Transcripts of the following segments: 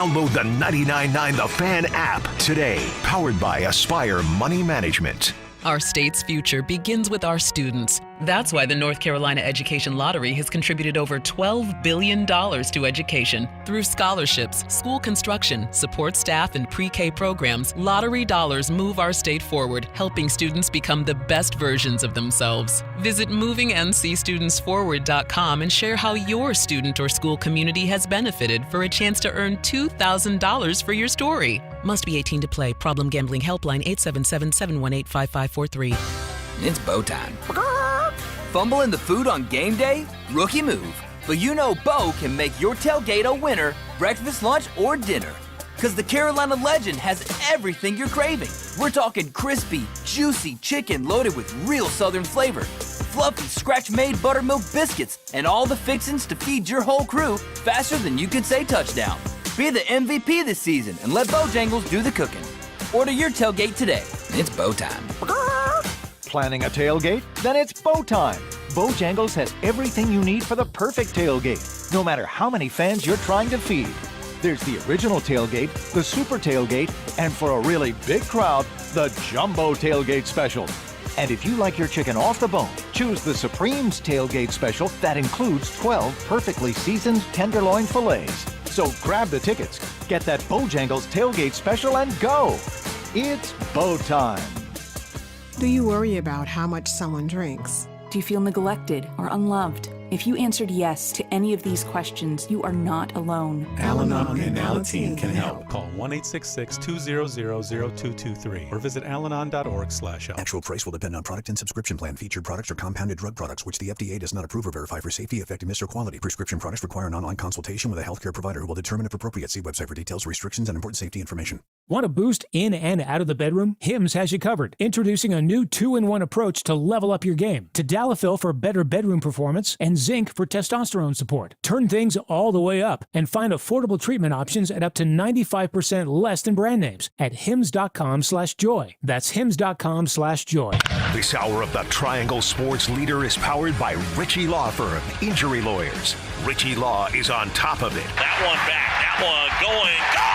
Download the 99.9 The Fan app today. Powered by Aspire Money Management. Our state's future begins with our students. That's why the North Carolina Education Lottery has contributed over $12 billion to education. Through scholarships, school construction, support staff, and pre-K programs, lottery dollars move our state forward, helping students become the best versions of themselves. Visit movingncstudentsforward.com and share how your student or school community has benefited for a chance to earn $2,000 for your story. Must be 18 to play. Problem Gambling Helpline 877-718-5543. It's Bo time. Fumbling the food on game day? Rookie move. But you know Bo can make your tailgate a winner, breakfast, lunch, or dinner. Because the Carolina Legend has everything you're craving. We're talking crispy, juicy chicken loaded with real Southern flavor, fluffy scratch-made buttermilk biscuits, and all the fixins to feed your whole crew faster than you can say touchdown. Be the MVP this season and let Bojangles do the cooking. Order your tailgate today. It's Bo time. Planning a tailgate? Then it's Bo time. Bojangles has everything you need for the perfect tailgate, no matter how many fans you're trying to feed. There's the original tailgate, the super tailgate, and for a really big crowd, the jumbo tailgate special. And if you like your chicken off the bone, choose the Supreme's tailgate special that includes 12 perfectly seasoned tenderloin fillets. So grab the tickets, get that Bojangles tailgate special, and go. It's Bo time. Do you worry about how much someone drinks? Do you feel neglected or unloved? If you answered yes to any of these questions, you are not alone. Al-Anon and Alateen can help. Call 1-866-200-0223 or visit alanon.org/help. Actual price will depend on product and subscription plan. Featured products are compounded drug products, which the FDA does not approve or verify for safety, effectiveness, or quality. Prescription products require an online consultation with a healthcare provider who will determine if appropriate. See website for details, restrictions, and important safety information. Want to boost in and out of the bedroom? Hims has you covered. Introducing a new 2-in-1 approach to level up your game. Tadalafil for better bedroom performance and zinc for testosterone support. Turn things all the way up and find affordable treatment options at up to 95% less than brand names at hims.com/joy. That's hims.com/joy. This hour of the Triangle Sports Leader is powered by Richie Law Firm, injury lawyers. Richie Law is on top of it. That one back, that one going, gone!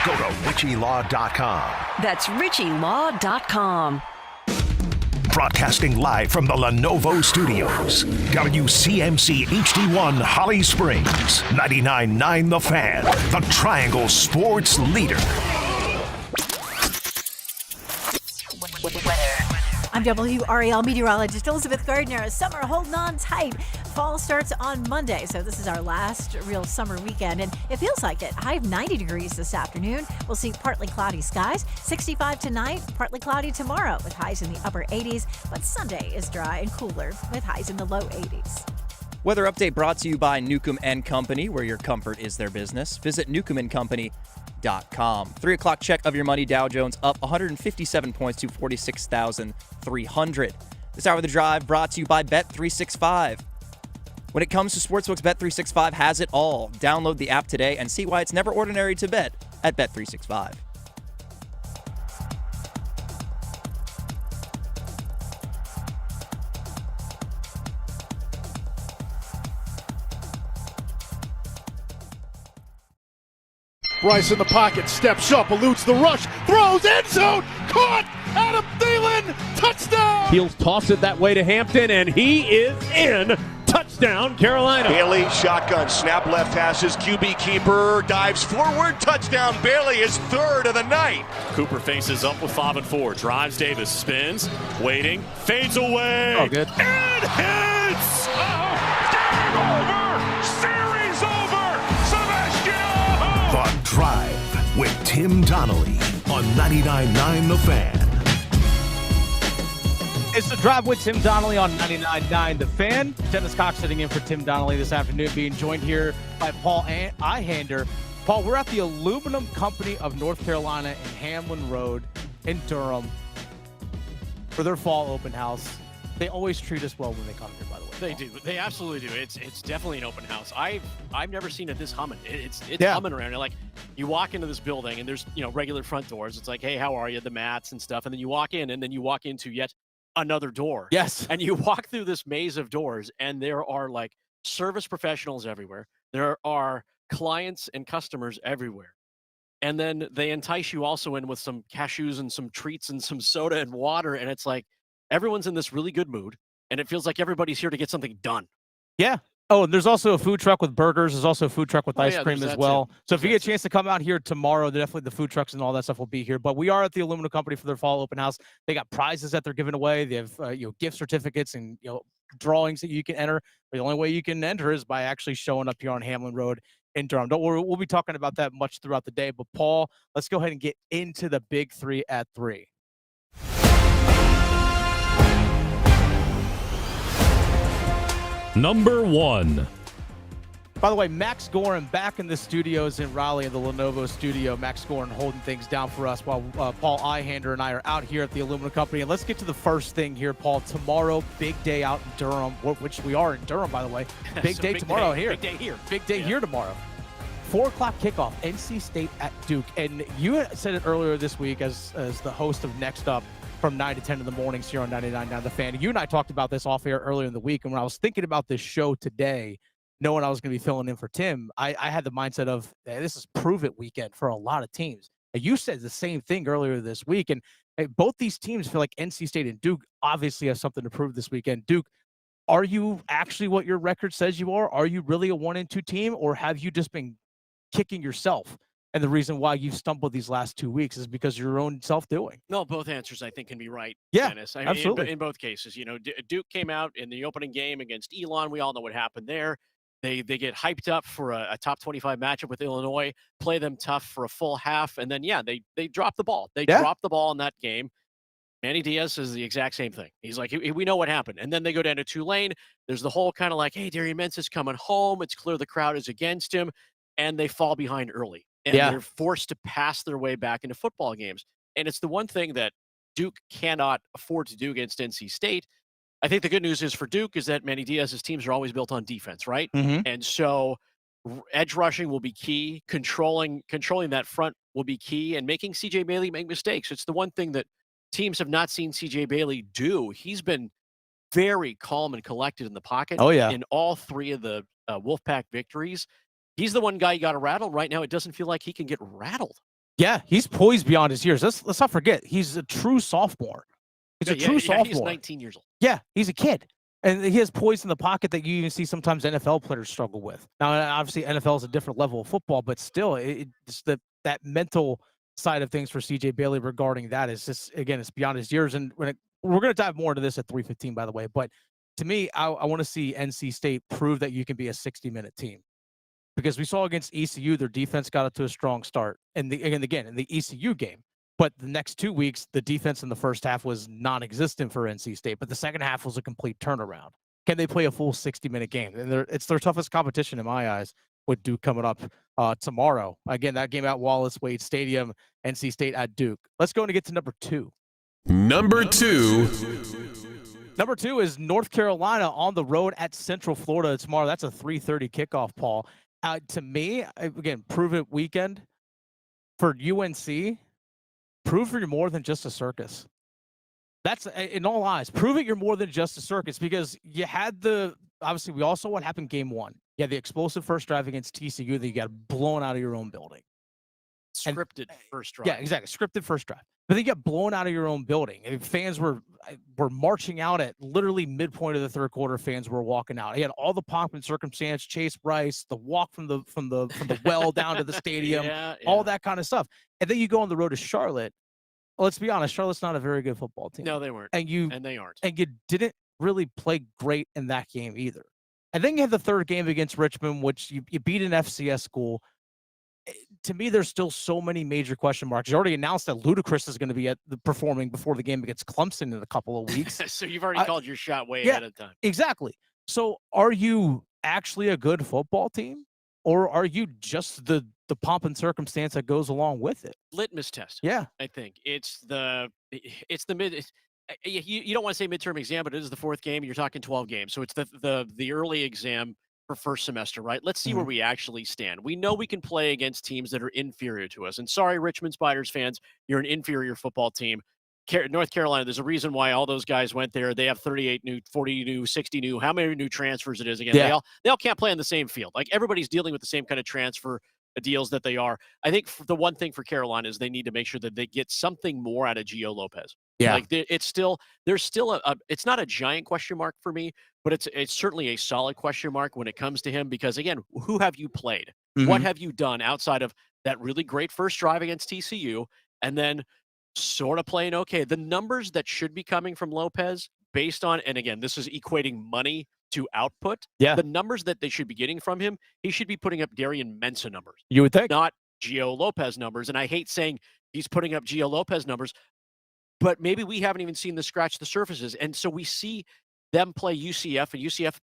Go to richielaw.com. That's richielaw.com. Broadcasting live from the Lenovo Studios. WCMC HD1 Holly Springs. 99.9 The Fan. The Triangle Sports Leader. I'm WRAL meteorologist Elizabeth Gardner. Summer holding on tight. Fall starts on Monday, so this is our last real summer weekend, and it feels like it. High of 90 degrees this afternoon. We'll see partly cloudy skies. 65 tonight, partly cloudy tomorrow with highs in the upper 80s, but Sunday is dry and cooler with highs in the low 80s. Weather update brought to you by Newcomb & Company, where your comfort is their business. Visit newcombandcompany.com. 3 o'clock check of your money. Dow Jones up 157 points to 46,300. This hour of the drive brought to you by Bet365. When it comes to sportsbooks, Bet365 has it all. Download the app today and see why it's never ordinary to bet at Bet365. Bryce in the pocket, steps up, eludes the rush, throws, end zone, caught, Adam Thielen, touchdown! He'll toss it that way to Hampton, and he is in. Touchdown, Carolina. Bailey, shotgun, snap left hashes, QB keeper, dives forward, touchdown. Bailey is third of the night. Cooper faces up with 5 and 4, drives Davis, spins, waiting, fades away. Oh, good. And hits! Game over! Series over! Sebastian! The Drive with Tim Donnelly on 99.9 The Fan. It's The Drive with Tim Donnelly on 99.9 The Fan. Dennis Cox sitting in for Tim Donnelly this afternoon, being joined here by Paul Ihander. Paul, we're at the Aluminum Company of North Carolina in Hamlin Road in Durham for their fall open house. They always treat us well when they come here, by the way. They do. They absolutely do. It's definitely an open house. I've never seen it this humming. It's humming around. Like, you walk into this building and there's, regular front doors. It's like, hey, how are you? The mats and stuff. And then you walk in and then you walk into yet another door. Yes. And you walk through this maze of doors and there are like service professionals everywhere. There are clients and customers everywhere. And then they entice you also in with some cashews and some treats and some soda and water. And it's like everyone's in this really good mood. And it feels like everybody's here to get something done. Yeah. Oh, and there's also a food truck with burgers. There's also a food truck with ice cream as well. So if you get a chance to come out here tomorrow, definitely the food trucks and all that stuff will be here. But we are at the Aluminum Company for their fall open house. They got prizes that they're giving away. They have gift certificates and drawings that you can enter. The only way you can enter is by actually showing up here on Hamlin Road in Durham. Don't worry, we'll be talking about that much throughout the day. But Paul, let's go ahead and get into the big three at 3. Number 1. By the way, Max Gorin back in the studios in Raleigh in the Lenovo studio. Max Gorin holding things down for us while Paul Ihander and I are out here at the Aluminum Company. And let's get to the first thing here, Paul. Tomorrow, big day out in Durham, which we are in Durham, by the way. Big day tomorrow here. Big day here. Big day here tomorrow. 4 o'clock kickoff, NC State at Duke. And you said it earlier this week as the host of Next Up from 9 to 10 in the mornings here on 99.9 The Fan. You and I talked about this off air earlier in the week. And when I was thinking about this show today, knowing I was going to be filling in for Tim, I had the mindset of, hey, this is prove it weekend for a lot of teams. And you said the same thing earlier this week. And both these teams feel like NC State and Duke obviously have something to prove this weekend. Duke, are you actually what your record says you are? Are you really a 1-2 team, or have you just been kicking yourself? And the reason why you've stumbled these last 2 weeks is because of your own self-doing. No, both answers I think can be right, yeah, Dennis. absolutely. In both cases, Duke came out in the opening game against Elon. We all know what happened there. They get hyped up for a top 25 matchup with Illinois, play them tough for a full half, and then, they drop the ball. They dropped the ball in that game. Manny Diaz is the exact same thing. He's like, we know what happened. And then they go down to Tulane. There's the whole kind of like, hey, Darian Mensah's coming home. It's clear the crowd is against him. And they fall behind early. And they're forced to pass their way back into football games. And it's the one thing that Duke cannot afford to do against NC State. I think the good news is for Duke is that Manny Diaz's teams are always built on defense, right? Mm-hmm. And so edge rushing will be key. Controlling that front will be key, and making C.J. Bailey make mistakes. It's the one thing that teams have not seen C.J. Bailey do. He's been very calm and collected in the pocket. Oh, yeah. In all 3 of the Wolfpack victories. He's the one guy you got to rattle. Right now, it doesn't feel like he can get rattled. Yeah, he's poised beyond his years. Let's not forget, he's a true sophomore. He's a true sophomore. He's 19 years old. Yeah, he's a kid. And he has poise in the pocket that you even see sometimes NFL players struggle with. Now, obviously, NFL is a different level of football, but still, it's that mental side of things for C.J. Bailey regarding that is just, again, it's beyond his years. And we're going to dive more into this at 3:15, by the way. But to me, I want to see NC State prove that you can be a 60-minute team. Because we saw against ECU, their defense got up to a strong start. And again, in the ECU game. But the next 2 weeks, the defense in the first half was non-existent for NC State. But the second half was a complete turnaround. Can they play a full 60-minute game? And it's their toughest competition in my eyes with Duke coming up tomorrow. Again, that game at Wallace Wade Stadium, NC State at Duke. Let's go and get to number 2. Number 2. Number 2 is North Carolina on the road at Central Florida tomorrow. That's a 3:30 kickoff, Paul. To me, again, prove it weekend for UNC. Prove you're more than just a circus. That's in all eyes. Prove it you're more than just a circus, because you had obviously we all saw what happened game 1. You had the explosive first drive against TCU that you got blown out of your own building. Scripted first drive. Yeah, exactly. Scripted first drive. But then you got blown out of your own building. And fans were marching out at literally midpoint of the third quarter. Fans were walking out. He had all the pomp and circumstance, Chase Bryce, the walk from the well down to the stadium, all that kind of stuff. And then you go on the road to Charlotte. Well, let's be honest, Charlotte's not a very good football team. No, they weren't. And they aren't. And you didn't really play great in that game either. And then you have the third game against Richmond, which you beat an FCS school. To me, there's still so many major question marks. You already announced that Ludacris is going to be performing before the game against Clemson in a couple of weeks. So you've already called your shot way ahead of time. Exactly. So are you actually a good football team, or are you just the pomp and circumstance that goes along with it? Litmus test. Yeah. I think it's the mid. You don't want to say midterm exam, but it is the 4th game. You're talking 12 games. So it's the early exam for first semester, right? Let's see where we actually stand. We know we can play against teams that are inferior to us. And sorry, Richmond Spiders fans, you're an inferior football team. North Carolina, there's a reason why all those guys went there. They have 38 new, 40 new, 60 new, how many new transfers it is again. Yeah. They all can't play on the same field. Like everybody's dealing with the same kind of transfer deals that they are. I think the one thing for Carolina is they need to make sure that they get something more out of Gio Lopez. Yeah. Like there's still it's not a giant question mark for me, but it's certainly a solid question mark when it comes to him because again, who have you played? What have you done outside of that really great first drive against TCU and then sort of playing okay? The numbers that should be coming from Lopez based on, and again, this is equating money to output. Yeah. The numbers that they should be getting from him, he should be putting up Darian Mensah numbers. You would think. Not Gio Lopez numbers. And I hate saying he's putting up Gio Lopez numbers, but maybe we haven't even seen the scratch the surfaces. And so we see them play UCF, and UCF,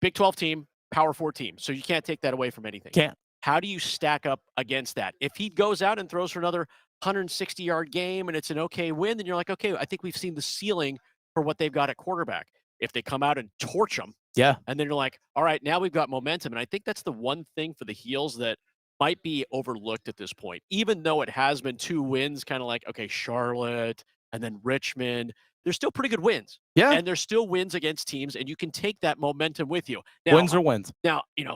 Big 12 team, Power 4 team. So you can't take that away from anything. Can't. How do you stack up against that? If he goes out and throws for another 160-yard game and it's an okay win, then you're like, okay, I think we've seen the ceiling for what they've got at quarterback. If they come out and torch them, yeah, and then you're like, all right, now we've got momentum. And I think that's the one thing for the Heels that might be overlooked at this point, even though it has been 2 wins, kind of like, okay, Charlotte and then Richmond. They're still pretty good wins. Yeah. And they're still wins against teams, and you can take that momentum with you. Now, Wins are wins. Now, you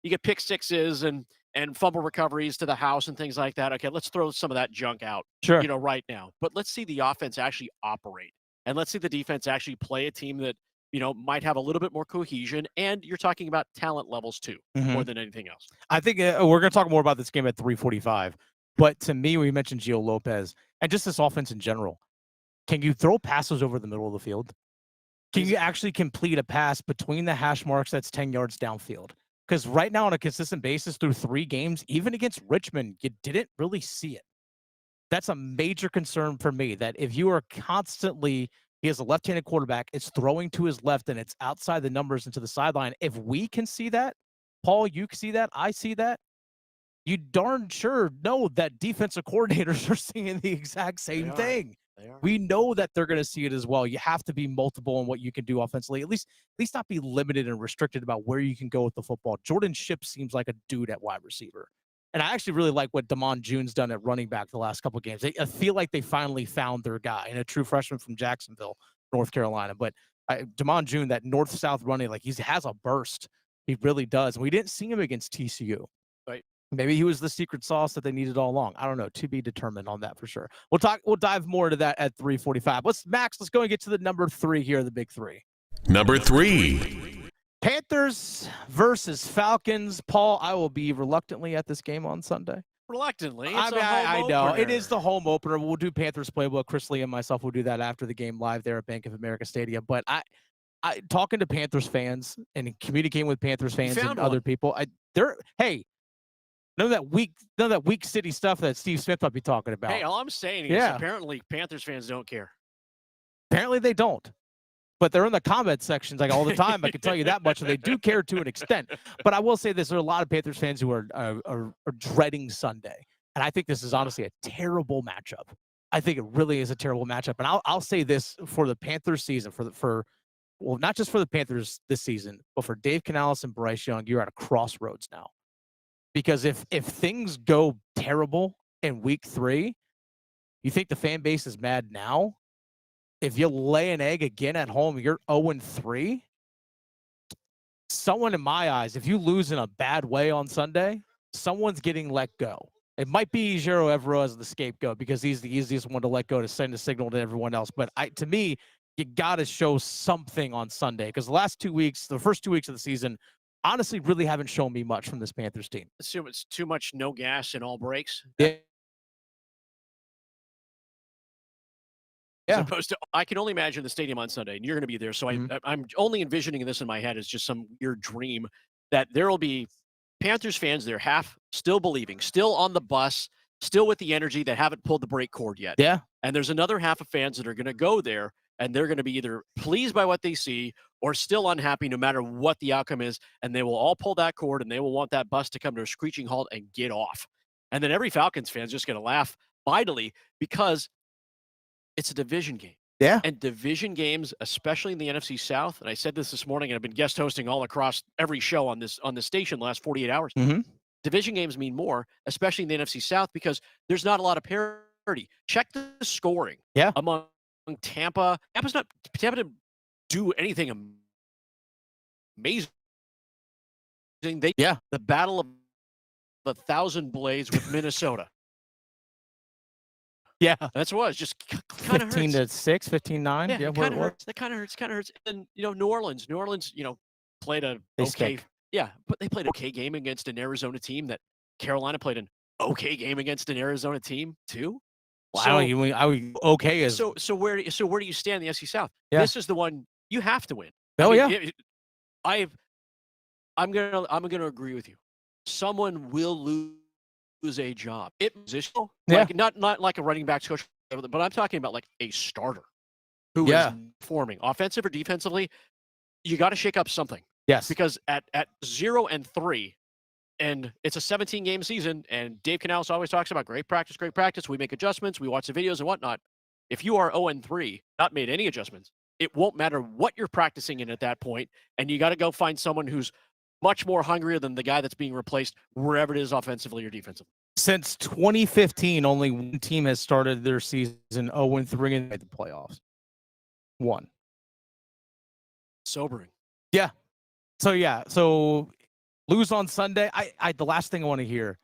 get pick sixes and fumble recoveries to the house and things like that. Okay, let's throw some of that junk out, Sure. Right now. But let's see the offense actually operate. And let's see the defense actually play a team that, might have a little bit more cohesion. And you're talking about talent levels too, more than anything else. I think we're going to talk more about this game at 3:45. But to me, we mentioned Gio Lopez and just this offense in general. Can you throw passes over the middle of the field? Can you actually complete a pass between the hash marks that's 10 yards downfield? Because right now on a consistent basis through 3 games, even against Richmond, you didn't really see it. That's a major concern for me, that if you are constantly, he has a left-handed quarterback, it's throwing to his left and it's outside the numbers into the sideline. If we can see that, Paul, you can see that, I see that, you darn sure know that defensive coordinators are seeing the exact same thing. We know that they're going to see it as well. You have to be multiple in what you can do offensively. At least not be limited and restricted about where you can go with the football. Jordan Shipp seems like a dude at wide receiver. And I actually really like what Damon June's done at running back the last couple of games. I feel like they finally found their guy, and a true freshman from Jacksonville, North Carolina. But Damon June, that north-south running, like he has a burst. He really does. And we didn't see him against TCU. Right. Maybe he was the secret sauce that they needed all along. I don't know. To be determined on that for sure. We'll dive more into that at 3:45. Let's go and get to the number 3 here, the big 3. Number 3. Panthers versus Falcons. Paul, I will be reluctantly at this game on Sunday. Reluctantly. I know. It is the home opener. We'll do Panthers playbook. Chris Lee and myself will do that after the game live there at Bank of America Stadium. But I talking to Panthers fans and communicating with Panthers fans and other people, none of that weak city stuff that Steve Smith might be talking about. Hey, all I'm saying is apparently Panthers fans don't care. Apparently they don't. But they're in the comment sections like all the time. I can tell you that much. And they do care to an extent. But I will say this: there are a lot of Panthers fans who are dreading Sunday, and I think this is honestly a terrible matchup. I think it really is a terrible matchup. And I'll say this for the Panthers season, well, not just for the Panthers this season, but for Dave Canales and Bryce Young, you're at a crossroads now. Because if things go terrible in week 3, you think the fan base is mad now? If you lay an egg again at home, you're 0-3. Someone in my eyes, if you lose in a bad way on Sunday, someone's getting let go. It might be Ejiro Evero as the scapegoat because he's the easiest one to let go to send a signal to everyone else. But to me, you got to show something on Sunday because the first 2 weeks of the season, honestly, really haven't shown me much from this Panthers team. Assume it's too much no gas and all breaks. Yeah. As opposed to, I can only imagine the stadium on Sunday, and you're going to be there. So I'm only envisioning this in my head as just some weird dream that there will be Panthers fans there, half still believing, still on the bus, still with the energy that haven't pulled the brake cord yet. Yeah. And there's another half of fans that are going to go there, and they're going to be either pleased by what they see or still unhappy no matter what the outcome is, and they will all pull that cord, and they will want that bus to come to a screeching halt and get off. And then every Falcons fan is just going to laugh mightily because it's a division game. Yeah. And division games, especially in the NFC South, and I said this morning, and I've been guest hosting all across every show on this station the last 48 hours. Division games mean more, especially in the NFC South, because there's not a lot of parity. Check the scoring among Tampa. Tampa didn't do anything amazing. The Battle of the Thousand Blades with Minnesota. Yeah, that's what it was. Just kind of 15-6, 15-9. Yeah, Yeah, it kind of hurts. That kind of hurts. And New Orleans, played a okay. Yeah, but they played an okay game against an Arizona team that Carolina played an okay game against an Arizona team too. Wow, okay is so where do you stand in the SEC South? Yeah. This is the one you have to win. I'm gonna agree with you. Someone will lose a job. Positional, like not like a running back coach, but I'm talking about like a starter who is performing, offensive or defensively. You got to shake up something. Yes, because at 0-3, and it's a 17-game season, and Dave Canales always talks about great practice. We make adjustments, we watch the videos and whatnot. If you are 0-3, not made any adjustments, it won't matter what you're practicing in at that point, and you got to go find someone who's much more hungrier than the guy that's being replaced wherever it is offensively or defensively. Since 2015, only one team has started their season 0-3 and made the playoffs. One. Sobering. Yeah. So lose on Sunday. I the last thing I want to hear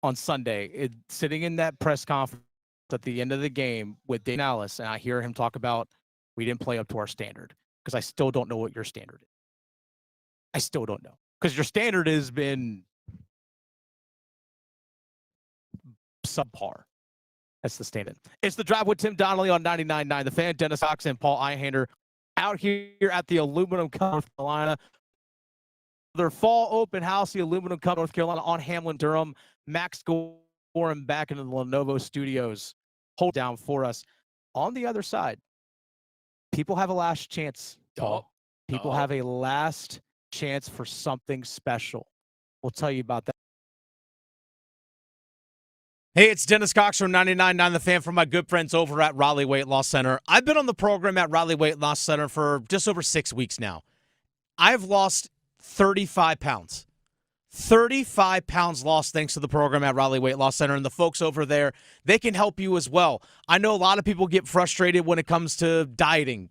on Sunday, sitting in that press conference at the end of the game with Dave Canales, and I hear him talk about we didn't play up to our standard, because I still don't know what your standard is. I still don't know, because your standard has been subpar. That's the standard. It's the Drive with Tim Donnelly on 99.9 The Fan. Dennis Cox and Paul Eyander out here at the Aluminum Cup, North Carolina. Their fall open house, the Aluminum Cup, North Carolina, on Hamlin, Durham. Max Gorham back into the Lenovo studios. Hold down for us. On the other side, people have a last chance, Paul. People have a last chance for something special. We'll tell you about that. Hey, it's Dennis Cox from 99.9 The Fan, from my good friends over at Raleigh Weight Loss Center. I've been on the program at Raleigh Weight Loss Center for just over 6 weeks now. I've lost 35 pounds. 35 pounds lost thanks to the program at Raleigh Weight Loss Center, and the folks over there, they can help you as well. I know a lot of people get frustrated when it comes to dieting.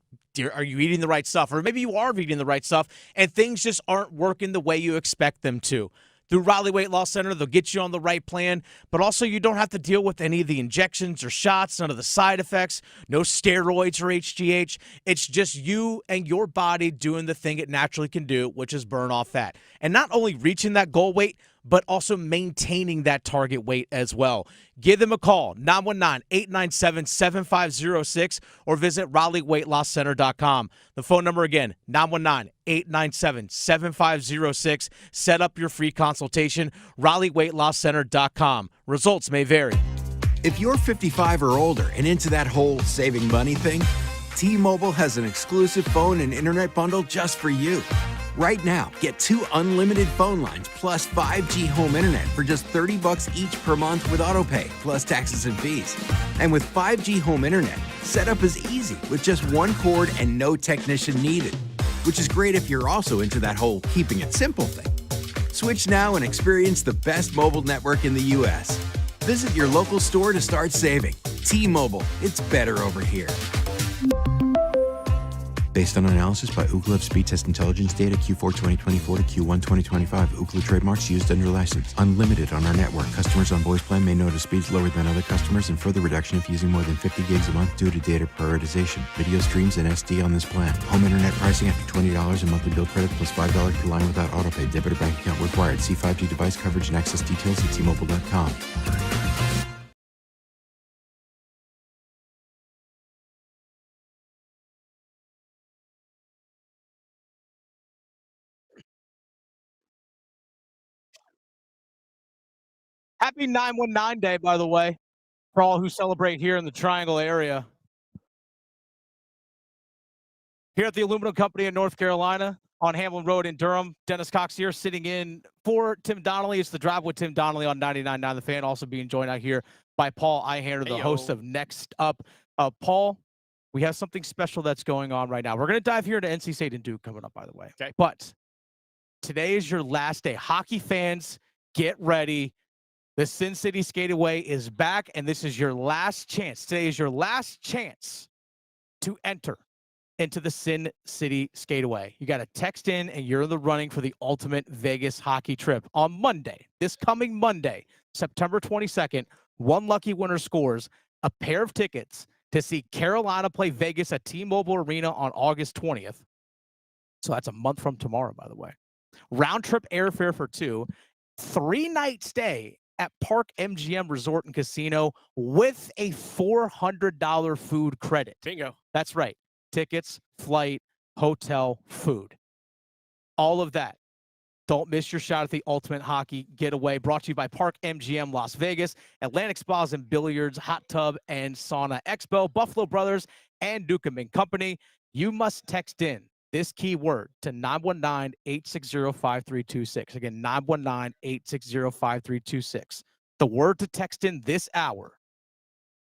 Are you eating the right stuff? Or maybe you are eating the right stuff, and things just aren't working the way you expect them to. Through Raleigh Weight Loss Center, they'll get you on the right plan, but also you don't have to deal with any of the injections or shots, none of the side effects, no steroids or HGH. It's just you and your body doing the thing it naturally can do, which is burn off fat. And not only reaching that goal weight, but also maintaining that target weight as well. Give them a call, 919-897-7506, or visit RaleighWeightLossCenter.com. The phone number again, 919-897-7506. Set up your free consultation, RaleighWeightLossCenter.com. Results may vary. If you're 55 or older and into that whole saving money thing, T-Mobile has an exclusive phone and internet bundle just for you. Right now, get 2 unlimited phone lines plus 5G home internet for just $30 each per month with AutoPay, plus taxes and fees. And with 5G home internet, setup is easy with just one cord and no technician needed, which is great if you're also into that whole keeping it simple thing. Switch now and experience the best mobile network in the U.S. Visit your local store to start saving. T-Mobile, it's better over here. Based on analysis by Ookla speed test intelligence data Q4 2024 to Q1 2025, Ookla trademarks used under license. Unlimited on our network. Customers on voice plan may notice speeds lower than other customers, and further reduction if using more than 50 gigs a month due to data prioritization. Video streams and SD on this plan. Home internet pricing after $20 in monthly bill credit plus $5 per line without autopay. Debit or bank account required. See 5G device coverage and access details at T-Mobile.com. Happy 919 Day, by the way, for all who celebrate here in the Triangle area. Here at the Aluminum Company in North Carolina, on Hamlin Road in Durham, Dennis Cox here, sitting in for Tim Donnelly. It's the Drive with Tim Donnelly on 99.9 The Fan, also being joined out here by Paul Eyander, the host of Next Up. Paul, we have something special that's going on right now. We're going to dive here to NC State and Duke coming up, by the way. Okay. But today is your last day. Hockey fans, get ready. The Sin City Skateaway is back, and this is your last chance. Today is your last chance to enter into the Sin City Skateaway. You got to text in, and you're in the running for the ultimate Vegas hockey trip on Monday. This coming Monday, September 22nd, one lucky winner scores a pair of tickets to see Carolina play Vegas at T-Mobile Arena on August 20th. So that's a month from tomorrow, by the way. Round trip airfare for 2, 3-night stay at Park MGM Resort and Casino with a $400 food credit. Bingo. That's right. Tickets, flight, hotel, food. All of that. Don't miss your shot at the ultimate hockey getaway. Brought to you by Park MGM Las Vegas, Atlantic Spas and Billiards, Hot Tub and Sauna Expo, Buffalo Brothers, and Durham Company. You must text in this keyword to 919-860-5326. Again, 919-860-5326. The word to text in this hour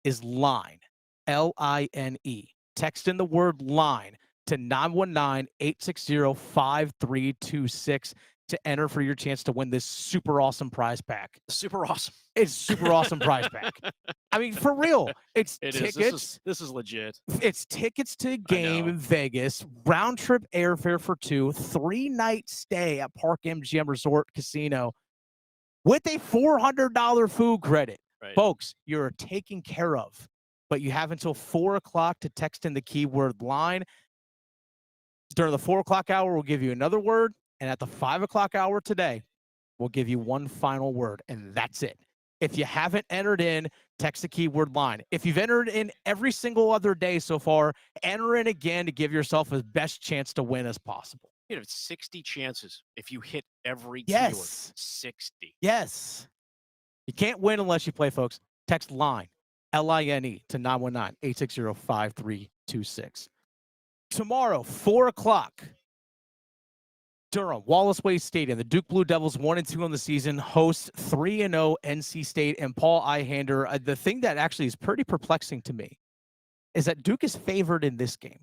is LINE, L-I-N-E. Text in the word LINE to 919-860-5326 to enter for your chance to win this super awesome prize pack. Super awesome. It's super awesome prize pack. I mean, for real. It's tickets. This is legit. It's tickets to a game in Vegas, round trip airfare for 2, 3-night stay at Park MGM Resort Casino with a $400 food credit. Right. Folks, you're taken care of, but you have until 4 o'clock to text in the keyword LINE. During the 4 o'clock hour, we'll give you another word. And at the 5 o'clock hour today, we'll give you one final word, and that's it. If you haven't entered in, text the keyword LINE. If you've entered in every single other day so far, enter in again to give yourself the best chance to win as possible. You know, it's 60 chances if you hit every Yes. keyword. 60. Yes. You can't win unless you play, folks. Text LINE, L-I-N-E, to 919-860-5326. Tomorrow, 4 o'clock, Durham, Wallace Way Stadium. The Duke Blue Devils 1-2 on the season host 3-0 NC State and Paul Ihander. The thing that actually is pretty perplexing to me is that Duke is favored in this game.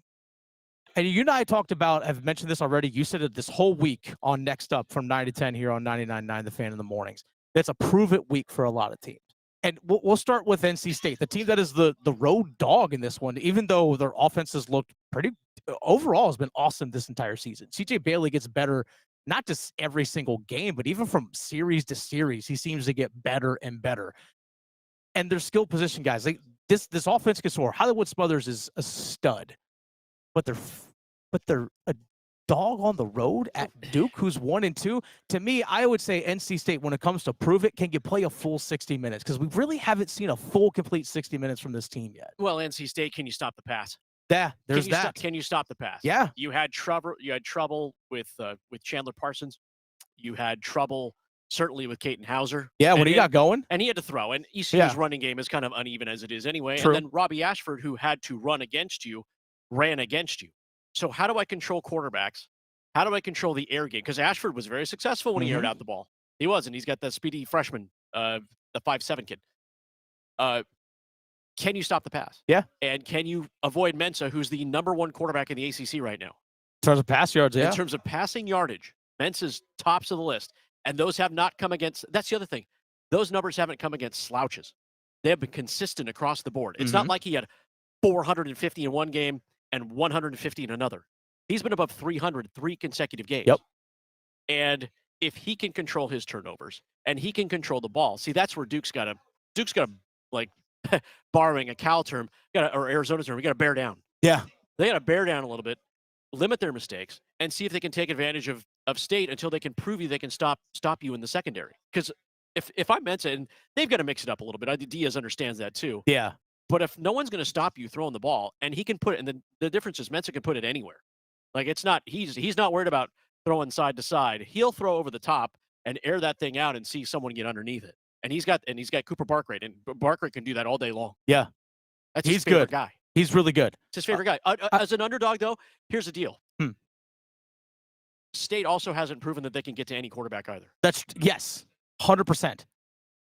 And you and I talked about, I've mentioned this already. You said it this whole week on Next Up from 9 to 10 here on 99.9 The Fan in the mornings. That's a prove-it week for a lot of teams. And we'll start with NC State, the team that is the road dog in this one, even though their offenses looked pretty overall has been awesome this entire season. CJ Bailey gets better, not just every single game, but even from series to series, he seems to get better and better. And their skill position guys, this offense can score. Hollywood Smothers is a stud, but they're a dog on the road at Duke, who's 1-2. To me, I would say NC State, when it comes to prove it, can you play a full 60 minutes? Because we really haven't seen a full, complete 60 minutes from this team yet. Well, NC State, can you stop the pass? Yeah, there's that. Can you stop the pass? Yeah. You had trouble with Chandler Parsons. You had trouble certainly with Caton Hauser. Yeah, when he got going. And he had to throw. And ECU's running game is kind of uneven as it is anyway. True. And then Robbie Ashford, who had to run against you, ran against you. So how do I control quarterbacks? How do I control the air game? Because Ashford was very successful when he aired out the ball. He was, and he's got the speedy freshman, the 5'7" kid. Can you stop the pass? Yeah. And can you avoid Mensah, who's the #1 quarterback in the ACC right now? In terms of pass yards, yeah. In terms of passing yardage, Mensah's tops of the list. And those have not come against – that's the other thing. Those numbers haven't come against slouches. They have been consistent across the board. It's not like he had 450 in one game and 150 in another. He's been above 300 3 consecutive games. Yep. And if he can control his turnovers and he can control the ball, see, that's where Duke's got to like – borrowing a Cal term, or Arizona term, we got to bear down. Yeah. They got to bear down a little bit, limit their mistakes, and see if they can take advantage of State until they can prove you they can stop you in the secondary. Because if I'm Mensah, and they've got to mix it up a little bit. I think Diaz understands that too. Yeah. But if no one's going to stop you throwing the ball, and he can put it, and the difference is Mensah can put it anywhere. Like it's not he's not worried about throwing side to side. He'll throw over the top and air that thing out and see someone get underneath it. And he's got Cooper Barkrate, and Barkrate can do that all day long. Yeah, that's his favorite guy. He's really good. It's his favorite guy. As an underdog, though, here's the deal. State also hasn't proven that they can get to any quarterback either. Yes, 100%.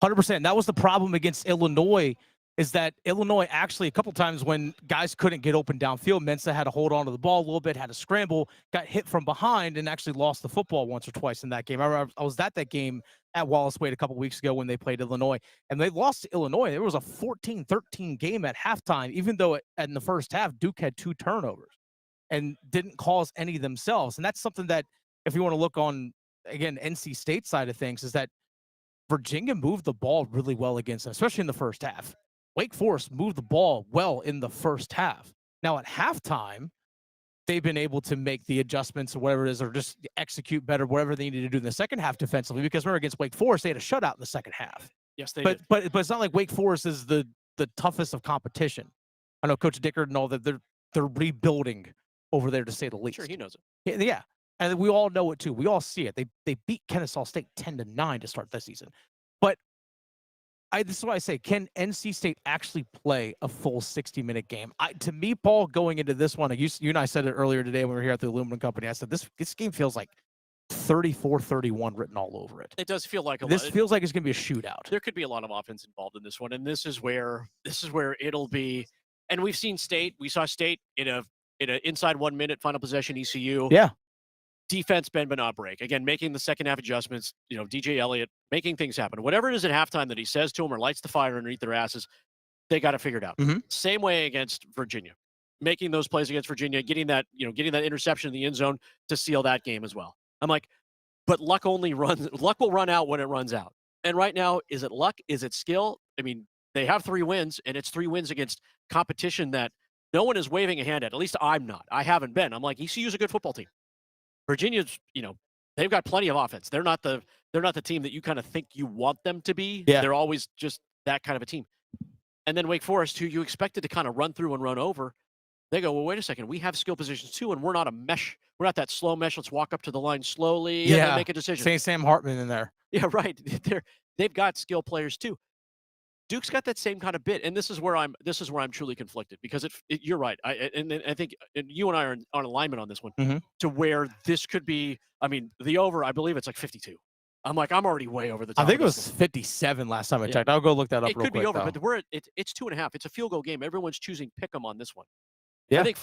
100%. That was the problem against Illinois is that Illinois actually a couple times when guys couldn't get open downfield, Mensa had to hold on to the ball a little bit, had to scramble, got hit from behind, and actually lost the football once or twice in that game. I was at that game at Wallace Wade a couple weeks ago when they played Illinois, and they lost to Illinois. It was a 14-13 game at halftime, even though in the first half, Duke had 2 turnovers and didn't cause any themselves. And that's something that, if you want to look on, again, NC State side of things, is that Virginia moved the ball really well against them, especially in the first half. Wake Forest moved the ball well in the first half. Now at halftime, they've been able to make the adjustments or whatever it is, or just execute better, whatever they needed to do in the second half defensively. Because remember, against Wake Forest, they had a shutout in the second half. Yes, they did. But it's not like Wake Forest is the toughest of competition. I know Coach Dickard and all that they're rebuilding over there, to say the least. Sure, he knows it. Yeah. And we all know it too. We all see it. They beat Kennesaw State 10-9 to start this season. But this is why I say, can NC State actually play a full 60-minute game? To me, Paul, going into this one, you and I said it earlier today when we were here at the Aluminum Company. I said this game feels like 34-31 written all over it. It does feel like this feels like it's going to be a shootout. There could be a lot of offense involved in this one, and this is where it'll be. And we've seen State. We saw State in a inside 1 minute final possession ECU. Yeah. Defense bend but not break. Again, making the second half adjustments, DJ Elliott making things happen. Whatever it is at halftime that he says to them or lights the fire underneath their asses, they got to figure it out. Mm-hmm. Same way against Virginia. Making those plays against Virginia, getting that interception in the end zone to seal that game as well. I'm like, but luck will run out when it runs out. And right now, is it luck? Is it skill? I mean, they have 3 wins, and it's 3 wins against competition that no one is waving a hand at least I'm not. I haven't been. I'm like, ECU's a good football team. Virginia's, they've got plenty of offense. They're not the team that you kind of think you want them to be. Yeah. They're always just that kind of a team. And then Wake Forest, who you expected to kind of run through and run over, they go, well, wait a second. We have skill positions too, and we're not a mesh. We're not that slow mesh. Let's walk up to the line slowly and then make a decision. St. Sam Hartman in there. Yeah, right. They've got skill players too. Duke's got that same kind of bit, and this is where I'm truly conflicted, because you're right. I think you and I are on alignment on this one, mm-hmm. to where this could be. I mean, the over, I believe it's like 52. I'm already way over the top. I think it was 57 last time I checked. I'll go look that up. It real could quick, be over, though. but it's 2.5. It's a field goal game. Everyone's choosing pick'em on this one. Yeah. I think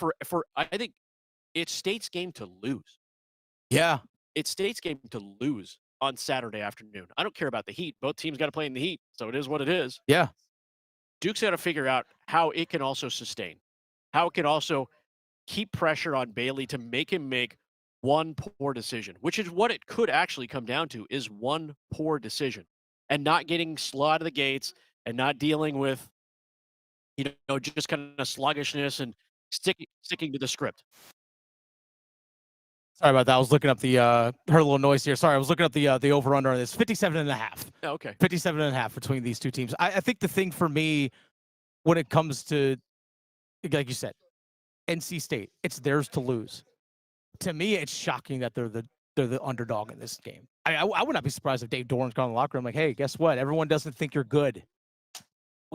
I think it's State's game to lose. Yeah, it's State's game to lose on Saturday afternoon. I don't care about the heat. Both teams got to play in the heat, so it is what it is. Yeah. Duke's got to figure out how it can also sustain, how it can also keep pressure on Bailey to make him make one poor decision, which is what it could actually come down to, is one poor decision, and not getting slow out of the gates and not dealing with, just kind of sluggishness and sticking to the script. Sorry about that. I was looking up heard a little noise here. Sorry, I was looking up the over-under on this. 57.5. Oh, okay. 57.5 between these two teams. I think the thing for me when it comes to, like you said, NC State, it's theirs to lose. To me, it's shocking that they're the underdog in this game. I would not be surprised if Dave Doran's gone in the locker room like, hey, guess what? Everyone doesn't think you're good.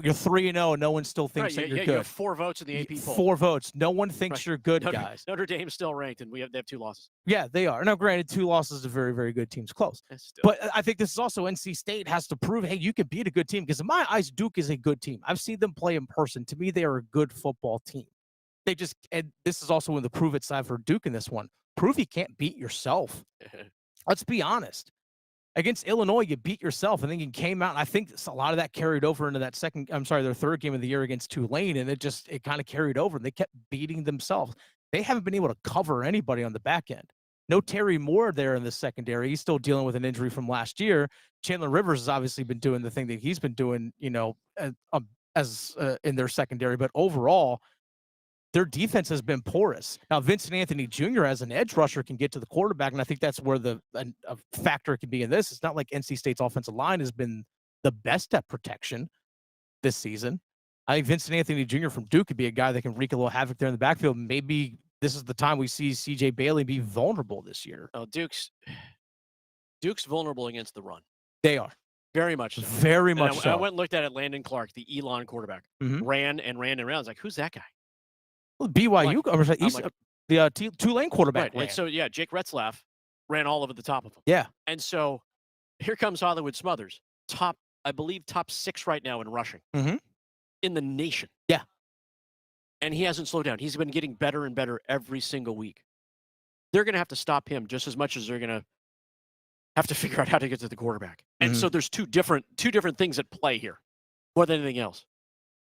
You're 3-0. No one still thinks that you're good. You have 4 votes in the AP poll. 4 votes. No one thinks you're good, guys. Notre Dame's still ranked, and they have 2 losses. Yeah, they are. Now, granted, 2 losses to very, very good teams. Close. But I think this is also NC State has to prove, hey, you can beat a good team. Because in my eyes, Duke is a good team. I've seen them play in person. To me, they are a good football team. And this is also in the prove it side for Duke in this one. Prove you can't beat yourself. Let's be honest. Against Illinois, you beat yourself, and then you came out, and I think a lot of that carried over into that their 3rd game of the year against Tulane, and it kind of carried over, and they kept beating themselves. They haven't been able to cover anybody on the back end. No Terry Moore there in the secondary. He's still dealing with an injury from last year. Chandler Rivers has obviously been doing the thing that he's been doing, as in their secondary, but overall, their defense has been porous. Now, Vincent Anthony Jr. as an edge rusher can get to the quarterback, and I think that's where a factor can be in this. It's not like NC State's offensive line has been the best at protection this season. I think Vincent Anthony Jr. from Duke could be a guy that can wreak a little havoc there in the backfield. Maybe this is the time we see C.J. Bailey be vulnerable this year. Oh, Duke's vulnerable against the run. They are. Very much so. Very much so. I went and looked at it. Landon Clark, the Elon quarterback, ran and ran and ran. I was like, who's that guy? Well, BYU, the Tulane quarterback. Right. And so, Jake Retzlaff ran all over the top of him. Yeah. And so here comes Hollywood Smothers, I believe top 6 right now in rushing. Mm-hmm. in the nation. Yeah. And he hasn't slowed down. He's been getting better and better every single week. They're going to have to stop him just as much as they're going to have to figure out how to get to the quarterback. And so there's two different things at play here more than anything else.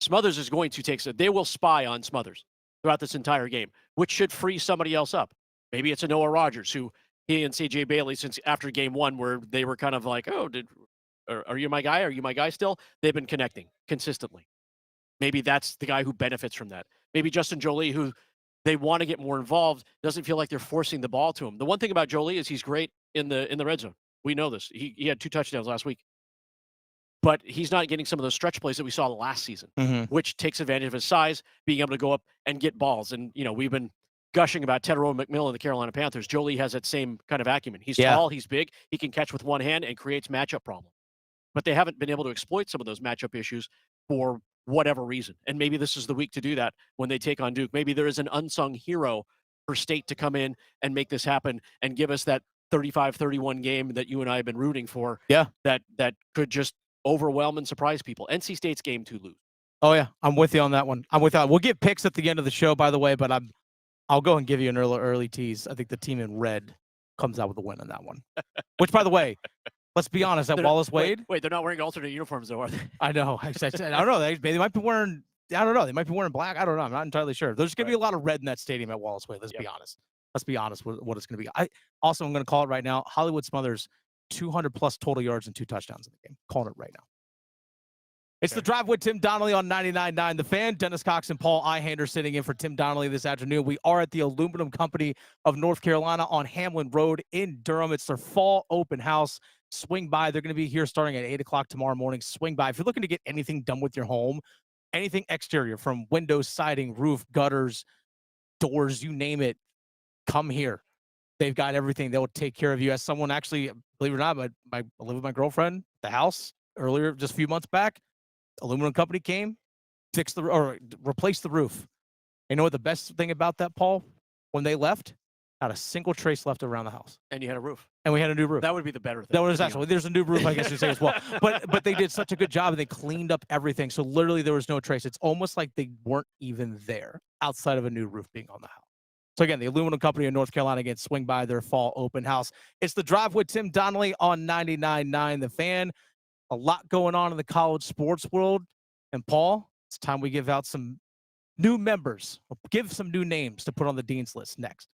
Smothers is going to they will spy on Smothers throughout this entire game, which should free somebody else up. Maybe it's a Noah Rogers, who he and C.J. Bailey, since after game one, where they were kind of like, oh, are you my guy? Are you my guy still? They've been connecting consistently. Maybe that's the guy who benefits from that. Maybe Justin Jolie, who they want to get more involved, doesn't feel like they're forcing the ball to him. The one thing about Jolie is he's great in the red zone. We know this. He had 2 touchdowns last week. But he's not getting some of those stretch plays that we saw last season, which takes advantage of his size, being able to go up and get balls. And, we've been gushing about Tedero McMillan, the Carolina Panthers. Jolie has that same kind of acumen. He's tall, he's big, he can catch with one hand and creates matchup problems. But they haven't been able to exploit some of those matchup issues for whatever reason. And maybe this is the week to do that when they take on Duke. Maybe there is an unsung hero for State to come in and make this happen and give us that 35-31 game that you and I have been rooting for. Yeah. That could just overwhelm and surprise people. NC State's game to lose. Oh, yeah. I'm with you on that one. We'll get picks at the end of the show, by the way, but I'll go and give you an early tease. I think the team in red comes out with a win on that one. Which, by the way, let's be honest, that Wallace Wade. Wait, they're not wearing alternate uniforms, though, are they? I know. I don't know. They might be wearing. I don't know. They might be wearing black. I don't know. I'm not entirely sure. There's going to be a lot of red in that stadium at Wallace Wade. Let's be honest. Let's be honest with what it's going to be. I'm going to call it right now. Hollywood Smothers, 200-plus total yards and 2 touchdowns in the game. Calling it right now. It's the Drive with Tim Donnelly on 99.9 The Fan. Dennis Cox and Paul Ihander sitting in for Tim Donnelly this afternoon. We are at the Aluminum Company of North Carolina on Hamlin Road in Durham. It's their fall open house. Swing by. They're going to be here starting at 8 o'clock tomorrow morning. Swing by. If you're looking to get anything done with your home, anything exterior from windows, siding, roof, gutters, doors, you name it, come here. They've got everything. They'll take care of you. As someone actually, believe it or not, I live with my girlfriend, the house earlier, just a few months back. Aluminum Company came, replaced the roof. You know what the best thing about that, Paul? When they left, not a single trace left around the house. And you had a roof. And we had a new roof. That would be the better thing. That was actually, there's a new roof, I guess you'd say as well. But they did such a good job and they cleaned up everything. So literally there was no trace. It's almost like they weren't even there outside of a new roof being on the house. So again, the Aluminum Company of North Carolina, again, swing by their fall open house. It's the Drive with Tim Donnelly on 99.9 The Fan. A lot going on in the college sports world. And Paul, it's time we give out some new members. We'll give some new names to put on the Dean's List next.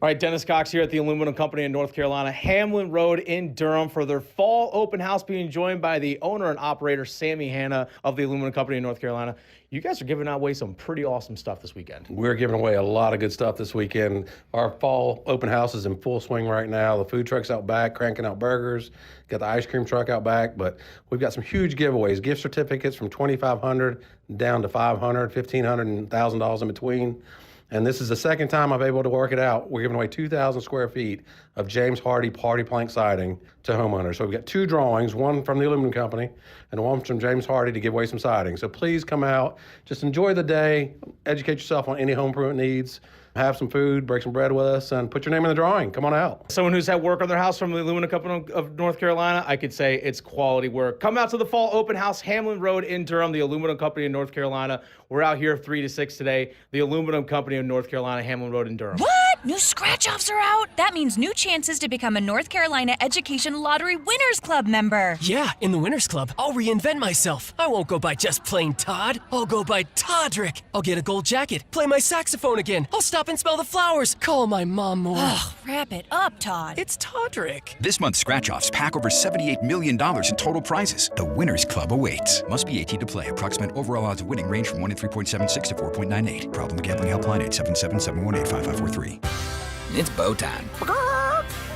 All right, Dennis Cox here at the Aluminum Company in North Carolina, Hamlin Road in Durham for their fall open house, being joined by the owner and operator, Sammy Hanna of the Aluminum Company in North Carolina. You guys are giving away some pretty awesome stuff this weekend. We're giving away a lot of good stuff this weekend. Our fall open house is in full swing right now. The food truck's out back, cranking out burgers. Got the ice cream truck out back, but we've got some huge giveaways. Gift certificates from $2,500 down to $500, $1,500, and $1,000 in between. And this is the second time I've been able to work it out. We're giving away 2,000 square feet of James Hardy party plank siding to homeowners. So we've got 2 drawings, one from the Aluminum Company and one from James Hardy to give away some siding. So please come out, just enjoy the day, educate yourself on any home improvement needs, have some food, break some bread with us, and put your name in the drawing. Come on out. Someone who's had work on their house from the Aluminum Company of North Carolina, I could say it's quality work. Come out to the fall open house, Hamlin Road in Durham, the Aluminum Company in North Carolina. We're out here 3 to 6 today. The Aluminum Company of North Carolina, Hamlin Road in Durham. What? New scratch-offs are out? That means new chances to become a North Carolina Education Lottery Winners Club member. Yeah, in the Winners Club, I'll reinvent myself. I won't go by just plain Todd. I'll go by Toddrick. I'll get a gold jacket, play my saxophone again. I'll stop and smell the flowers, call my mom more. Ugh, wrap it up, Todd. It's Toddrick. This month's scratch-offs pack over $78 million in total prizes. The Winners Club awaits. Must be 18 to play. Approximate overall odds of winning range from 1 in 3.76 to 4.98. Problem gambling helpline 877-718-5543. It's Bo time.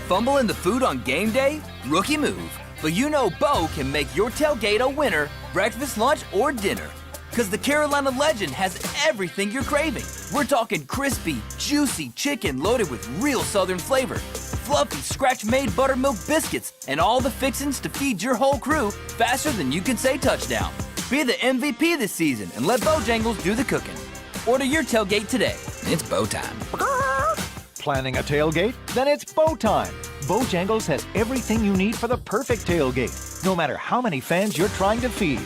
Fumble in the food on game day? Rookie move. But you know Bo can make your tailgate a winner, breakfast, lunch, or dinner. Because the Carolina Legend has everything you're craving. We're talking crispy, juicy chicken loaded with real Southern flavor, fluffy scratch-made buttermilk biscuits, and all the fixins to feed your whole crew faster than you can say touchdown. Be the MVP this season and let Bojangles do the cooking. Order your tailgate today. It's Bo time. Planning a tailgate? Then it's Bo time. Bojangles has everything you need for the perfect tailgate, no matter how many fans you're trying to feed.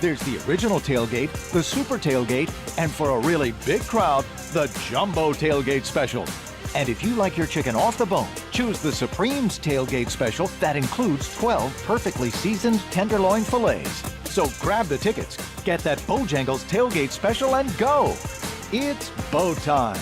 There's the original tailgate, the super tailgate, and for a really big crowd, the jumbo tailgate special. And if you like your chicken off the bone, choose the Supreme's tailgate special that includes 12 perfectly seasoned tenderloin fillets. So grab the tickets, get that Bojangles tailgate special, and go. It's Bo time.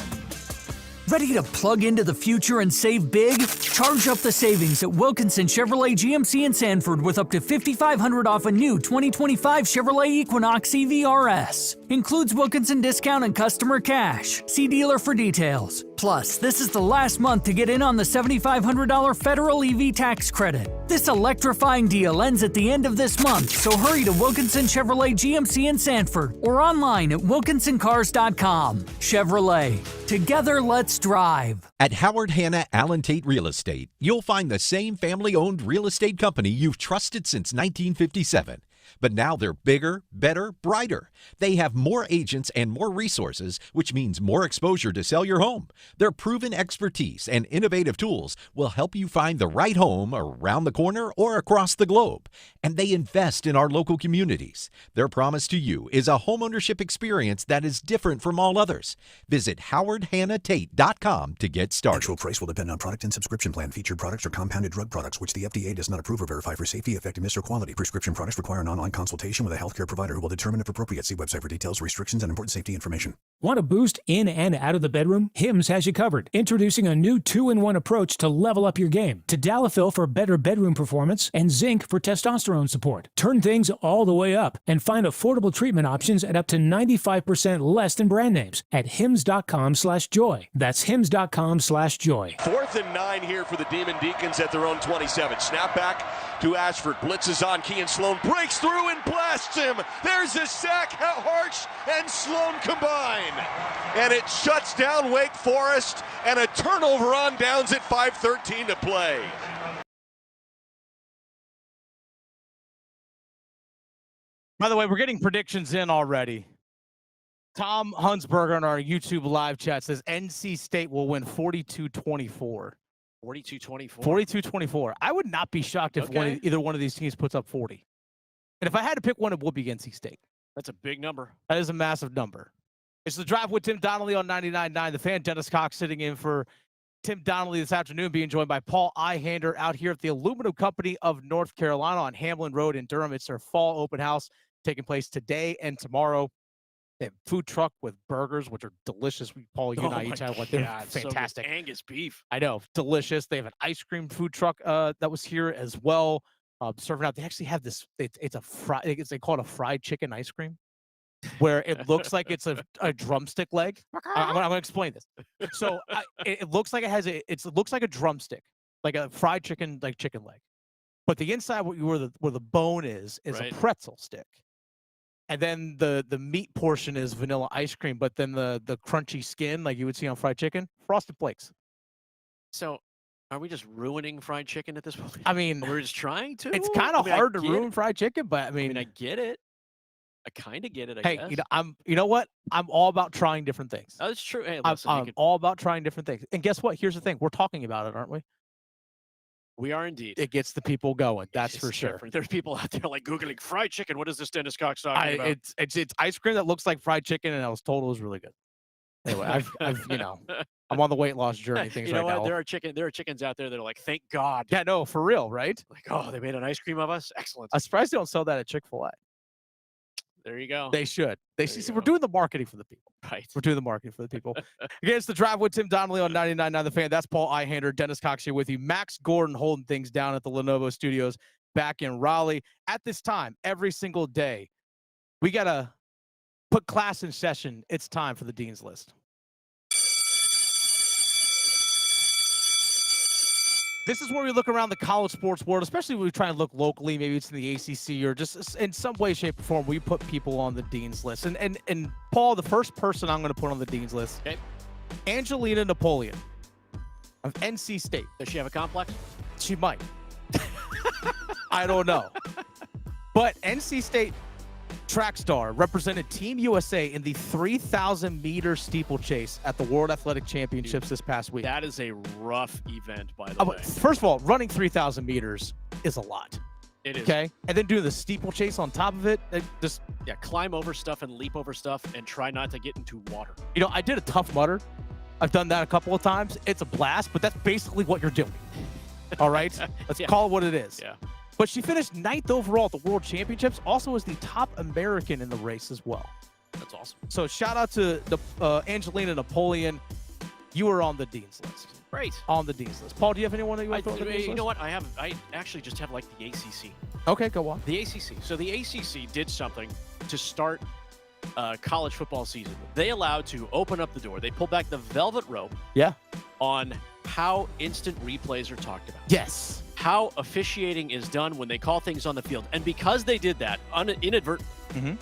Ready to plug into the future and save big? Charge up the savings at Wilkinson Chevrolet GMC in Sanford with up to $5,500 off a new 2025 Chevrolet Equinox EV-RS. Includes Wilkinson discount and customer cash. See dealer for details. Plus, this is the last month to get in on the $7,500 federal EV tax credit. This electrifying deal ends at the end of this month, so hurry to Wilkinson Chevrolet GMC in Sanford or online at wilkinsoncars.com. Chevrolet. Together, let's drive. At Howard Hanna Allen Tate Real Estate, you'll find the same family-owned real estate company you've trusted since 1957. But now they're bigger, better, brighter. They have more agents and more resources, which means more exposure to sell your home. Their proven expertise and innovative tools will help you find the right home around the corner or across the globe. And they invest in our local communities. Their promise to you is a homeownership experience that is different from all others. Visit howardhannatate.com to get started. Actual price will depend on product and subscription plan. Featured products are compounded drug products, which the FDA does not approve or verify for safety, effectiveness, or quality. Prescription products require an online consultation with a healthcare provider who will determine if appropriate. See website for details, restrictions, and important safety information. Want a boost in and out of the bedroom? Hims has you covered. Introducing a new 2-in-1 approach to level up your game. Tadalafil for better bedroom performance and zinc for testosterone support. Turn things all the way up and find affordable treatment options at up to 95% less than brand names at hims.com/joy. That's hims.com/joy. 4th and 9 here for the Demon Deacons at their own 27. Snap back to Ashford. Blitzes on Kean Sloan. Breaks through and blasts him. There's a sack. Harsh and Sloan combine. And it shuts down Wake Forest, and a turnover on downs at 5:13 to play. By the way, we're getting predictions in already. Tom Hunsberger on our YouTube live chat says NC State will win 42-24. 42-24. 42-24. I would not be shocked if either one of these teams puts up 40. And if I had to pick one, it would be NC State. That's a big number. That is a massive number. It's the Drive with Tim Donnelly on 99.9. The Fan, Dennis Cox sitting in for Tim Donnelly this afternoon, being joined by Paul Ihander out here at the Aluminum Company of North Carolina on Hamlin Road in Durham. It's their fall open house taking place today and tomorrow. They have food truck with burgers, which are delicious. Paul, you and I each have one. They're fantastic. So Angus beef. I know, delicious. They have an ice cream food truck that was here as well, serving out. They actually have this. It's a fried. They call it a fried chicken ice cream, where it looks like it's a drumstick leg. I'm going to explain this. So it looks like it looks like a drumstick, like a fried chicken, like chicken leg, but the inside where the bone is a pretzel stick. And then the meat portion is vanilla ice cream, but then the crunchy skin, like you would see on fried chicken, Frosted Flakes. So, are we just ruining fried chicken at this point? I mean, we're just trying to. It's kind of hard to ruin fried chicken, but I mean, I get it. I kind of get it. I guess. You know what? I'm all about trying different things. Oh, that's true. Hey, listen, I'm all about trying different things. And guess what? Here's the thing: we're talking about it, aren't we? We are indeed. It gets the people going. That's for sure. Different. There's people out there like Googling fried chicken. What is this Dennis Cox talking about? It's ice cream that looks like fried chicken, and I was told it was really good. Anyway, I've I'm on the weight loss journey. Things you know right what? now. There are chickens out there that are like, thank God. Yeah, no, for real, right? Like, oh, they made an ice cream of us. Excellent. I'm surprised they don't sell that at Chick-fil-A. There you go. They should. See, we're doing the marketing for the people. Right. We're doing the marketing for the people. Again, it's the Drive with Tim Donnelly on 99.9 The Fan. That's Paul Ihander, Dennis Cox here with you. Max Gordon holding things down at the Lenovo Studios back in Raleigh. At this time, every single day, we got to put class in session. It's time for the Dean's List. This is where we look around the college sports world, especially when we try and look locally. Maybe it's in the ACC or just in some way, shape, or form. We put people on the Dean's List. And Paul, the first person I'm going to put on the Dean's List, Angelina Napoleon of NC State. Does she have a complex? She might. I don't know. But NC State track star represented Team USA in the 3,000-meter steeplechase at the World Athletic Championships this past week. That is a rough event, by the way. First of all, running 3,000 meters is a lot. It is. Okay, and then do the steeplechase on top of it. Just climb over stuff and leap over stuff and try not to get into water. I did a Tough Mudder. I've done that a couple of times. It's a blast, but that's basically what you're doing. All right, let's call it what it is. Yeah. But she finished 9th overall at the World Championships. Also, was the top American in the race as well. That's awesome. So shout out to Angelina Napoleon. You were on the Dean's list. Great. On the Dean's list. Paul, do you have anyone that you want to throw on the Dean's list? You know what? I actually just have like the ACC. Okay, go on. The ACC. So the ACC did something to start college football season. They allowed to open up the door. They pulled back the velvet rope. Yeah. On how instant replays are talked about. Yes. How officiating is done when they call things on the field. And because they did that, inadvertently,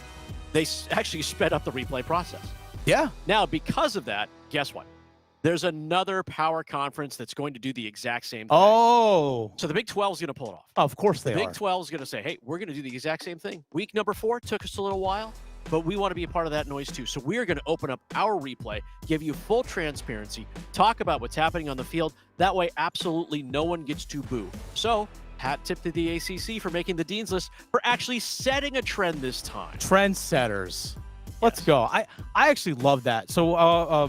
they actually sped up the replay process. Yeah. Now, because of that, guess what? There's another power conference that's going to do the exact same thing. Oh. So the Big 12 is going to pull it off. Of course they are. The Big 12 is going to say, hey, we're going to do the exact same thing. Week number 4 took us a little while, but we want to be a part of that noise too. So we're going to open up our replay, give you full transparency, talk about what's happening on the field. That way, absolutely no one gets to boo. So hat tip to the ACC for making the Dean's List, for actually setting a trend this time. Trendsetters. Let's go. I actually love that. So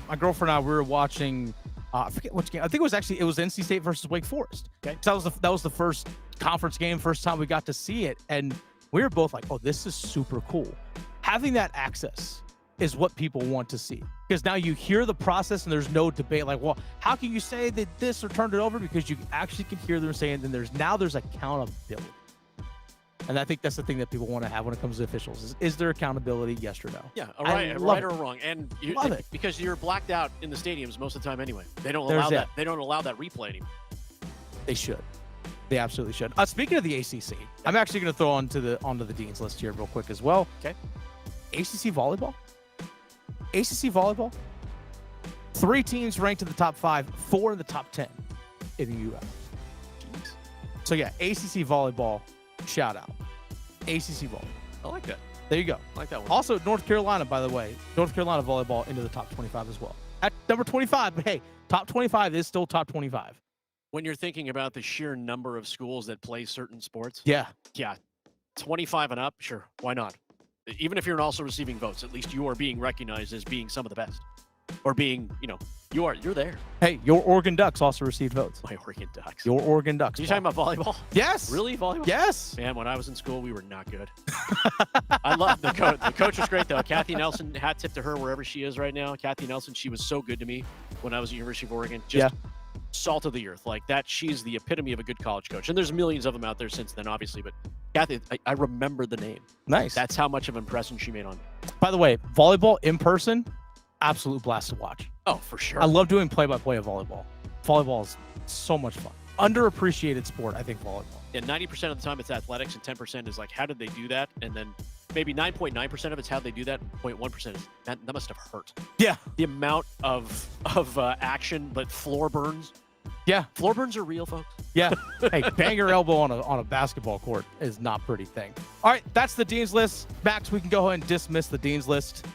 my girlfriend and I, we were watching, I forget which game. I think it was NC State versus Wake Forest. Okay. So that was the first conference game, first time we got to see it. And we were both like, oh, this is super cool. Having that access is what people want to see. Because now you hear the process and there's no debate. Like, well, how can you say that this or turned it over? Because you actually can hear them saying, then there's accountability. And I think that's the thing that people want to have when it comes to officials. Is there accountability, yes or no? Yeah, right or wrong. And love it. Because you're blacked out in the stadiums most of the time anyway. They don't allow that. They don't allow that replay anymore. They should. They absolutely should. Speaking of the ACC, I'm actually going to throw onto the Dean's list here real quick as well. Okay. ACC volleyball. ACC volleyball. 3 teams ranked in the top 5, 4 in the top 10 in the U.S. Jeez. So yeah, ACC volleyball. Shout out. ACC volleyball. I like that. There you go. I like that one. Also, North Carolina, by the way. North Carolina volleyball into the top 25 as well. At number 25, but hey, top 25 is still top 25. When you're thinking about the sheer number of schools that play certain sports. Yeah. Yeah. 25 and up, sure. Why not? Even if you're also receiving votes, at least you are being recognized as being some of the best. Or being, you're there. Hey, your Oregon Ducks also received votes. My Oregon Ducks. Your Oregon Ducks. Are you talking about volleyball? Yes. Really? Volleyball? Yes. Man, when I was in school, we were not good. I love the coach. The coach was great, though. Kathy Nelson, hat tip to her wherever she is right now. Kathy Nelson, she was so good to me when I was at University of Oregon. Just salt of the earth. Like that, she's the epitome of a good college coach. And there's millions of them out there since then, obviously. But Kathy, I remember the name. Nice. That's how much of an impression she made on me. By the way, volleyball in person, absolute blast to watch. Oh, for sure. I love doing play-by-play of volleyball. Volleyball is so much fun. Underappreciated sport, I think, volleyball. Yeah, 90% of the time it's athletics, and 10% is like, how did they do that? And then maybe 9.9% of it's how they do that, and 0.1% is that must have hurt. Yeah. The amount of action, but floor burns. Yeah. Floor burns are real, folks. Yeah. Hey, bang your elbow on a basketball court is not a pretty thing. All right, that's the Dean's List. Max, we can go ahead and dismiss the Dean's List.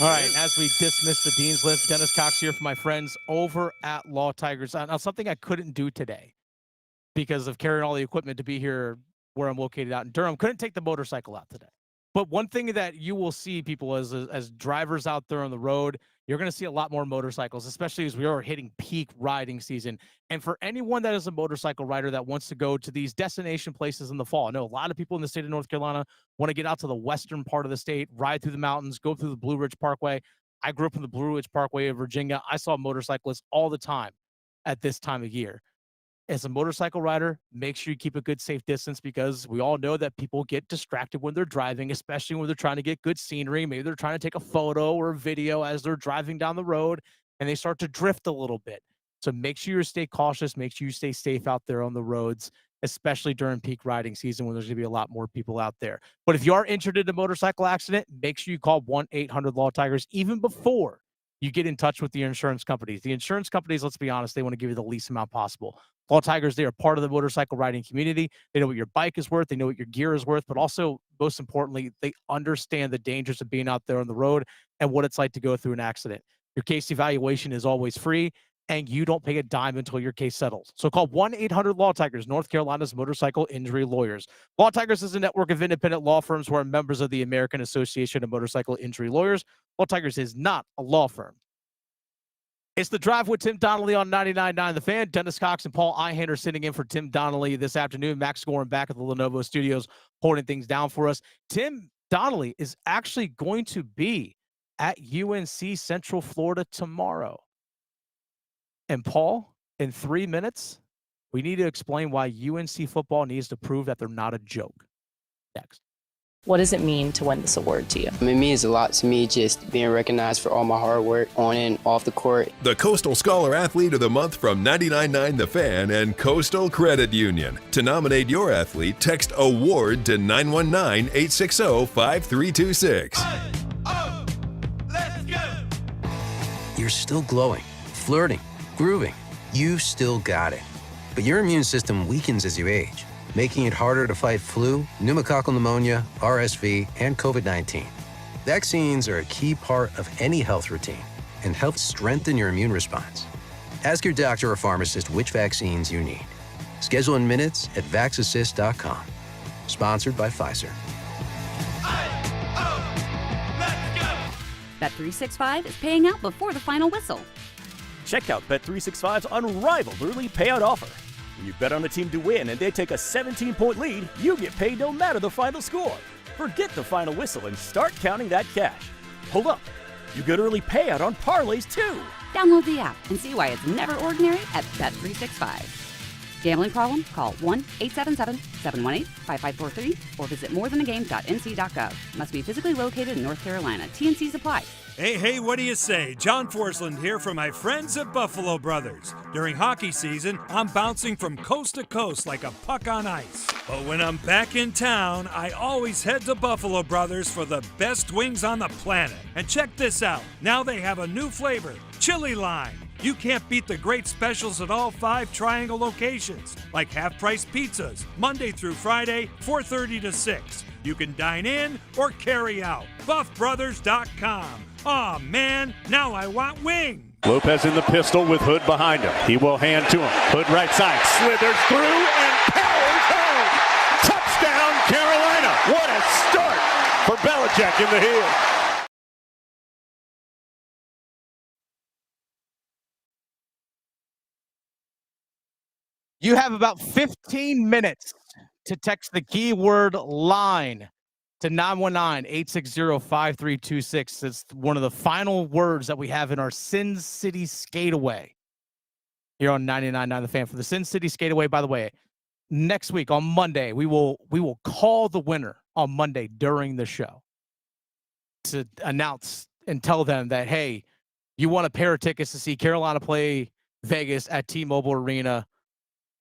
All right, as we dismiss the Dean's List, Dennis Cox here for my friends over at Law Tigers. Now, something I couldn't do today because of carrying all the equipment to be here where I'm located out in Durham, couldn't take the motorcycle out today. But one thing that you will see, people, as drivers out there on the road, you're going to see a lot more motorcycles, especially as we are hitting peak riding season. And for anyone that is a motorcycle rider that wants to go to these destination places in the fall, I know a lot of people in the state of North Carolina want to get out to the western part of the state, ride through the mountains, go through the Blue Ridge Parkway. I grew up in the Blue Ridge Parkway of Virginia. I saw motorcyclists all the time at this time of year. As a motorcycle rider, make sure you keep a good safe distance because we all know that people get distracted when they're driving, especially when they're trying to get good scenery. Maybe they're trying to take a photo or a video as they're driving down the road and they start to drift a little bit. So make sure you stay cautious. Make sure you stay safe out there on the roads, especially during peak riding season when there's going to be a lot more people out there. But if you are injured in a motorcycle accident, make sure you call 1-800-LAW-TIGERS even before you get in touch with the insurance companies. The insurance companies, let's be honest, they want to give you the least amount possible. Law Tigers, they are part of the motorcycle riding community. They know what your bike is worth. They know what your gear is worth. But also, most importantly, they understand the dangers of being out there on the road and what it's like to go through an accident. Your case evaluation is always free. and you don't pay a dime until your case settles. So call 1-800-LAW-TIGERS, North Carolina's motorcycle injury lawyers. Law Tigers is a network of independent law firms who are members of the American Association of Motorcycle Injury Lawyers. Law Tigers is not a law firm. It's The Drive with Tim Donnelly on 99.9 The Fan. Dennis Cox and Paul Ihander sitting in for Tim Donnelly this afternoon. Max Gorin back at the Lenovo studios holding things down for us. Tim Donnelly is actually going to be at UNC Central Florida tomorrow. And Paul, in 3 minutes, we need to explain why UNC football needs to prove that they're not a joke. Next. What does it mean to win this award to you? It means a lot to me, just being recognized for all my hard work on and off the court. The Coastal Scholar Athlete of the Month from 99.9 The Fan and Coastal Credit Union. To nominate your athlete, text AWARD to 919-860-5326. You're still glowing, flirting, grooving. You still got it. But your immune system weakens as you age, making it harder to fight flu, pneumococcal pneumonia, RSV, and COVID-19. Vaccines are a key part of any health routine and help strengthen your immune response. Ask your doctor or pharmacist which vaccines you need. Schedule in minutes at vaxassist.com. Sponsored by Pfizer. Bet365 is paying out before the final whistle. Check out Bet365's unrivaled early payout offer. When you bet on a team to win and they take a 17-point lead, you get paid no matter the final score. Forget the final whistle and start counting that cash. Hold up. You get early payout on parlays, too. Download the app and see why it's never ordinary at Bet365. Gambling problem? Call 1-877-718-5543 or visit morethanagame.nc.gov. Must be physically located in North Carolina. T&Cs apply. Hey, what do you say? John Forsland here from my friends at Buffalo Brothers. During hockey season, I'm bouncing from coast to coast like a puck on ice. But when I'm back in town, I always head to Buffalo Brothers for the best wings on the planet. And check this out. Now they have a new flavor, chili lime. You can't beat the great specials at all 5 Triangle locations, like half-price pizzas, Monday through Friday, 4:30 to 6. You can dine in or carry out. BuffBrothers.com. Aw, man, now I want wings. Lopez in the pistol with Hood behind him. He will hand to him. Hood right side, slithers through and powers home. Touchdown, Carolina. What a start for Belichick in the heel. You have about 15 minutes to text the keyword line to 919-860-5326. It's one of the final words that we have in our Sin City Skateaway here on 99.9 The Fan. For the Sin City Skateaway, by the way, next week on Monday, we will call the winner on Monday during the show to announce and tell them that, hey, you want a pair of tickets to see Carolina play Vegas at T-Mobile Arena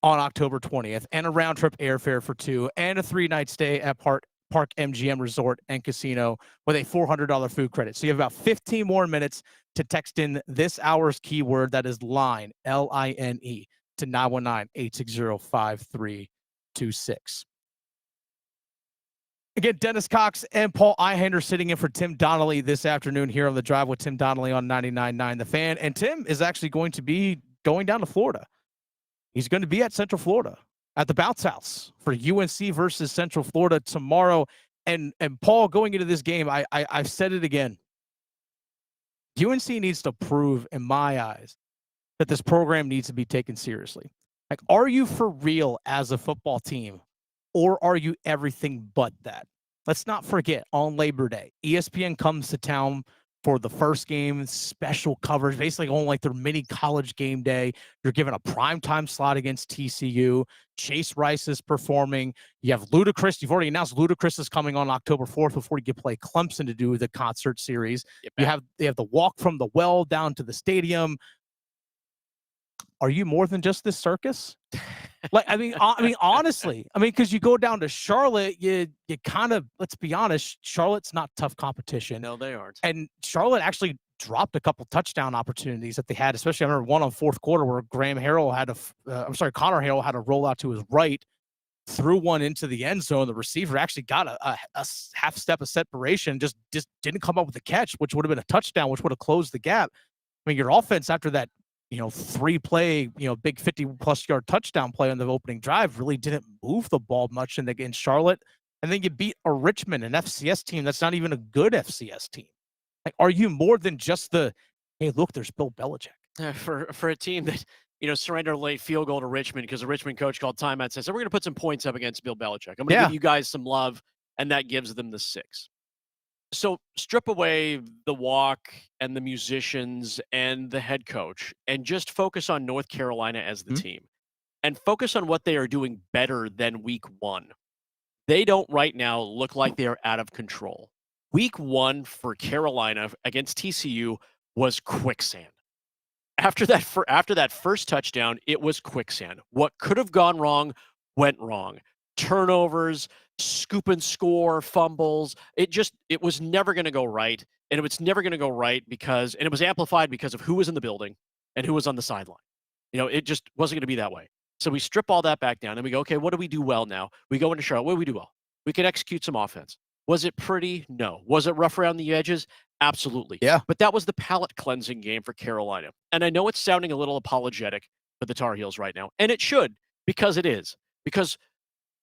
on October 20th, and a round-trip airfare for 2, and a 3-night stay at Park MGM Resort and Casino with a $400 food credit. So you have about 15 more minutes to text in this hour's keyword, that is LINE, L-I-N-E, to 919-860-5326. Again, Dennis Cox and Paul Ihander sitting in for Tim Donnelly this afternoon here on The Drive with Tim Donnelly on 99.9 The Fan. And Tim is actually going to be going down to Florida. He's going to be at Central Florida at the Bounce House for UNC versus Central Florida tomorrow. And Paul, going into this game, I've said it again. UNC needs to prove, in my eyes, that this program needs to be taken seriously. Like, are you for real as a football team, or are you everything but that? Let's not forget, on Labor Day, ESPN comes to town for the first game, special coverage, basically on like their mini college game day. You're given a primetime slot against TCU. Chase Rice is performing. You have Ludacris. You've already announced Ludacris is coming on October 4th before you get play Clemson to do the concert series. They have the walk from the well down to the stadium. Are you more than just this circus? Like, I mean, honestly, because you go down to Charlotte, you kind of, let's be honest, Charlotte's not tough competition. No, they aren't. And Charlotte actually dropped a couple touchdown opportunities that they had, especially I remember one on fourth quarter where Connor Harrell had a roll out to his right, threw one into the end zone. The receiver actually got a half step of separation, just didn't come up with a catch, which would have been a touchdown, which would have closed the gap. I mean, your offense after that 3-play, big 50-plus yard touchdown play on the opening drive really didn't move the ball much in Charlotte. And then you beat a Richmond, an FCS team that's not even a good FCS team. Like, are you more than just the, hey, look, there's Bill Belichick? For a team that, surrendered a late field goal to Richmond because the Richmond coach called timeout and says, so we're going to put some points up against Bill Belichick. I'm going to give you guys some love, and that gives them the 6. So strip away the walk and the musicians and the head coach and just focus on North Carolina as the team and focus on what they are doing better than week 1. They don't right now look like they are out of control. Week 1 for Carolina against TCU was quicksand. After that first touchdown, it was quicksand. What could have gone wrong went wrong. Turnovers, scoop and score, fumbles. It was never going to go right. And it was never going to go right because it was amplified because of who was in the building and who was on the sideline. It just wasn't going to be that way. So we strip all that back down and we go, okay, what do we do well now? We go into Charlotte. What do we do well? We can execute some offense. Was it pretty? No. Was it rough around the edges? Absolutely. Yeah. But that was the palate cleansing game for Carolina. And I know it's sounding a little apologetic for the Tar Heels right now. And it should, because it is. Because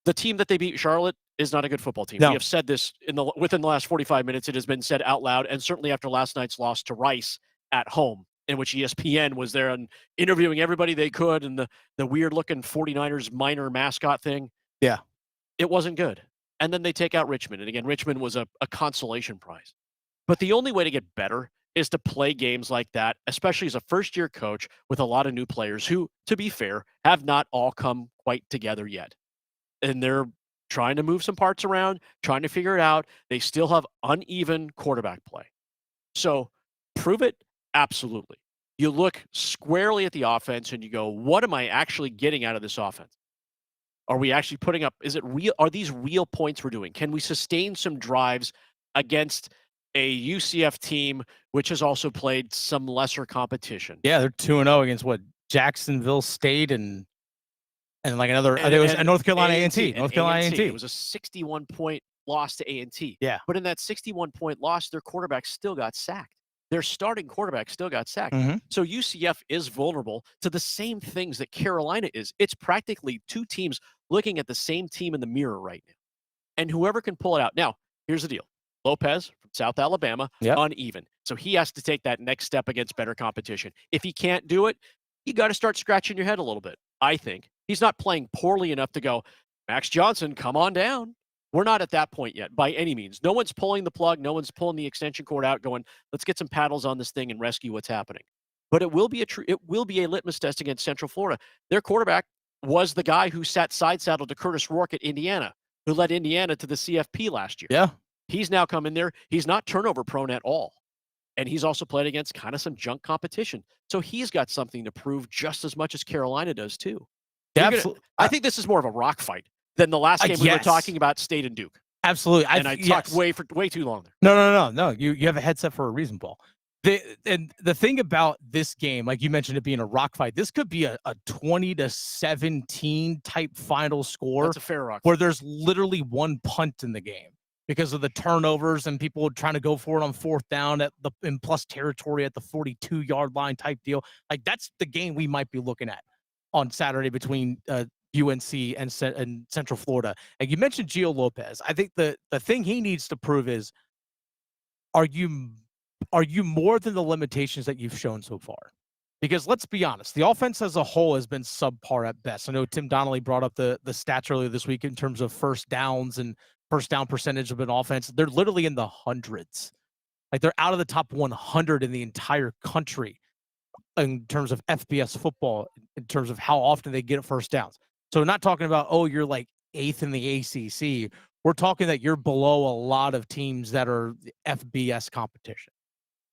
the team that they beat, Charlotte, is not a good football team. No. We have said this within the last 45 minutes. It has been said out loud, and certainly after last night's loss to Rice at home, in which ESPN was there and interviewing everybody they could, and the weird-looking 49ers minor mascot thing. Yeah. It wasn't good. And then they take out Richmond. And again, Richmond was a consolation prize. But the only way to get better is to play games like that, especially as a first-year coach with a lot of new players who, to be fair, have not all come quite together yet. And they're trying to move some parts around, trying to figure it out. They still have uneven quarterback play. So prove it? Absolutely. You look squarely at the offense and you go, what am I actually getting out of this offense? Are we actually putting up, is it real? Are these real points we're doing? Can we sustain some drives against a UCF team, which has also played some lesser competition? Yeah, they're 2-0 against Jacksonville State and like another, I think it was North Carolina A&T. North Carolina A&T. It was a 61-point loss to A&T. Yeah. But in that 61-point loss, their quarterback still got sacked. Their starting quarterback still got sacked. So UCF is vulnerable to the same things that Carolina is. It's practically two teams looking at the same team in the mirror right now. And whoever can pull it out. Now, here's the deal. Lopez from South Alabama, uneven. So he has to take that next step against better competition. If he can't do it, you got to start scratching your head a little bit, I think. He's not playing poorly enough to go, Max Johnson, come on down. We're not at that point yet, by any means. No one's pulling the plug. No one's pulling the extension cord out going, let's get some paddles on this thing and rescue what's happening. But it will be a litmus test against Central Florida. Their quarterback was the guy who sat side saddle to Curtis Rourke at Indiana, who led Indiana to the CFP last year. Yeah. He's now come in there. He's not turnover prone at all. And he's also played against kind of some junk competition. So he's got something to prove just as much as Carolina does too. Yeah, I think this is more of a rock fight than the last game we were talking about State and Duke. Absolutely. I talked way too long there. No. You have a headset for a reason, Paul. The thing about this game, like you mentioned it being a rock fight, this could be a 20-17 type final score. That's a fair rock where fight. there's literally one punt in the game because of the turnovers and people trying to go for it on fourth down in plus territory at the 42-yard line type deal. Like that's the game we might be looking at on Saturday between UNC and Central Florida. And you mentioned Gio Lopez. I think the thing he needs to prove is, are you more than the limitations that you've shown so far? Because let's be honest, the offense as a whole has been subpar at best. I know Tim Donnelly brought up the stats earlier this week in terms of first downs and first down percentage of an offense. They're literally in the hundreds. Like they're out of the top 100 in the entire country in terms of FBS football, in terms of how often they get first downs. So we're not talking about, you're like 8th in the ACC. We're talking that you're below a lot of teams that are FBS competition.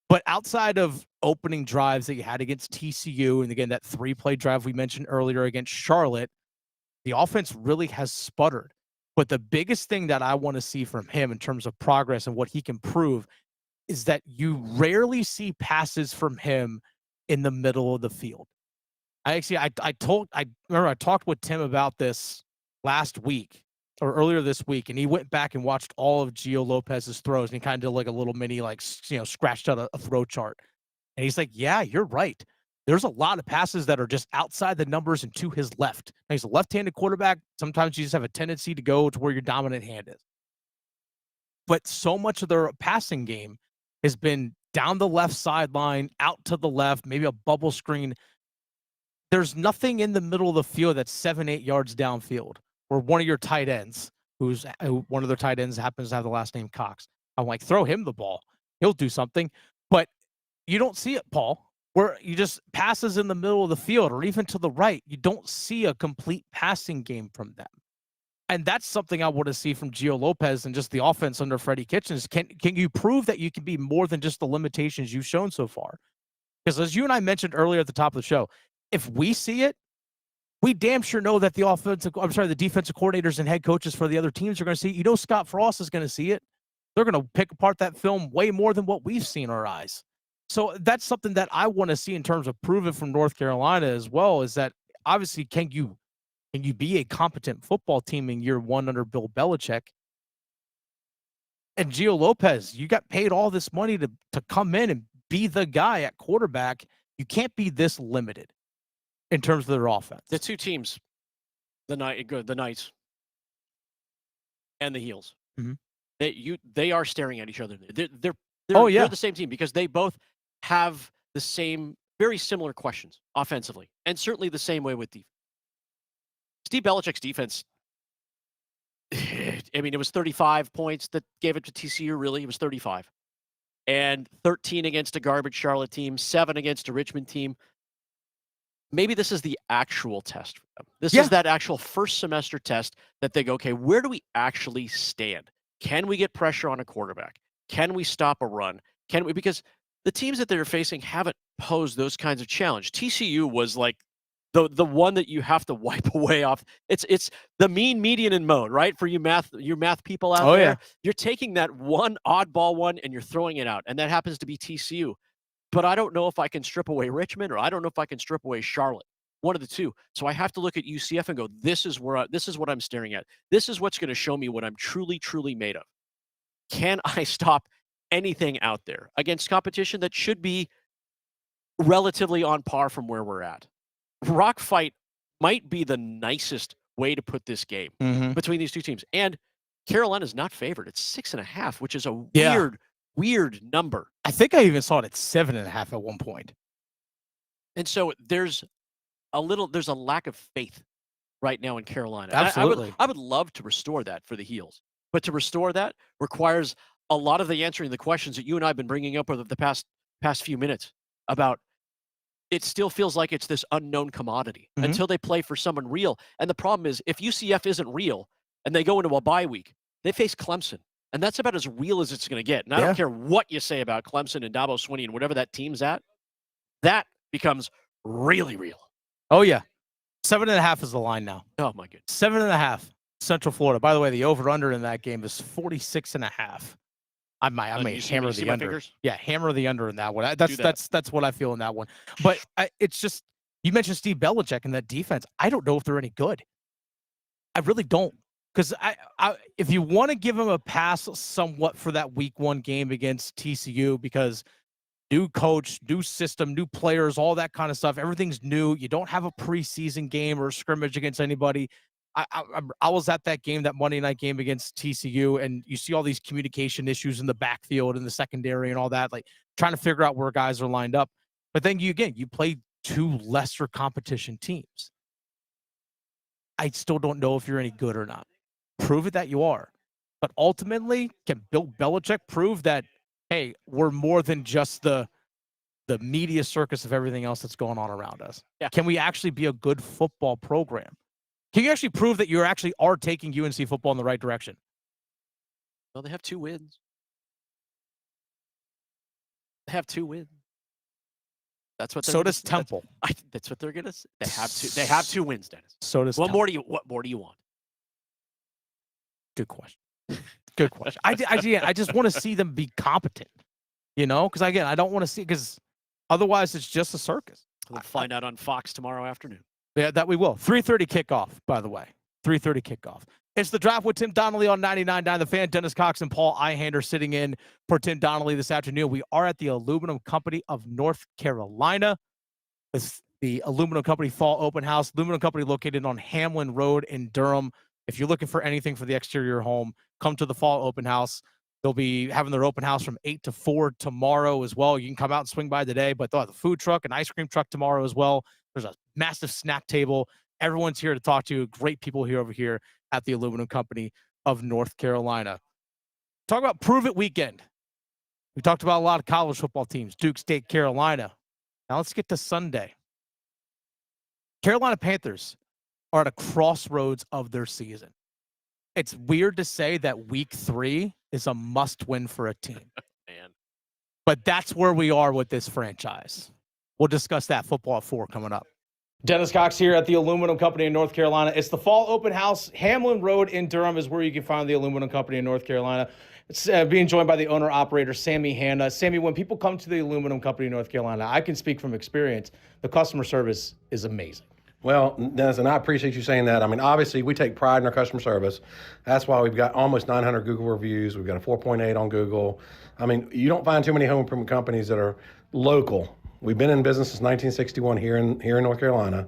But outside of opening drives that you had against TCU, and again, that 3-play drive we mentioned earlier against Charlotte, the offense really has sputtered. But the biggest thing that I want to see from him in terms of progress and what he can prove is that you rarely see passes from him in the middle of the field. I remember I talked with Tim about this last week or earlier this week, and he went back and watched all of Gio Lopez's throws, and he kind of did like a little mini, scratched out a throw chart. And he's like, yeah, you're right. there's a lot of passes that are just outside the numbers and to his left. Now, he's a left-handed quarterback. Sometimes you just have a tendency to go to where your dominant hand is. But so much of their passing game has been down the left sideline, out to the left, maybe a bubble screen. There's nothing in the middle of the field that's 7-8 yards downfield where one of your tight ends, one of their tight ends happens to have the last name Cox. I'm like, throw him the ball. He'll do something. But you don't see it, Paul, where you just passes in the middle of the field or even to the right. You don't see a complete passing game from them. And that's something I want to see from Gio Lopez and just the offense under Freddie Kitchens. Can you prove that you can be more than just the limitations you've shown so far? Because as you and I mentioned earlier at the top of the show, if we see it, we damn sure know that the defensive coordinators and head coaches for the other teams are going to see it. You know Scott Frost is going to see it. They're going to pick apart that film way more than what we've seen our eyes. So that's something that I want to see in terms of prove it from North Carolina as well, is that obviously can you be a competent football team in year one under Bill Belichick? And Gio Lopez, you got paid all this money to come in and be the guy at quarterback. You can't be this limited in terms of their offense. The two teams, the Knights and the Heels, they are staring at each other. They're the same team because they both have the same, very similar questions offensively, and certainly the same way with defense. Steve Belichick's defense, I mean, it was 35 points that gave it to TCU, really. It was 35. And 13 against a garbage Charlotte team, 7 against a Richmond team. Maybe this is the actual test for them. This is that actual first semester test that they go, okay, where do we actually stand? Can we get pressure on a quarterback? Can we stop a run? Can we? Because the teams that they're facing haven't posed those kinds of challenge. TCU was like the one that you have to wipe away off. It's the mean, median, and mode, right? For you math people out there. Yeah. You're taking that one oddball one and you're throwing it out. And that happens to be TCU. But I don't know if I can strip away Richmond, or I don't know if I can strip away Charlotte. One of the two. So I have to look at UCF and go, this is what I'm staring at. This is what's going to show me what I'm truly, truly made of. Can I stop anything out there against competition that should be relatively on par from where we're at? Rock fight might be the nicest way to put this game between these two teams. And Carolina's not favored. It's 6.5, which is a weird number. I think I even saw it at 7.5 at one point. And so there's a lack of faith right now in Carolina. Absolutely. I would love to restore that for the Heels. But to restore that requires a lot of the answering the questions that you and I have been bringing up over the past few minutes about. It still feels like it's this unknown commodity until they play for someone real. And the problem is, if UCF isn't real and they go into a bye week, they face Clemson. And that's about as real as it's going to get. And I don't care what you say about Clemson and Dabo Swinney and whatever that team's at. That becomes really real. Oh, yeah. 7.5 is the line now. Oh, my goodness. 7.5. Central Florida. By the way, the over-under in that game is 46.5. I may hammer the under. Fingers? Yeah, hammer the under in that one. That's what I feel in that one. But it's just, you mentioned Steve Belichick and that defense. I don't know if they're any good. I really don't. Because if you want to give him a pass somewhat for that week one game against TCU, because new coach, new system, new players, all that kind of stuff, everything's new. You don't have a preseason game or a scrimmage against anybody. I was at that game, that Monday night game against TCU, and you see all these communication issues in the backfield and the secondary and all that, like trying to figure out where guys are lined up. But then you play two lesser competition teams. I still don't know if you're any good or not. Prove it that you are. But ultimately, can Bill Belichick prove that, hey, we're more than just the media circus of everything else that's going on around us? Yeah. Can we actually be a good football program? Can you actually prove that you actually are taking UNC football in the right direction? Well, they have 2 wins. That's what. So does Temple. That's what they're gonna say. They have 2 wins, Dennis. So does. What Temple. more do you want? Good question. Good question. I just want to see them be competent. Because again, I don't want to see, because otherwise it's just a circus. We'll find out on Fox tomorrow afternoon. Yeah, that we will. 3:30 kickoff, by the way. 3:30 kickoff. It's the draft with Tim Donnelly on 99.9 The Fan. Dennis Cox and Paul Ihander sitting in for Tim Donnelly this afternoon. We are at the Aluminum Company of North Carolina. the Aluminum Company Fall Open House. Aluminum Company located on Hamlin Road in Durham. If you're looking for anything for the exterior home, come to the Fall Open House. They'll be having their open house from 8 to 4 tomorrow as well. You can come out and swing by today, but they'll have a food truck, an ice cream truck tomorrow as well. There's a massive snack table. Everyone's here to talk to you. Great people here over here at the Aluminum Company of North Carolina. Talk about Prove It Weekend. We talked about a lot of college football teams, Duke State, Carolina. Now let's get to Sunday. Carolina Panthers are at a crossroads of their season. It's weird to say that week 3 is a must-win for a team. Man. But that's where we are with this franchise. We'll discuss that football at 4 coming up. Dennis Cox here at the Aluminum Company in North Carolina. It's the Fall Open House. Hamlin Road in Durham is where you can find the Aluminum Company in North Carolina. It's being joined by the owner-operator, Sammy Hanna. Sammy, when people come to the Aluminum Company in North Carolina, I can speak from experience. The customer service is amazing. Well, Dennis, and I appreciate you saying that. I mean, obviously, we take pride in our customer service. That's why we've got almost 900 Google reviews. We've got a 4.8 on Google. I mean, you don't find too many home improvement companies that are local. We've been in business since 1961 here in North Carolina.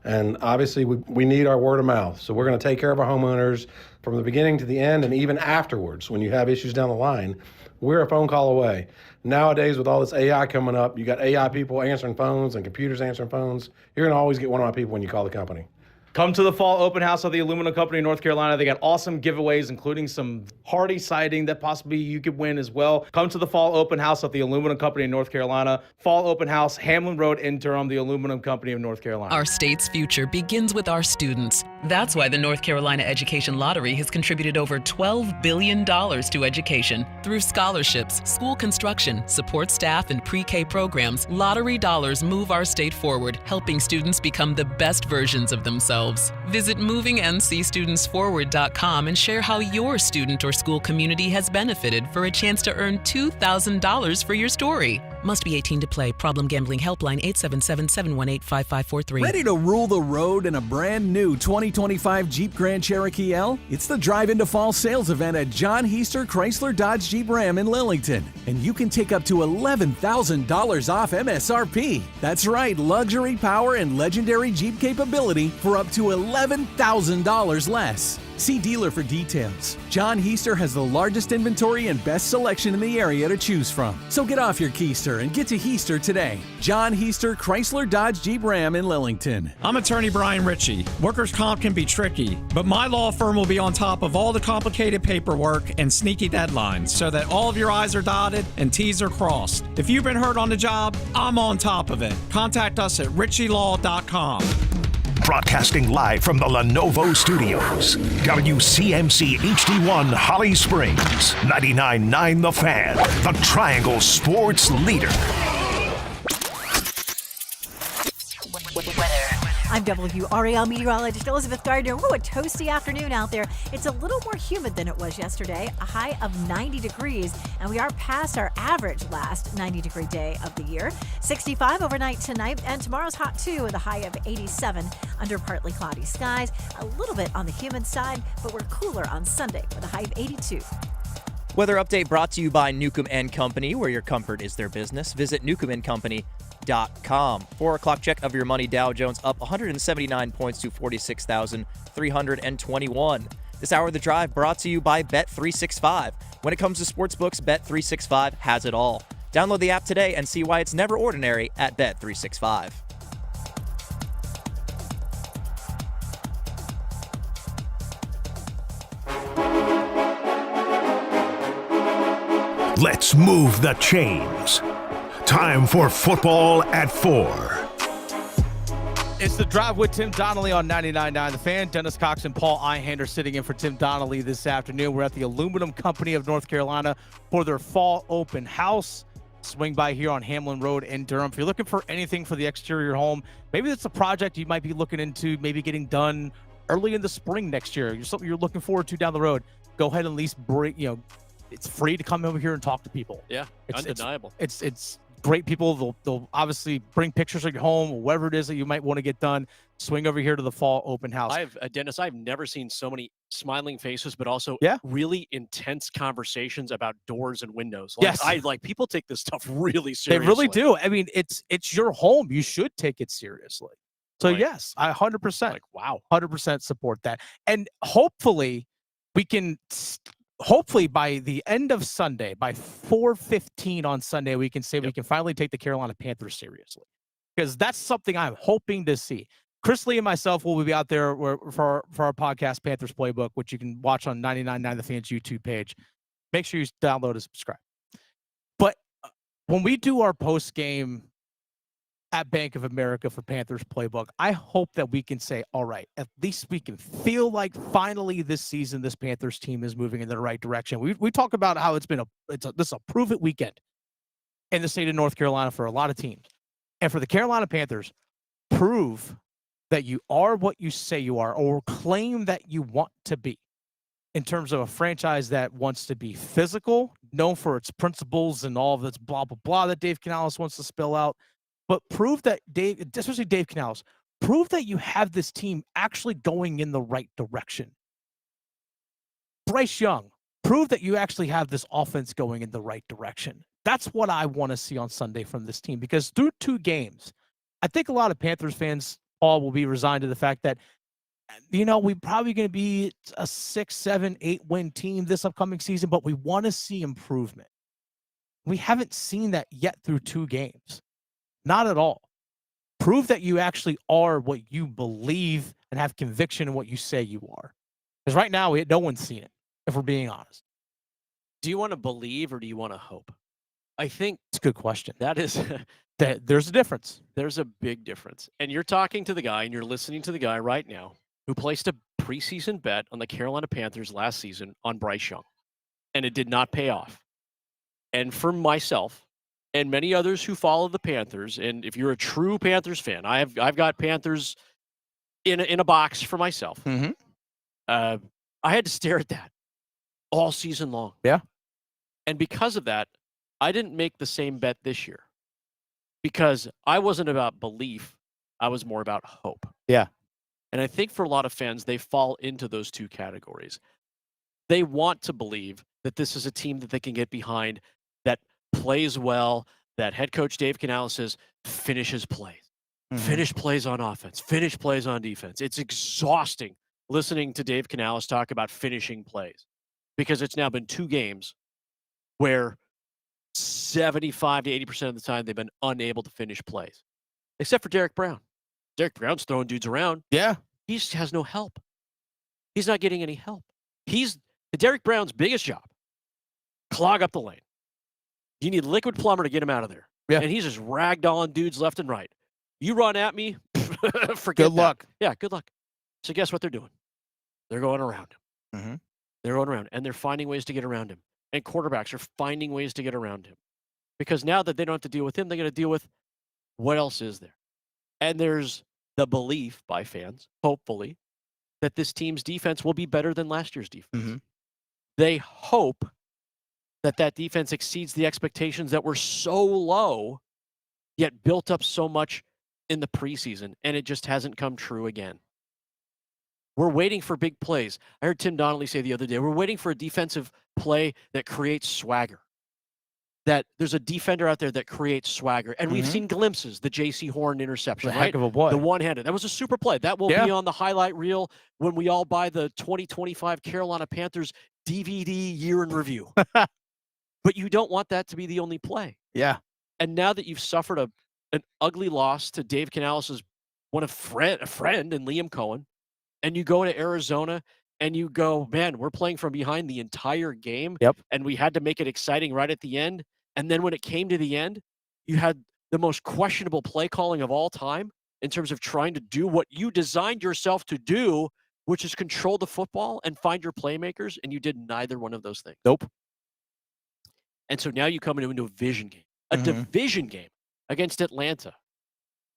And obviously, we need our word of mouth. So we're going to take care of our homeowners from the beginning to the end and even afterwards. When you have issues down the line, we're a phone call away. Nowadays, with all this AI coming up, you got AI people answering phones and computers answering phones. You're going to always get one of my people when you call the company. Come to the Fall Open House of the Aluminum Company in North Carolina. They got awesome giveaways, including some hardy siding that possibly you could win as well. Come to the Fall Open House of the Aluminum Company in North Carolina. Fall Open House, Hamlin Road in Durham, the Aluminum Company of North Carolina. Our state's future begins with our students. That's why the North Carolina Education Lottery has contributed over $12 billion to education. Through scholarships, school construction, support staff, and pre-K programs, lottery dollars move our state forward, helping students become the best versions of themselves. Visit movingncstudentsforward.com and share how your student or school community has benefited for a chance to earn $2,000 for your story. Must be 18 to play. Problem Gambling Helpline 877-718-5543. Ready to rule the road in a brand new 2025 Jeep Grand Cherokee L? It's the Drive into Fall sales event at John Heister Chrysler Dodge Jeep Ram in Lillington. And you can take up to $11,000 off MSRP. That's right, luxury power and legendary Jeep capability for up to $11,000 less. See dealer for details. John Heister has the largest inventory and best selection in the area to choose from. So get off your keister and get to Heister today. John Heister Chrysler Dodge Jeep Ram in Lillington. I'm attorney Brian Ritchie. Workers' comp can be tricky, but my law firm will be on top of all the complicated paperwork and sneaky deadlines so that all of your I's are dotted and T's are crossed. If you've been hurt on the job, I'm on top of it. Contact us at richielaw.com. Broadcasting live from the Lenovo Studios. WCMC HD1 Holly Springs. 99.9 The Fan. The Triangle Sports Leader. I'm WRAL meteorologist Elizabeth Gardner. Woo, a toasty afternoon out there. It's a little more humid than it was yesterday, a high of 90 degrees, and we are past our average last 90-degree day of the year. 65 overnight tonight, and tomorrow's hot too with a high of 87 under partly cloudy skies. A little bit on the humid side, but we're cooler on Sunday with a high of 82. Weather update brought to you by Newcomb & Company, where your comfort is their business. Visit newcombandcompany.com. 4 o'clock check of your money. Dow Jones up 179 points to 46,321. This hour of the drive brought to you by Bet365. When it comes to sportsbooks, Bet365 has it all. Download the app today and see why it's never ordinary at Bet365. Let's move the chains. Time for football at 4. It's the drive with Tim Donnelly on 99.9 The Fan. Dennis Cox and Paul Ihander sitting in for Tim Donnelly this afternoon. We're at the Aluminum Company of North Carolina for their Fall Open House. Swing by here on Hamlin Road in Durham. If you're looking for anything for the exterior home, maybe it's a project you might be looking into, maybe getting done early in the spring next year. You're something you're looking forward to down the road. Go ahead and at least bring, it's free to come over here and talk to people. Yeah, undeniable. It's great people. They'll obviously bring pictures of your home or whatever it is that you might want to get done. Swing over here to the fall open house. Dennis, I've never seen so many smiling faces, but also Yeah. really intense conversations about doors and windows. Yes. People take this stuff really They seriously. really do. I mean, it's your home. You should take it seriously. So Right. yes, I 100%. Wow. 100% support that. And hopefully we can hopefully by the end of Sunday, by 4:15 on Sunday, we can say we can finally take the Carolina Panthers seriously. Because that's something I'm hoping to see. Chris Lee and myself will be out there for our podcast, Panthers Playbook, which you can watch on 99.9 The Fans YouTube page. Make sure you download and subscribe. But when we do our post-game at Bank of America for Panthers Playbook, I hope that we can say, all right, at least we can feel like finally this season, this Panthers team is moving in the right direction. We talk about how this is a prove-it weekend in the state of North Carolina for a lot of teams. And for the Carolina Panthers, prove that you are what you say you are, or claim that you want to be, in terms of a franchise that wants to be physical, known for its principles and all of its blah, blah, blah that Dave Canales wants to spill out. But prove that especially Dave Canales, prove that you have this team actually going in the right direction. Bryce Young, prove that you actually have this offense going in the right direction. That's what I want to see on Sunday from this team, because through 2 games, I think a lot of Panthers fans, Paul, will be resigned to the fact that, we're probably going to be a 6, 7, 8 win team this upcoming season, but we want to see improvement. We haven't seen that yet through 2 games. Not at all. Prove that you actually are what you believe and have conviction in what you say you are. Because right now, no one's seen it, if we're being honest. Do you want to believe or do you want to hope? I think it's a good question. That is there's a difference. There's a big difference. And you're talking to the guy and you're listening to the guy right now who placed a preseason bet on the Carolina Panthers last season on Bryce Young. And it did not pay off. And for myself and many others who follow the Panthers, and if you're a true Panthers fan, I've got Panthers in a box for myself. Mm-hmm. I had to stare at that all season long. Yeah. And because of that, I didn't make the same bet this year, because I wasn't about belief. I was more about hope. Yeah. And I think for a lot of fans, they fall into those 2 categories. They want to believe that this is a team that they can get behind, that plays well, that head coach Dave Canales says finishes plays. Mm-hmm. Finish plays on offense, finish plays on defense. It's exhausting listening to Dave Canales talk about finishing plays, because it's now been 2 games where 75 to 80% of the time they've been unable to finish plays, except for Derek Brown. Derek Brown's throwing dudes around. Yeah. He just has no help. He's not getting any help. Derek Brown's biggest job, clog up the lane. You need liquid plumber to get him out of there. Yeah. And he's just ragdolling dudes left and right. You run at me, forget Good luck. that. Yeah, good luck. So guess what they're doing? They're going around him. Mm-hmm. They're going around, and they're finding ways to get around him. And quarterbacks are finding ways to get around him. Because now that they don't have to deal with him, they're going to deal with what else is there. And there's the belief by fans, hopefully, that this team's defense will be better than last year's defense. Mm-hmm. They hope that defense exceeds the expectations that were so low, yet built up so much in the preseason, and it just hasn't come true again. We're waiting for big plays. I heard Tim Donnelly say the other day, we're waiting for a defensive play that creates swagger. That there's a defender out there that creates swagger. And we've seen glimpses, the J.C. Horn interception, The right? heck of a play. The one-handed. That was a super play. That will be on the highlight reel when we all buy the 2025 Carolina Panthers DVD year in review. But you don't want that to be the only play. Yeah. And now that you've suffered an ugly loss to Dave Canales' a friend in Liam Cohen, and you go to Arizona and you go, man, we're playing from behind the entire game. Yep. And we had to make it exciting right at the end. And then when it came to the end, you had the most questionable play calling of all time in terms of trying to do what you designed yourself to do, which is control the football and find your playmakers. And you did neither one of those things. Nope. And so now you come into a division game, division game against Atlanta,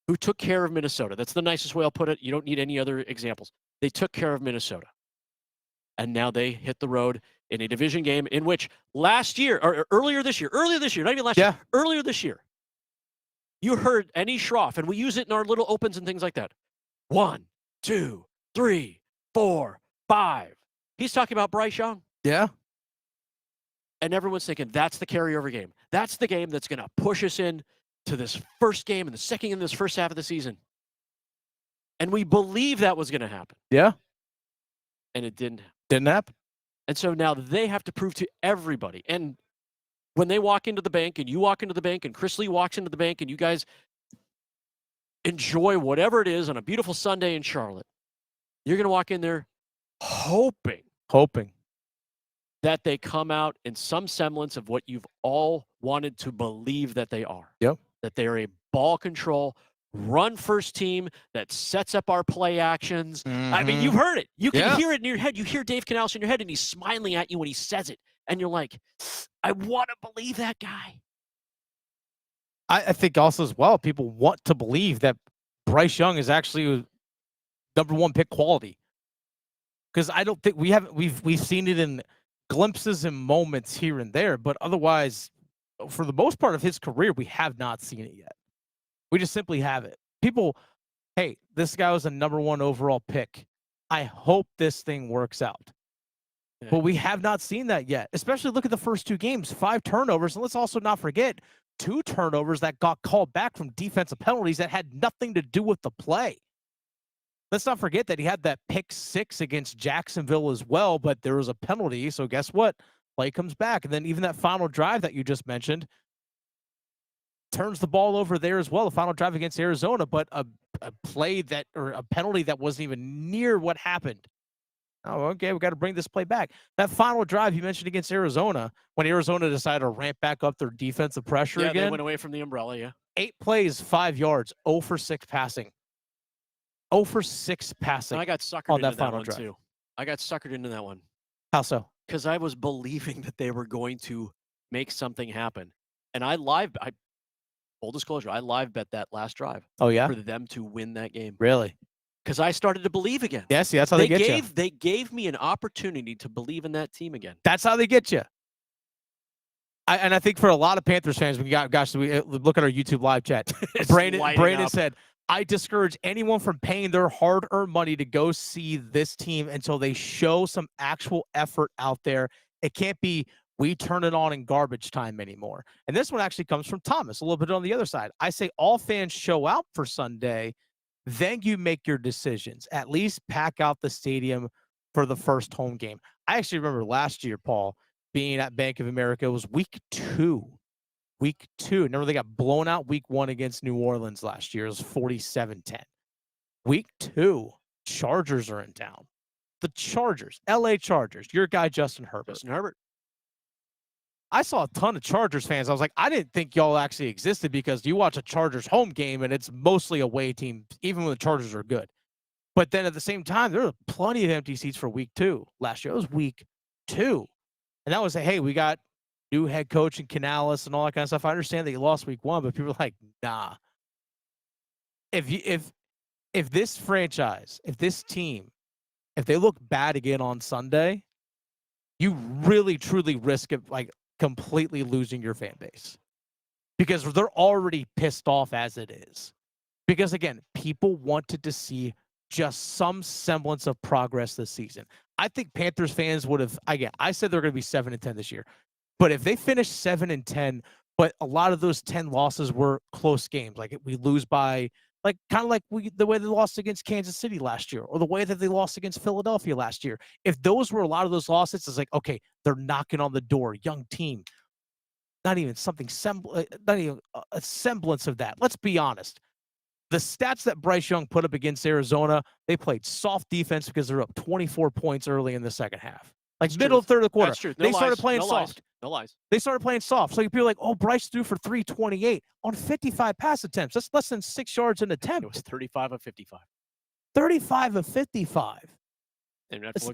who took care of Minnesota. That's the nicest way I'll put it. You don't need any other examples. They took care of Minnesota. And now they hit the road in a division game in which earlier this year, not even last year, earlier this year, You heard any Schroff, and we use it in our little opens and things like that. 1, 2, 3, 4, 5. He's talking about Bryce Young. Yeah. And everyone's thinking that's the carryover game. That's the game that's going to push us in to this first game and the second in this first half of the season. And we believe that was going to happen. Yeah. And it didn't happen. Didn't happen. And so now they have to prove to everybody. And when they walk into the bank and you walk into the bank and Chris Lee walks into the bank and you guys enjoy whatever it is on a beautiful Sunday in Charlotte, you're going to walk in there hoping that they come out in some semblance of what you've all wanted to believe that they are. Yep. That they are a ball control, run first team that sets up our play actions. I mean, you've heard it. You can hear it in your head. You hear Dave Canales in your head, and he's smiling at you when he says it. And you're like, I want to believe that guy. I think also as well, people want to believe that Bryce Young is actually number one pick quality. Because I don't think we've seen it in glimpses and moments here and there, but otherwise, for the most part of his career, we have not seen it yet. We just simply haven't. People, hey, this guy was a number one overall pick. I hope this thing works out. Yeah. But we have not seen that yet, especially look at the first 2 games, 5 turnovers. And let's also not forget 2 turnovers that got called back from defensive penalties that had nothing to do with the play. Let's not forget that he had that pick 6 against Jacksonville as well, but there was a penalty. So guess what? Play comes back. And then even that final drive that you just mentioned turns the ball over there as well. The final drive against Arizona, but a play that, or a penalty that wasn't even near what happened. Oh, okay, we got to bring this play back. That final drive you mentioned against Arizona, when Arizona decided to ramp back up their defensive pressure again. They went away from the umbrella, yeah. 8 plays, 5 yards, 0 for 6 passing. 0 for 6 passing. And I got suckered on into that final one drive. too. I got suckered into that one. How so? Because I was believing that they were going to make something happen. And full disclosure, I live bet that last drive. Oh, yeah? For them to win that game. Really? Because I started to believe again. Yeah, see, that's how they get you. They gave me an opportunity to believe in that team again. That's how they get you. And I think for a lot of Panthers fans, we look at our YouTube live chat. Brandon said, I discourage anyone from paying their hard-earned money to go see this team until they show some actual effort out there. It can't be, we turn it on in garbage time anymore. And this one actually comes from Thomas, a little bit on the other side. I say all fans show out for Sunday, then you make your decisions. At least pack out the stadium for the first home game. I actually remember last year, Paul, being at Bank of America. It was week 2. Week 2. Remember, they got blown out week 1 against New Orleans last year. It was 47-10. Week 2, Chargers are in town. The Chargers, LA Chargers, your guy, Justin Herbert. I saw a ton of Chargers fans. I was like, I didn't think y'all actually existed because you watch a Chargers home game and it's mostly away team, even when the Chargers are good. But then at the same time, there were plenty of empty seats for week 2. Last year, it was week 2. And that was, hey, we got new head coach and Canales and all that kind of stuff. I understand that you lost week 1, but people are like, nah. If this franchise, if this team, if they look bad again on Sunday, you really, truly risk it, like, completely losing your fan base because they're already pissed off as it is. Because again, people wanted to see just some semblance of progress this season. I think Panthers fans would have, again, I said they're going to be 7-10 this year, but if they finish 7-10, but a lot of those 10 losses were close games, like we lose by, like kind of like the way they lost against Kansas City last year, or the way that they lost against Philadelphia last year. If those were a lot of those losses, it's like, okay, they're knocking on the door, young team. Not even not even a semblance of that. Let's be honest. The stats that Bryce Young put up against Arizona, they played soft defense because they're up 24 points early in the second half. Like middle third of the quarter. That's true. They started playing soft. No lies. They started playing soft. So you'd be like, oh, Bryce threw for 328 on 55 pass attempts. That's less than 6 yards an attempt. It was 35 of 55. 35 of 55. And it's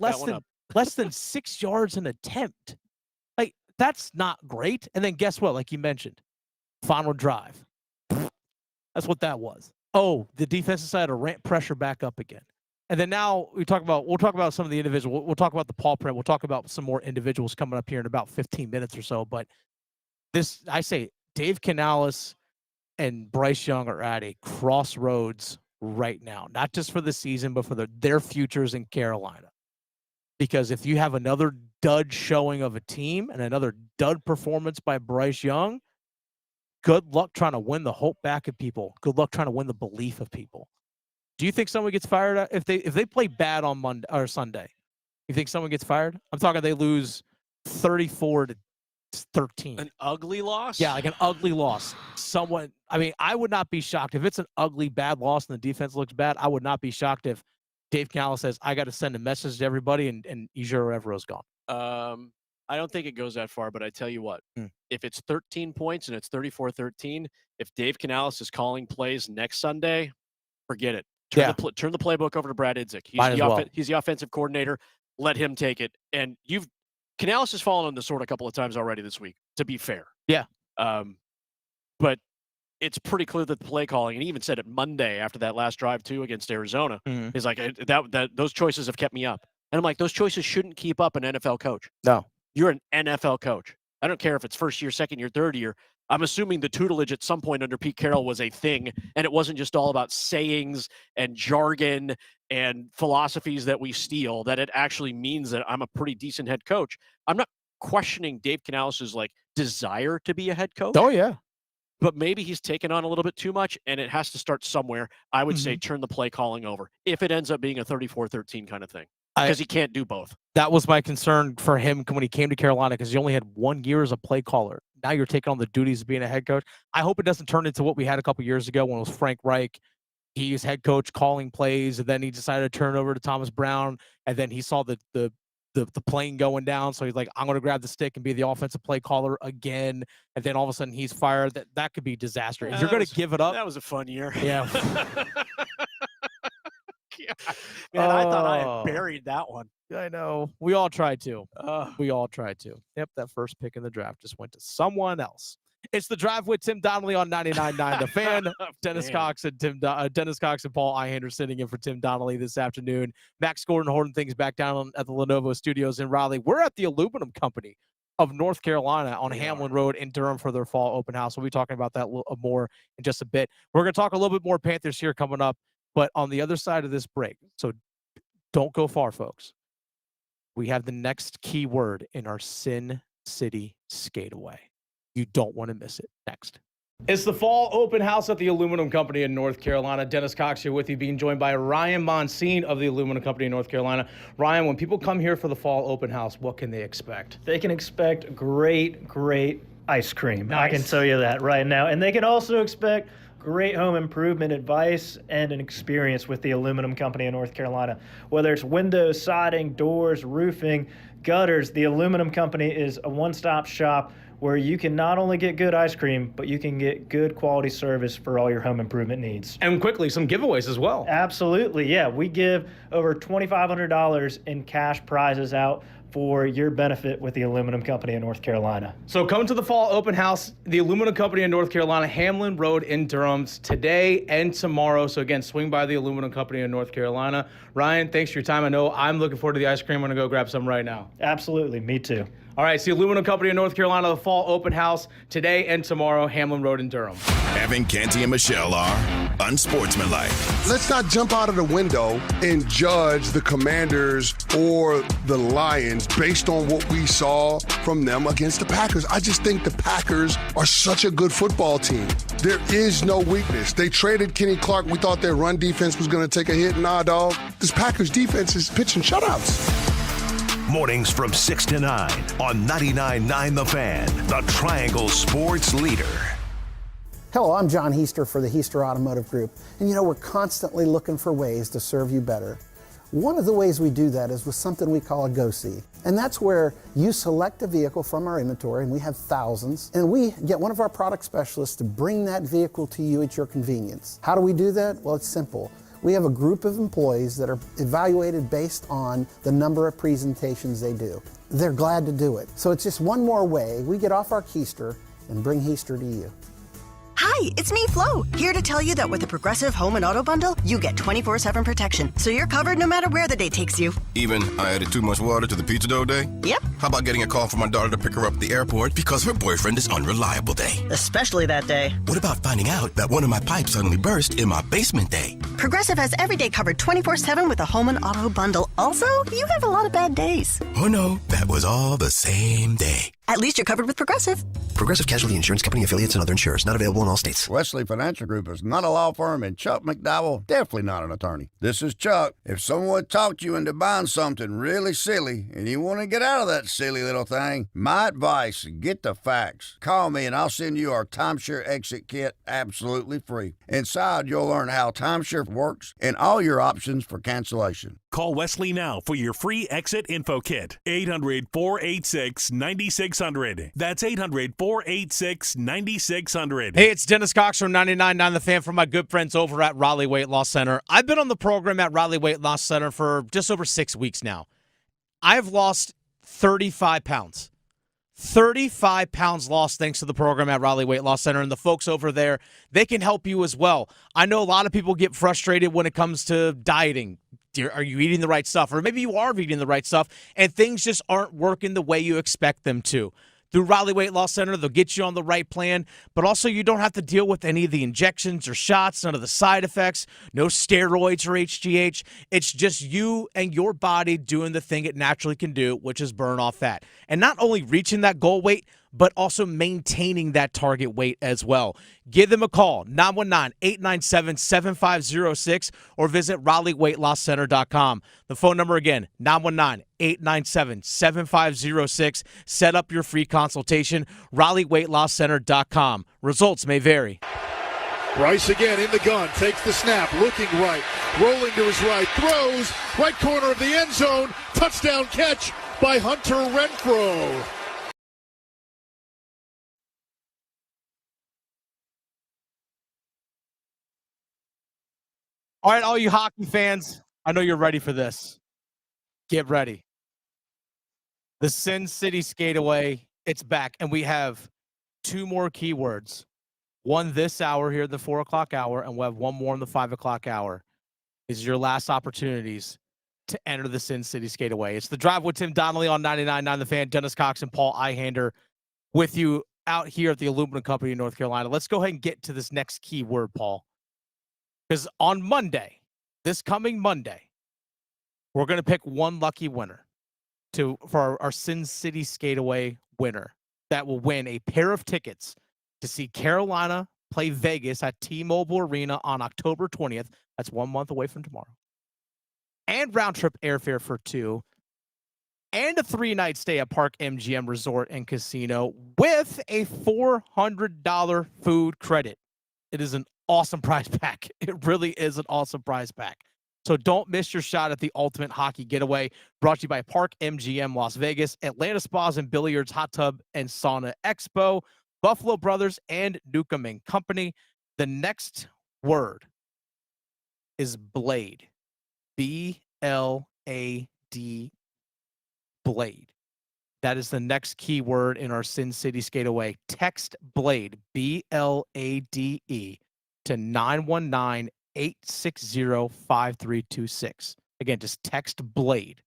less than 6 yards an attempt. Like, that's not great. And then guess what? Like you mentioned, final drive. That's what that was. Oh, the defensive side to ramp pressure back up again. And then now we'll talk about some of the individuals. We'll talk about the Pawprint. We'll talk about some more individuals coming up here in about 15 minutes or so. But this, I say, Dave Canales and Bryce Young are at a crossroads right now, not just for the season, but for their futures in Carolina. Because if you have another dud showing of a team and another dud performance by Bryce Young, good luck trying to win the hope back of people. Good luck trying to win the belief of people. Do you think someone gets fired if they play bad on Monday or Sunday? You think someone gets fired? I'm talking they lose 34-13. An ugly loss? Yeah, like an ugly loss. I would not be shocked if it's an ugly, bad loss and the defense looks bad. I would not be shocked if Dave Canales says, I got to send a message to everybody and Ejiro Evero's gone. I don't think it goes that far, but I tell you what, if it's 13 points and it's 34-13, if Dave Canales is calling plays next Sunday, forget it. Turn the playbook over to Brad Idzik. He's the offensive coordinator. Let him take it. And Canales has fallen on the sword a couple of times already this week, to be fair. Yeah. But it's pretty clear that the play calling, and he even said it Monday after that last drive too against Arizona, is like that those choices have kept me up. And I'm like, those choices shouldn't keep up an NFL coach. No. You're an NFL coach. I don't care if it's first year, second year, third year. I'm assuming the tutelage at some point under Pete Carroll was a thing, and it wasn't just all about sayings and jargon and philosophies that we steal, that it actually means that I'm a pretty decent head coach. I'm not questioning Dave Canales' desire to be a head coach. Oh, yeah. But maybe he's taken on a little bit too much, and it has to start somewhere. I would say turn the play calling over if it ends up being a 34-13 kind of thing, because he can't do both. That was my concern for him when he came to Carolina, because he only had 1 year as a play caller. Now you're taking on the duties of being a head coach. I hope it doesn't turn into what we had a couple years ago when it was Frank Reich. He was head coach calling plays, and then he decided to turn over to Thomas Brown, and then he saw the plane going down, so he's like, I'm going to grab the stick and be the offensive play caller again, and then all of a sudden he's fired. That could be disastrous. If you're going to give it up. That was a fun year. Yeah. Man, I thought I had buried that one. I know. We all tried to. We all tried to. Yep, that first pick in the draft just went to someone else. It's the Drive with Tim Donnelly on 99.9 The Fan. Dennis Cox and Paul Ihander sitting in for Tim Donnelly this afternoon. Max Gordon holding things back down at the Lenovo Studios in Raleigh. We're at the Aluminum Company of North Carolina on Hamlin Road in Durham for their fall open house. We'll be talking about that more in just a bit. We're going to talk a little bit more Panthers here coming up, but on the other side of this break. So don't go far, folks. We have the next key word in our Sin City Skateaway. You don't want to miss it. Next. It's the fall open house at the Aluminum Company in North Carolina. Dennis Cox here with you, being joined by Ryan Monsine of the Aluminum Company in North Carolina. Ryan, when people come here for the fall open house, what can they expect? They can expect great ice cream. Nice. I can tell you that right now. And they can also expect great home improvement advice and an experience with the Aluminum Company in North Carolina. Whether it's windows, siding, doors, roofing, gutters, the Aluminum Company is a one-stop shop where you can not only get good ice cream, but you can get good quality service for all your home improvement needs. And quickly, some giveaways as well. Absolutely, yeah. We give over $2,500 in cash prizes out for your benefit with the Aluminum Company in North Carolina. So come to the fall open house, the Aluminum Company in North Carolina, Hamlin Road in Durham, today and tomorrow. So again, swing by the Aluminum Company in North Carolina. Ryan, thanks for your time. I know I'm looking forward to the ice cream. I'm going to go grab some right now. Absolutely, me too. All right, it's the Aluminum Company in North Carolina, the fall open house today and tomorrow, Hamlin Road in Durham. Evan, Canty, and Michelle are unsportsmanlike. Let's not jump out of the window and judge the Commanders or the Lions based on what we saw from them against the Packers. I just think the Packers are such a good football team. There is no weakness. They traded Kenny Clark. We thought their run defense was going to take a hit. Nah, dog. This Packers defense is pitching shutouts. Mornings from 6 to 9 on 99.9 The Fan, the Triangle Sports Leader. Hello, I'm John Heister for the Heister Automotive Group. And you know, we're constantly looking for ways to serve you better. One of the ways we do that is with something we call a Go-See. And that's where you select a vehicle from our inventory, and we have thousands, and we get one of our product specialists to bring that vehicle to you at your convenience. How do we do that? Well, it's simple. We have a group of employees that are evaluated based on the number of presentations they do. They're glad to do it. So it's just one more way we get off our keister and bring Heister to you. How Hi, it's me, Flo, here to tell you that with the Progressive Home and Auto Bundle, you get 24/7 protection, so you're covered no matter where the day takes you. Even I added too much water to the pizza dough day? Yep. How about getting a call from my daughter to pick her up at the airport because her boyfriend is unreliable day? Especially that day. What about finding out that one of my pipes suddenly burst in my basement day? Progressive has every day covered 24/7 with a Home and Auto Bundle. Also, you have a lot of bad days. Oh no, that was all the same day. At least you're covered with Progressive. Progressive Casualty Insurance Company, affiliates, and other insurers. Not available in all states. Wesley Financial Group is not a law firm, and Chuck McDowell, definitely not an attorney. This is Chuck. If someone talked you into buying something really silly, and you want to get out of that silly little thing, my advice, get the facts. Call me, and I'll send you our timeshare exit kit absolutely free. Inside, you'll learn how timeshare works and all your options for cancellation. Call Wesley now for your free exit info kit. 800-486-9600. That's 800-486-9600. Hey, it's Dennis Cox from 99.9 The Fan from my good friends over at Raleigh Weight Loss Center. I've been on the program at Raleigh Weight Loss Center for just over 6 weeks now. I've lost 35 pounds. 35 pounds lost thanks to the program at Raleigh Weight Loss Center, and the folks over there, they can help you as well. I know a lot of people get frustrated when it comes to dieting. Are you eating the right stuff? Or maybe you are eating the right stuff, and things just aren't working the way you expect them to. Through Raleigh Weight Loss Center, they'll get you on the right plan, but also you don't have to deal with any of the injections or shots, none of the side effects, no steroids or HGH. It's just you and your body doing the thing it naturally can do, which is burn off fat. And not only reaching that goal weight, but also maintaining that target weight as well. Give them a call, 919-897-7506, or visit RaleighWeightLossCenter.com. The phone number again, 919-897-7506. Set up your free consultation, RaleighWeightLossCenter.com. Results may vary. Bryce again in the gun, takes the snap, looking right, rolling to his right, throws, right corner of the end zone, touchdown catch by Hunter Renfrow. All right, all you hockey fans, I know you're ready for this. Get ready. The Sin City Skateaway, it's back, and we have 2 more keywords. One this hour here at the 4 o'clock hour, and we'll have one more in the 5 o'clock hour. Is your last opportunities to enter the Sin City Skateaway. It's the Drive with Tim Donnelly on 99.9 The Fan. Dennis Cox and Paul Ihander with you out here at the Aluminum Company in North Carolina. Let's go ahead and get to this next keyword, Paul. Because on Monday, this coming Monday, we're going to pick one lucky winner for our Sin City Skateaway winner that will win a pair of tickets to see Carolina play Vegas at T-Mobile Arena on October 20th. That's 1 month away from tomorrow. And round-trip airfare for 2. And a 3-night stay at Park MGM Resort and Casino with a $400 food credit. It is an awesome prize pack. It really is an awesome prize pack. So don't miss your shot at the ultimate hockey getaway. Brought to you by Park MGM Las Vegas, Atlanta Spas and Billiards, Hot Tub and Sauna Expo, Buffalo Brothers, and Newcomb and Company. The next word is blade. B-L-A-D. Blade. That is the next keyword in our Sin City Skateaway. Text BLADE, B-L-A-D-E, to 919-860-5326. Again, just text BLADE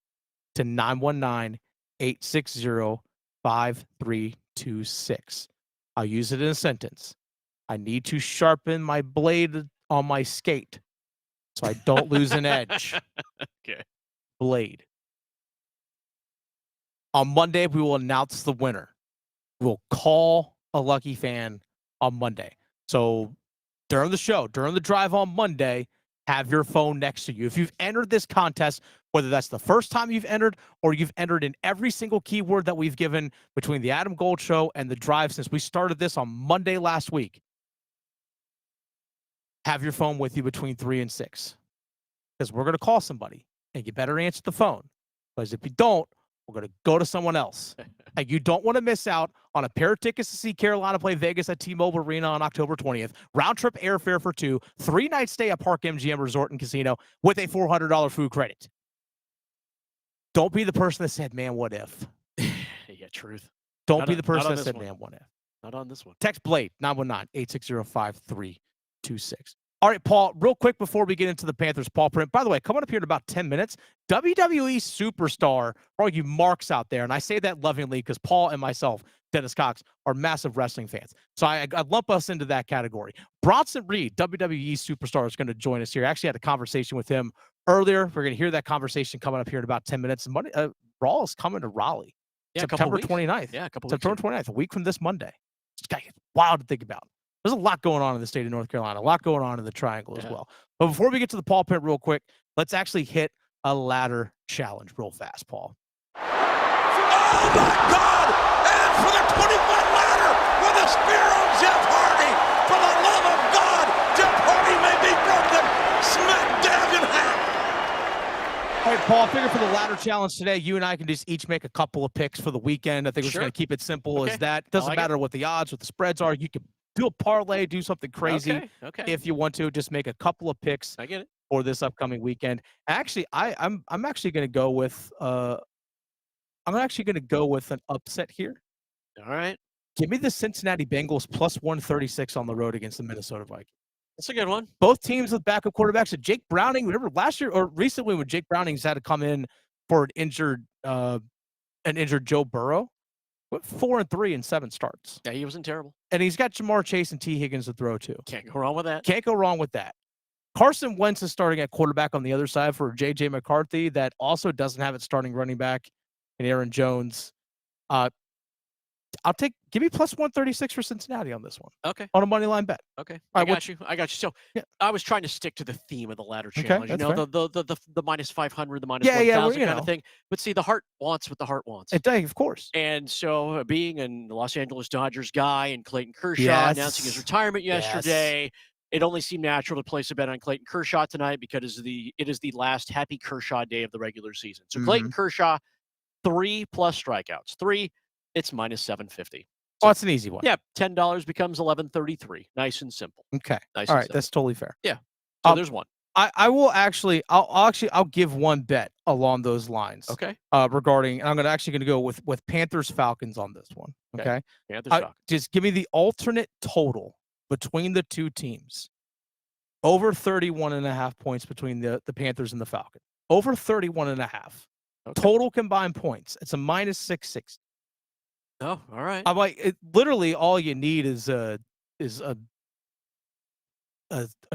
to 919-860-5326. I'll use it in a sentence. I need to sharpen my blade on my skate so I don't lose an edge. Okay. Blade. On Monday, we will announce the winner. We'll call a lucky fan on Monday. So during the show, during the drive on Monday, have your phone next to you. If you've entered this contest, whether that's the first time you've entered or you've entered in every single keyword that we've given between the Adam Gold Show and the drive since we started this on Monday last week, have your phone with you between 3 and 6. Because we're going to call somebody, and you better answer the phone. Because if you don't, we're going to go to someone else. And you don't want to miss out on a pair of tickets to see Carolina play Vegas at T-Mobile Arena on October 20th, round-trip airfare for 2, 3-night stay at Park MGM Resort and Casino with a $400 food credit. Don't be the person that said, man, what if? Yeah, truth. Don't be the person that said, man, what if? Not on this one. Text Blade, 919-860-5326. All right, Paul, real quick before we get into the Panthers Pawprint. By the way, coming up here in about 10 minutes, WWE superstar, for all you marks out there, and I say that lovingly because Paul and myself, Dennis Cox, are massive wrestling fans. So I lump us into that category. Bronson Reed, WWE superstar, is going to join us here. I actually had a conversation with him earlier. We're going to hear that conversation coming up here in about 10 minutes. Raw is coming to Raleigh. Yeah, September 29th. Yeah, a couple September 29th, a week from this Monday. It's wild to think about. There's a lot going on in the state of North Carolina, a lot going on in the Triangle as well. But before we get to the Pawprint real quick, let's actually hit a ladder challenge real fast, Paul. Oh, my God! And for the 20-foot ladder with a spear on Jeff Hardy. For the love of God, Jeff Hardy may be broken. Smack dab in half. All right, Paul, I figure for the ladder challenge today, you and I can just each make a couple of picks for the weekend. I think we're just going to keep it simple as that. Doesn't matter what the odds, what the spreads are. You can do a parlay, do something crazy. If you want to, just make a couple of picks for this upcoming weekend. Actually, I'm actually going to go with an upset here. All right. Give me the Cincinnati Bengals plus 136 on the road against the Minnesota Vikings. That's a good one. Both teams with backup quarterbacks. And Jake Browning, remember last year or recently when Jake Browning's had to come in for an injured Joe Burrow? 4-3 in 7 starts. Yeah, he wasn't terrible. And he's got Jamar Chase and T. Higgins to throw to. Can't go wrong with that. Can't go wrong with that. Carson Wentz is starting at quarterback on the other side for J.J. McCarthy. That also doesn't have its starting running back in Aaron Jones. Give me plus 136 for Cincinnati on this one. Okay. On a money line bet. Okay. All I right, got you. So I was trying to stick to the theme of the ladder challenge. that's the minus 500, the minus 1,000 kind of thing. But see, the heart wants what the heart wants. It does, of course. And so being a Los Angeles Dodgers guy and Clayton Kershaw announcing his retirement yesterday, it only seemed natural to place a bet on Clayton Kershaw tonight because it is the last happy Kershaw day of the regular season. So Clayton Kershaw, 3+ strikeouts. 3, it's minus 750. Oh, it's an easy one. Yeah, $10 becomes $11.33. Nice and simple. Okay. Nice. All right, that's totally fair. Yeah. So there's one. I will actually, I'll give one bet along those lines. Okay. Regarding, and I'm actually going to go with Panthers Falcons on this one. Okay. Panthers Falcons. Just give me the alternate total between the two teams. Over 31.5 points between the Panthers and the Falcons. Over 31.5. Okay. Total combined points. It's a minus 660. Oh, all right. I'm like, literally all you need is a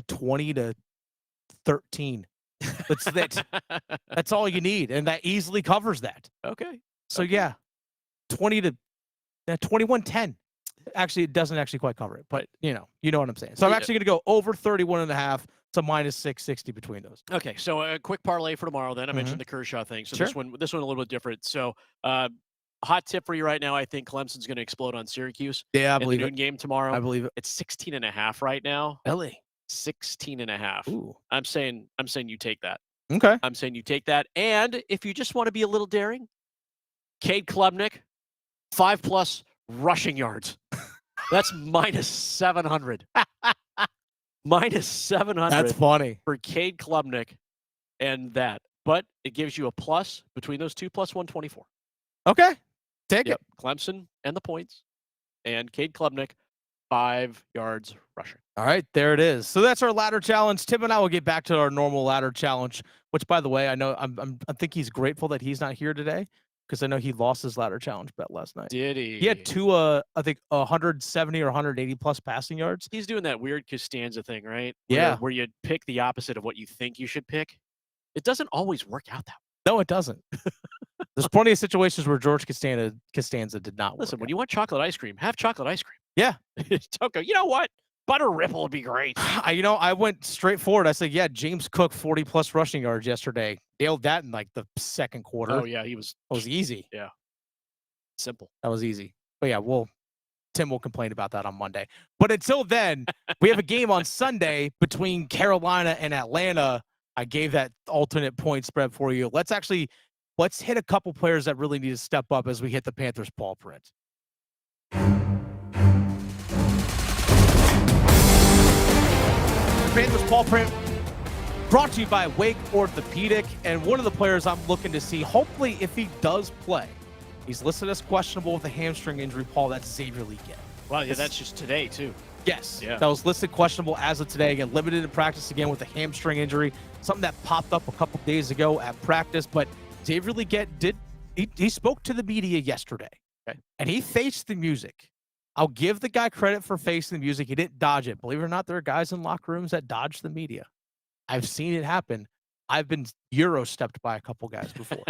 20 to 13. That's all you need, and that easily covers that. Okay. So yeah, 20 to 21-10. Actually, it doesn't actually quite cover it, but you know what I'm saying. So I'm actually going to go over 31.5 to minus 660 between those. Okay, so a quick parlay for tomorrow. Then I mentioned the Kershaw thing. So this one a little bit different. So hot tip for you right now. I think Clemson's going to explode on Syracuse. Yeah, I believe in the noon game tomorrow. I believe it. It's 16.5 right now. Really? 16.5. Ooh. I'm saying you take that. Okay. I'm saying you take that. And if you just want to be a little daring, Cade Klubnik, 5+ rushing yards. That's minus 700. Minus 700. That's funny. For Cade Klubnik and that. But it gives you a plus between those two, plus 124. Okay. Take it. Clemson and the points. And Cade Klubnik, 5 yards rushing. All right, there it is. So that's our ladder challenge. Tim and I will get back to our normal ladder challenge, which, by the way, I know I think he's grateful that he's not here today because I know he lost his ladder challenge bet last night. Did he? He had two, I think, 170 or 180 plus passing yards. He's doing that weird Costanza thing, right? Where you pick the opposite of what you think you should pick. It doesn't always work out that way. No, it doesn't. There's plenty of situations where George Costanza did not work. Listen, when you want chocolate ice cream, have chocolate ice cream. Yeah. Don't go, you know what? Butter Ripple would be great. I went straight forward. I said, yeah, James Cook, 40+ rushing yards yesterday. Nailed that in like the second quarter. Oh, yeah. It was easy. Yeah. Simple. That was easy. But yeah, Tim will complain about that on Monday. But until then, we have a game on Sunday between Carolina and Atlanta. I gave that alternate point spread for you. Let's hit a couple players that really need to step up as we hit the Panthers Pawprint. Panthers Pawprint brought to you by Wake Orthopedic, and one of the players I'm looking to see, hopefully if he does play, he's listed as questionable with a hamstring injury, Paul, that's Xavier Legette. Well, yeah, that's just today, too. Yes. Yeah. That was listed questionable as of today. Again, limited in practice again with a hamstring injury, something that popped up a couple days ago at practice. But Xavier Legette he spoke to the media yesterday, and he faced the music. I'll give the guy credit for facing the music. He didn't dodge it. Believe it or not, there are guys in locker rooms that dodge the media. I've seen it happen. I've been Euro-stepped by a couple guys before.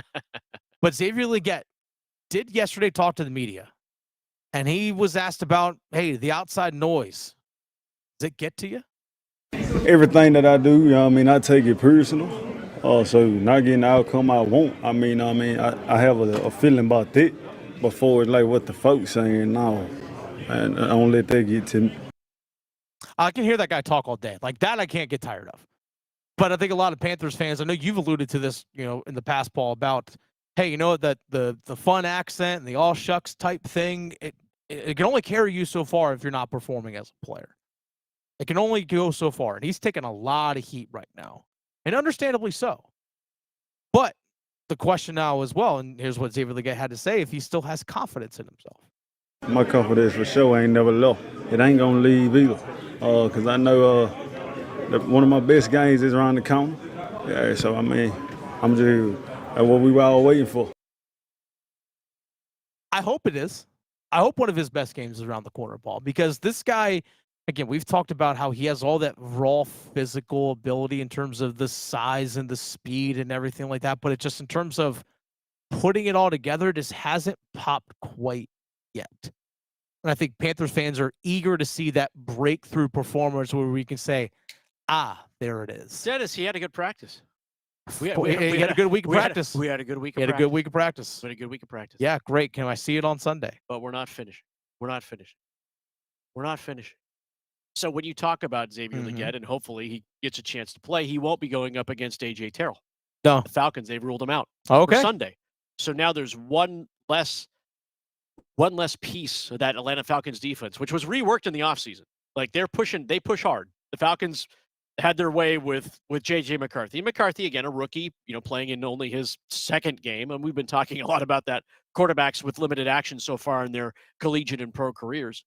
But Xavier Legette did yesterday talk to the media, and he was asked about, hey, the outside noise. Does it get to you? Everything that I do, I take it personal. So not getting the outcome I want. I have a feeling about that. Before it's like what the folks saying now, and I don't let that get to me. I can hear that guy talk all day. Like that I can't get tired of. But I think a lot of Panthers fans, I know you've alluded to this, in the past, Paul, about, hey, that the fun accent and the all shucks type thing, it can only carry you so far if you're not performing as a player. It can only go so far. And he's taking a lot of heat right now. And understandably so. But the question now as well, and here's what Xavier Legette had to say, if he still has confidence in himself. My confidence for sure ain't never low. It ain't going to leave either. Because I know one of my best games is around the corner. Yeah, so, I'm just that's what we were all waiting for. I hope it is. I hope one of his best games is around the corner, Paul, because this guy, again, we've talked about how he has all that raw physical ability in terms of the size and the speed and everything like that, but it just in terms of putting it all together just hasn't popped quite yet. And I think Panthers fans are eager to see that breakthrough performance where we can say, there it is. Dennis, he had a good practice. He had a good week of practice. We had a good week of practice. He had a good week of practice. We had a good week of practice. Yeah, great. Can I see it on Sunday? But we're not finished. We're not finished. So when you talk about Xavier Legette, and hopefully he gets a chance to play, he won't be going up against A.J. Terrell. No. The Falcons, they've ruled him out for Sunday. So now there's one less piece of that Atlanta Falcons defense, which was reworked in the offseason. Like they push hard. The Falcons had their way with J.J. McCarthy. McCarthy, again, a rookie, playing in only his second game. And we've been talking a lot about that, quarterbacks with limited action so far in their collegiate and pro careers.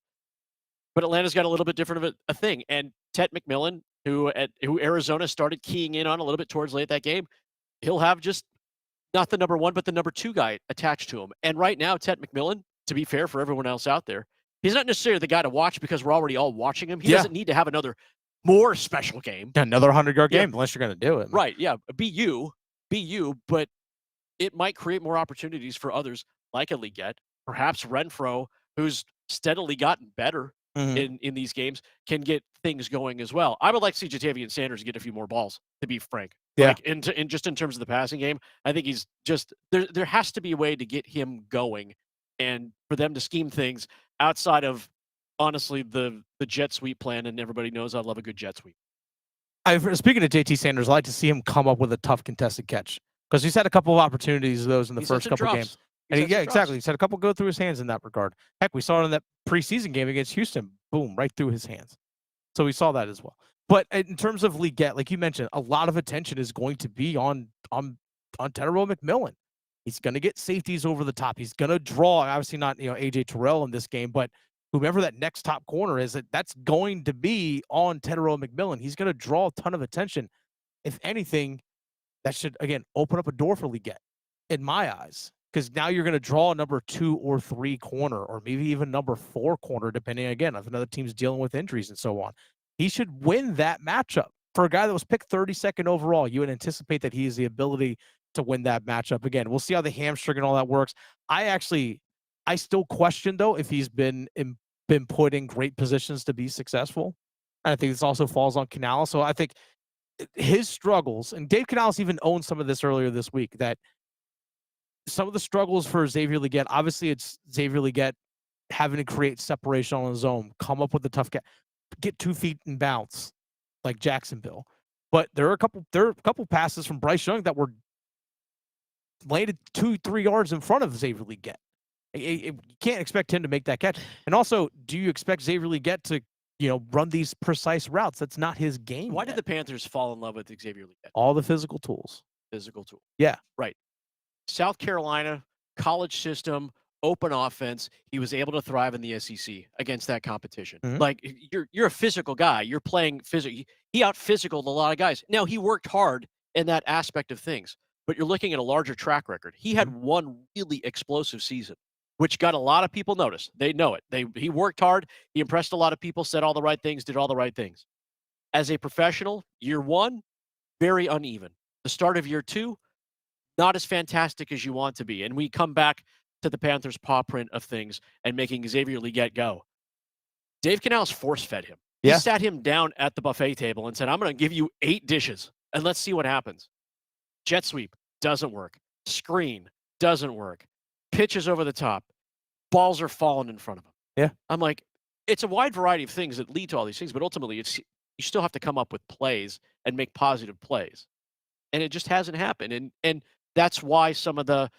But Atlanta's got a little bit different of a thing. And Ted McMillan, who Arizona started keying in on a little bit towards late that game, he'll have just not the number one, but the number two guy attached to him. And right now, Ted McMillan, to be fair for everyone else out there, he's not necessarily the guy to watch because we're already all watching him. He doesn't need to have another more special game. Another 100-yard game, unless you're going to do it. Right, yeah. Be you, but it might create more opportunities for others like a Legette. Perhaps Renfro, who's steadily gotten better in these games, can get things going as well. I would like to see Jatavian Sanders get a few more balls, to be frank. Yeah. Like in just in terms of the passing game, I think he's just there has to be a way to get him going and for them to scheme things outside of honestly the jet sweep plan, and everybody knows I love a good jet sweep. Speaking of JT Sanders, I'd like to see him come up with a tough contested catch because he's had a couple of opportunities of those in the first couple of games. And exactly. He's had a couple go through his hands in that regard. Heck, we saw it in that preseason game against Houston. Boom, right through his hands. So we saw that as well. But in terms of Legette, like you mentioned, a lot of attention is going to be on Tyrell McMillan. He's going to get safeties over the top. He's going to draw, obviously not A.J. Terrell in this game, but whomever that next top corner is, that's going to be on Tyrell McMillan. He's going to draw a ton of attention. If anything, that should, again, open up a door for Legette, in my eyes. Because now you're going to draw a number 2 or 3 corner, or maybe even number 4 corner, depending, again, if another team's dealing with injuries and so on. He should win that matchup. For a guy that was picked 32nd overall, you would anticipate that he has the ability to win that matchup. Again, we'll see how the hamstring and all that works. I still question, though, if he's been put in great positions to be successful. And I think this also falls on Canales. So I think his struggles, and Dave Canales even owned some of this earlier this week, that some of the struggles for Xavier Legette, obviously it's Xavier Legette having to create separation on his own, come up with the tough get 2 feet and bounce like Jacksonville. But there are a couple passes from Bryce Young that were landed 2-3 yards in front of Xavier Legette. You can't expect him to make that catch. And also, do you expect Xavier Legette to, run these precise routes? That's not his game. Why did the Panthers fall in love with Xavier Legette? All the physical tools. Physical tool. Yeah. Right. South Carolina, college system, open offense, he was able to thrive in the SEC against that competition. Mhm. Like you're a physical guy. You're playing physical. He out physicaled a lot of guys. Now he worked hard in that aspect of things, but you're looking at a larger track record. He had one really explosive season, which got a lot of people noticed. They know it. He worked hard. He impressed a lot of people. Said all the right things. Did all the right things. As a professional, year one, very uneven. The start of year two, not as fantastic as you want to be. And we come back to the Panthers' paw print of things and making Xavier Legette go. Dave Canales force-fed him. He sat him down at the buffet table and said, I'm going to give you 8 dishes, and let's see what happens. Jet sweep, doesn't work. Screen, doesn't work. Pitches over the top. Balls are falling in front of him. Yeah. I'm like, it's a wide variety of things that lead to all these things, but ultimately you still have to come up with plays and make positive plays. And it just hasn't happened. And that's why some of the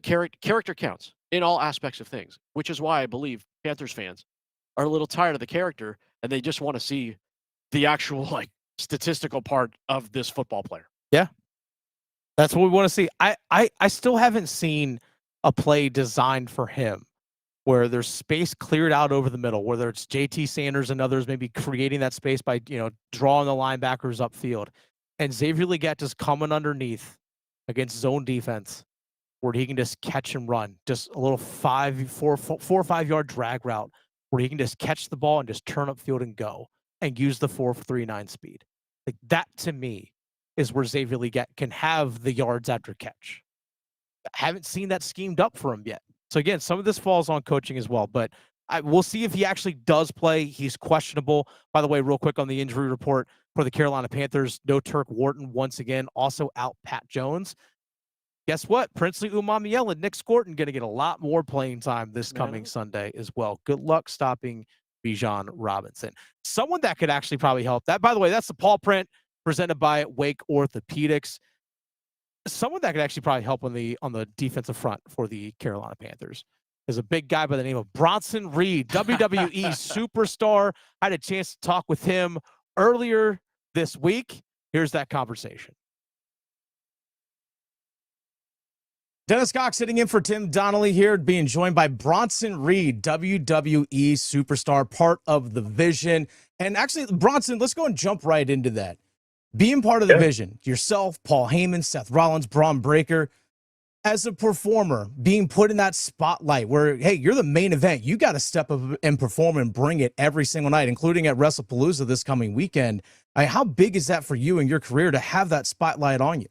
character counts in all aspects of things, which is why I believe Panthers fans are a little tired of the character and they just want to see the actual like statistical part of this football player. Yeah. That's what we want to see. I still haven't seen a play designed for him where there's space cleared out over the middle, whether it's JT Sanders and others maybe creating that space by, drawing the linebackers upfield. And Xavier Legette just coming underneath against zone defense where he can just catch and run. Just a little 4 or 5 yard drag route where he can just catch the ball and just turn upfield and go and use the 4.39 speed. Like that to me is where Xavier Legette can have the yards after catch. I haven't seen that schemed up for him yet. So again, some of this falls on coaching as well, but we'll see if he actually does play. He's questionable. By the way, real quick on the injury report for the Carolina Panthers, no Turk Wharton once again, also out Pat Jones. Guess what? Princely Umamiel and Nick Scorton going to get a lot more playing time this coming Sunday as well. Good luck stopping Bijan Robinson. Someone that could actually probably help that. By the way, that's the paw print presented by Wake Orthopedics. Someone that could actually probably help on the defensive front for the Carolina Panthers is a big guy by the name of Bronson Reed, WWE superstar. I had a chance to talk with him earlier this week. Here's that conversation. Dennis Cox sitting in for Tim Donnelly here, being joined by Bronson Reed, WWE superstar, part of the Vision. And actually, Bronson, let's go and jump right into that. Being part of the Vision, yourself, Paul Heyman, Seth Rollins, Braun Breaker, as a performer, being put in that spotlight where, hey, you're the main event. You got to step up and perform and bring it every single night, including at WrestlePalooza this coming weekend. How big is that for you in your career to have that spotlight on you?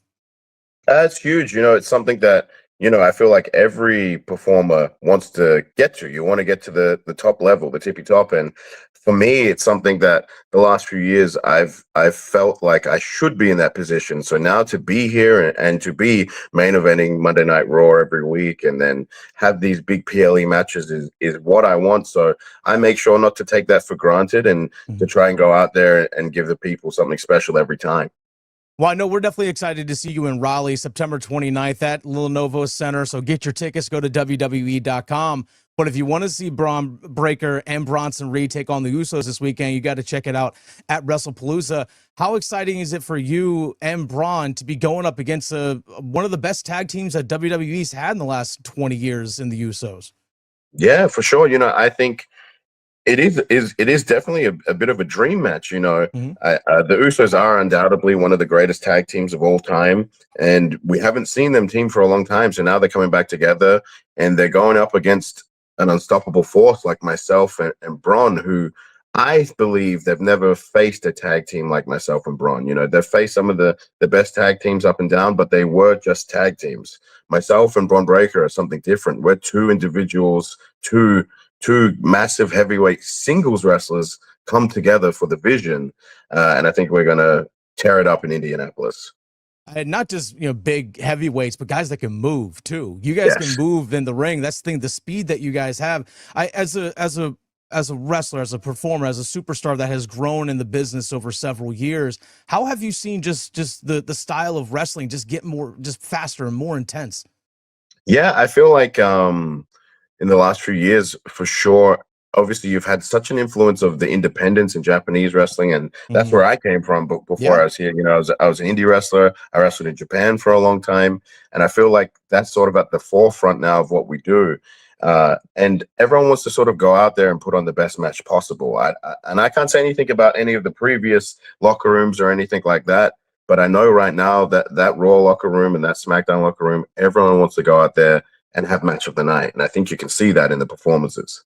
That's huge. It's something that, I feel like every performer wants to get to. You want to get to the top level, the tippy top. And for me, it's something that the last few years I've felt like I should be in that position. So now to be here and to be main eventing Monday Night Raw every week and then have these big PLE matches is what I want. So I make sure not to take that for granted and to try and go out there and give the people something special every time. Well, I know we're definitely excited to see you in Raleigh, September 29th at Lenovo Center. So get your tickets, go to WWE.com. But if you want to see Braun Breaker and Bronson Reed take on the Usos this weekend, you got to check it out at WrestlePalooza. How exciting is it for you and Braun to be going up against one of the best tag teams that WWE's had in the last 20 years in the Usos? Yeah, for sure. I think it is definitely a bit of a dream match. The Usos are undoubtedly one of the greatest tag teams of all time, and we haven't seen them team for a long time. So now they're coming back together, and they're going up against an unstoppable force like myself and Braun, who I believe they've never faced a tag team like myself and Braun. They've faced some of the best tag teams up and down, but they were just tag teams. Myself and Braun Breaker are something different. We're two individuals, two massive heavyweight singles wrestlers come together for the Vision. And I think we're going to tear it up in Indianapolis. And not just, big heavyweights, but guys that can move too. You guys can move in the ring. That's the thing, the speed that you guys have. As a wrestler, as a performer, as a superstar that has grown in the business over several years, how have you seen just the style of wrestling just get just faster and more intense? Yeah, I feel like in the last few years, for sure, obviously you've had such an influence of the independents in Japanese wrestling, and that's where I came from. But before I was here, I was an indie wrestler. I wrestled in Japan for a long time, and I feel like that's sort of at the forefront now of what we do. And everyone wants to sort of go out there and put on the best match possible. I can't say anything about any of the previous locker rooms or anything like that, but I know right now that Raw locker room and that SmackDown locker room, everyone wants to go out there and have match of the night. And I think you can see that in the performances.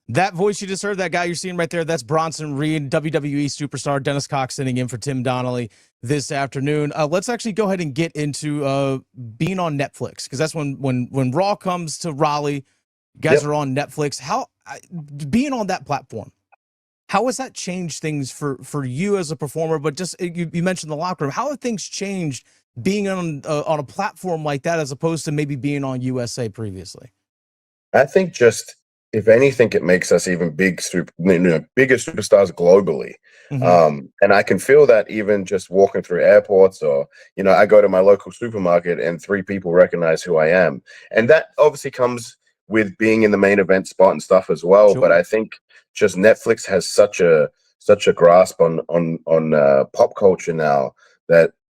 That voice you just heard, that guy you're seeing right there, that's Bronson Reed, WWE superstar. Dennis Cox sitting in for Tim Donnelly this afternoon. Let's actually go ahead and get into being on Netflix, because that's when Raw comes to Raleigh, you guys are on Netflix. How being on that platform, how has that changed things for you as a performer? But just you mentioned the locker room. How have things changed being on a platform like that as opposed to maybe being on USA previously? I think just, if anything, it makes us even bigger superstars globally. And I can feel that even just walking through airports, or, I go to my local supermarket and 3 people recognize who I am. And that obviously comes with being in the main event spot and stuff as well. Sure. But I think just Netflix has such a grasp on pop culture now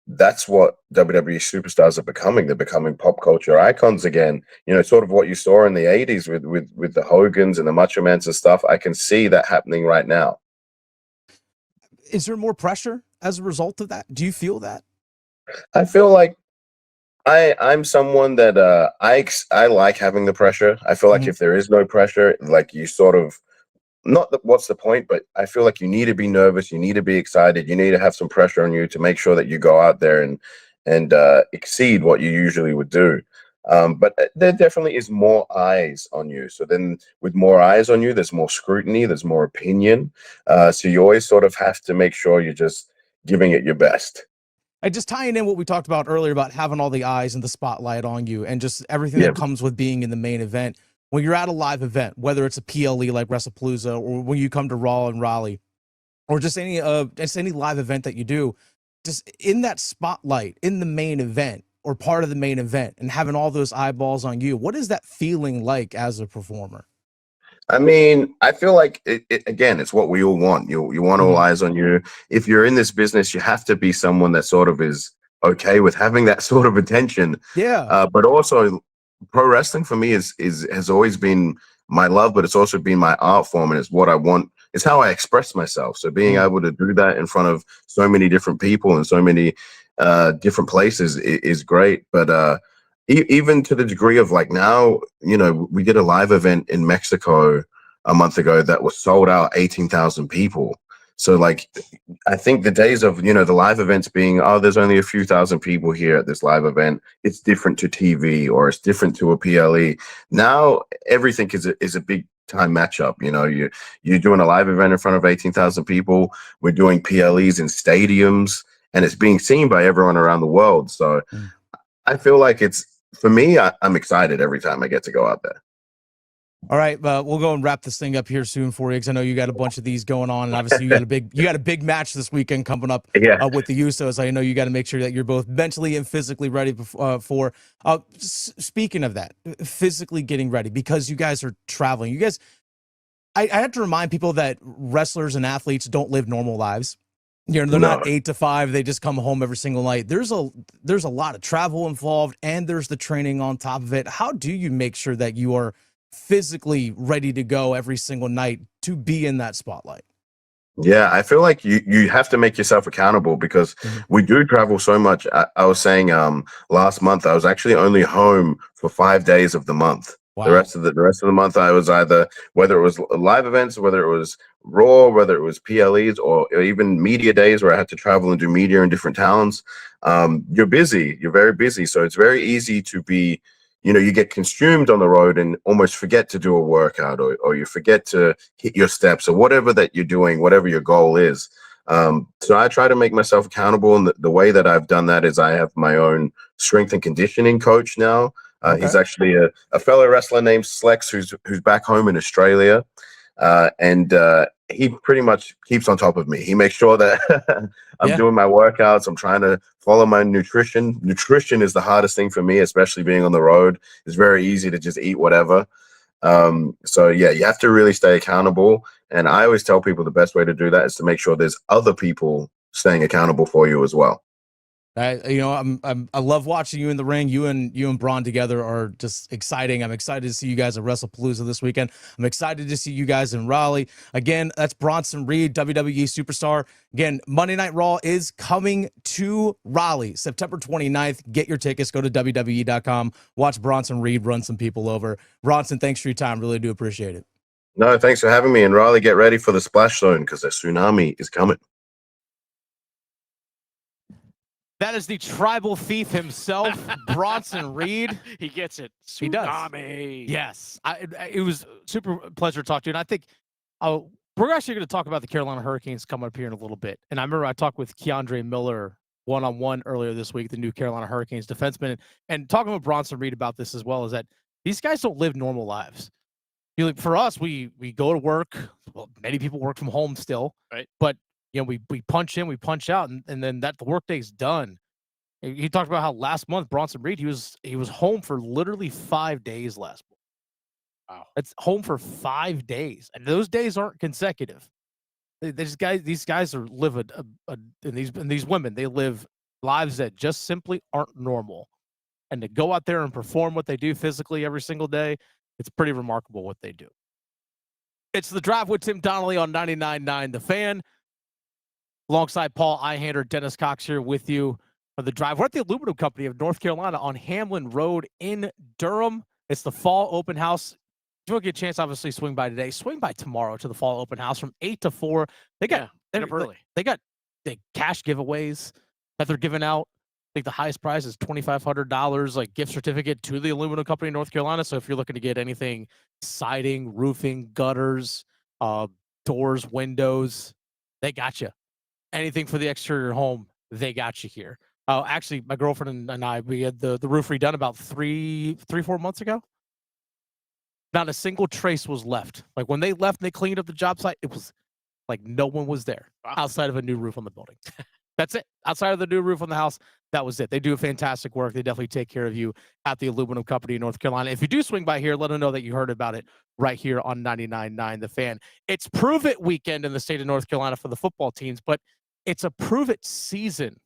that's what WWE superstars are becoming. They're becoming pop culture icons again. Sort of what you saw in the 80s with the Hogans and the Macho Mans and stuff. I can see that happening right now. Is there more pressure as a result of that? Do you feel that? I feel like I'm someone that I like having the pressure. I feel like if there is no pressure, like you sort of, not that what's the point, but I feel like you need to be nervous, you need to be excited, you need to have some pressure on you to make sure that you go out there and exceed what you usually would do. But there definitely is more eyes on you. So then with more eyes on you, there's more scrutiny, there's more opinion. So you always sort of have to make sure you're just giving it your best. Just tying in what we talked about earlier about having all the eyes and the spotlight on you and just everything that comes with being in the main event. When you're at a live event, whether it's a PLE like WrestlePalooza, or when you come to Raw and Raleigh, or just any live event that you do, just in that spotlight, in the main event or part of the main event, and having all those eyeballs on you, what is that feeling like as a performer? I mean, I feel like again, it's what we all want. You want all eyes on you. If you're in this business, you have to be someone that sort of is okay with having that sort of attention. Yeah. But also, pro wrestling for me has always been my love, but it's also been my art form, and it's what I want. It's how I express myself. So being able to do that in front of so many different people and so many different places is great. But even to the degree of like now, we did a live event in Mexico a month ago that was sold out, 18,000 people. So like, I think the days of, the live events being, there's only a few thousand people here at this live event, it's different to TV or it's different to a PLE. Now everything is a big time matchup. You're doing a live event in front of 18,000 people. We're doing PLEs in stadiums, and it's being seen by everyone around the world. So I feel like for me, I'm excited every time I get to go out there. All right, we'll go and wrap this thing up here soon for you, because I know you got a bunch of these going on, and obviously you got a big match this weekend coming up with the Usos. I know you got to make sure that you're both mentally and physically ready for. Speaking of that, physically getting ready, because you guys are traveling. You guys, I have to remind people that wrestlers and athletes don't live normal lives. They're not 8 to 5. They just come home every single night. There's a lot of travel involved, and there's the training on top of it. How do you make sure that you are physically ready to go every single night to be in that spotlight? Yeah, I feel like you have to make yourself accountable, because we do travel so much. I was saying last month I was actually only home for 5 days of the month. Wow. The rest of the month I was either, whether it was live events, whether it was Raw, whether it was PLEs, or even media days where I had to travel and do media in different towns. You're busy. You're very busy. So it's very easy to be, you get consumed on the road and almost forget to do a workout, or you forget to hit your steps, or whatever that you're doing, whatever your goal is. So I try to make myself accountable. And the way that I've done that is I have my own strength and conditioning coach now. He's actually a fellow wrestler named Slex, who's back home in Australia. And he pretty much keeps on top of me. He makes sure that I'm doing my workouts. I'm trying to follow my nutrition. Nutrition is the hardest thing for me, especially being on the road. It's very easy to just eat whatever. So yeah, you have to really stay accountable. And I always tell people the best way to do that is to make sure there's other people staying accountable for you as well. I love watching you in the ring. You and Braun together are just exciting. I'm excited to see you guys at WrestlePalooza this weekend. I'm excited to see you guys in Raleigh. Again, that's Bronson Reed, WWE superstar. Again, Monday Night Raw is coming to Raleigh, September 29th. Get your tickets. Go to WWE.com. Watch Bronson Reed run some people over. Bronson, thanks for your time. Really do appreciate it. No, thanks for having me. And Raleigh, get ready for the splash zone because the tsunami is coming. That is the tribal thief himself, Bronson Reed. He gets it. He does. Tsunami. Yes. It was super pleasure to talk to you. And I think we're actually going to talk about the Carolina Hurricanes coming up here in a little bit. And I remember I talked with Keandre Miller one-on-one earlier this week, the new Carolina Hurricanes defenseman, and talking with Bronson Reed about this as well, is that these guys don't live normal lives. For us, we go to work. Well, many people work from home still. Right. But we punch in, we punch out, and then the workday's done. He talked about how last month Bronson Reed he was home for literally 5 days last month. Wow, that's home for 5 days, and those days aren't consecutive. These guys are and these women, they live lives that just simply aren't normal, and to go out there and perform what they do physically every single day, it's pretty remarkable what they do. It's The Drive with Tim Donnelly on 99.9 The Fan. Alongside Paul Ihander, Dennis Cox here with you for The Drive. We're at the Aluminum Company of North Carolina on Hamlin Road in Durham. It's the fall open house. If you want to get a chance, obviously, swing by today. Swing by tomorrow to the fall open house from 8 to 4. They got early. They got the cash giveaways that they're giving out. I think the highest prize is $2,500, like gift certificate to the Aluminum Company of North Carolina. So if you're looking to get anything, siding, roofing, gutters, doors, windows, they got you. Anything for the exterior home, they got you here. Actually, my girlfriend and I, we had the roof redone about 4 months ago. Not a single trace was left. Like when they left and they cleaned up the job site, it was like no one was there outside of a new roof on the building. That's it. Outside of the new roof on the house, that was it. They do fantastic work. They definitely take care of you at the Aluminum Company in North Carolina. If you do swing by here, let them know that you heard about it right here on 99.9 The Fan. It's Prove It weekend in the state of North Carolina for the football teams, but it's a Prove It season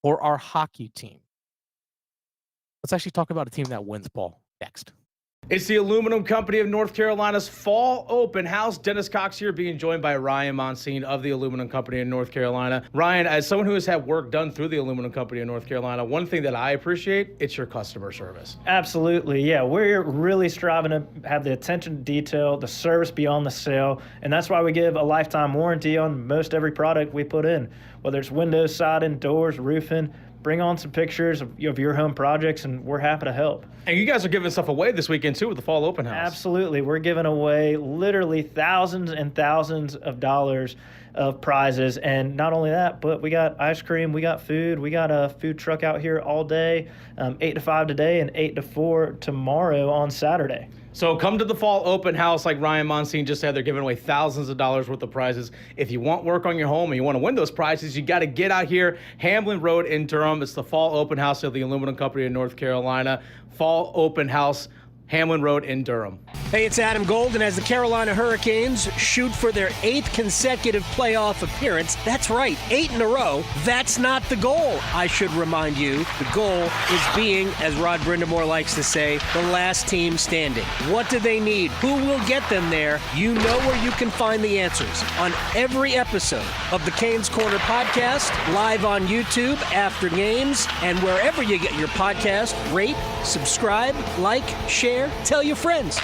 for our hockey team. Let's actually talk about a team that wins, Paul, next. It's the Aluminum Company of North Carolina's fall open house. Dennis Cox here, being joined by Ryan Monsine of the Aluminum Company in North Carolina. Ryan, as someone who has had work done through the Aluminum Company in North Carolina, one thing that I appreciate, it's your customer service. Absolutely, yeah. We're really striving to have the attention to detail, the service beyond the sale, and that's why we give a lifetime warranty on most every product we put in, whether it's windows, siding, doors, roofing. Bring on some pictures of your home projects, and we're happy to help. And you guys are giving stuff away this weekend, too, with the fall open house. Absolutely. We're giving away literally thousands and thousands of dollars of prizes. And not only that, but we got ice cream, we got food, we got a food truck out here all day, 8 to 5 today and 8 to 4 tomorrow on Saturday. So come to the fall open house like Ryan Monsine just said. They're giving away thousands of dollars worth of prizes. If you want work on your home and you want to win those prizes, you got to get out here, Hamlin Road in Durham. It's the fall open house of the Aluminum Company in North Carolina. Fall open house, Hamlin Road in Durham. Hey, it's Adam Golden. As the Carolina Hurricanes shoot for their 8th consecutive playoff appearance, that's right, 8 in a row. That's not the goal, I should remind you. The goal is being, as Rod Brindamore likes to say, the last team standing. What do they need? Who will get them there? You know where you can find the answers on every episode of the Canes Corner podcast, live on YouTube after games, and wherever you get your podcast. Rate, subscribe, like, share, tell your friends.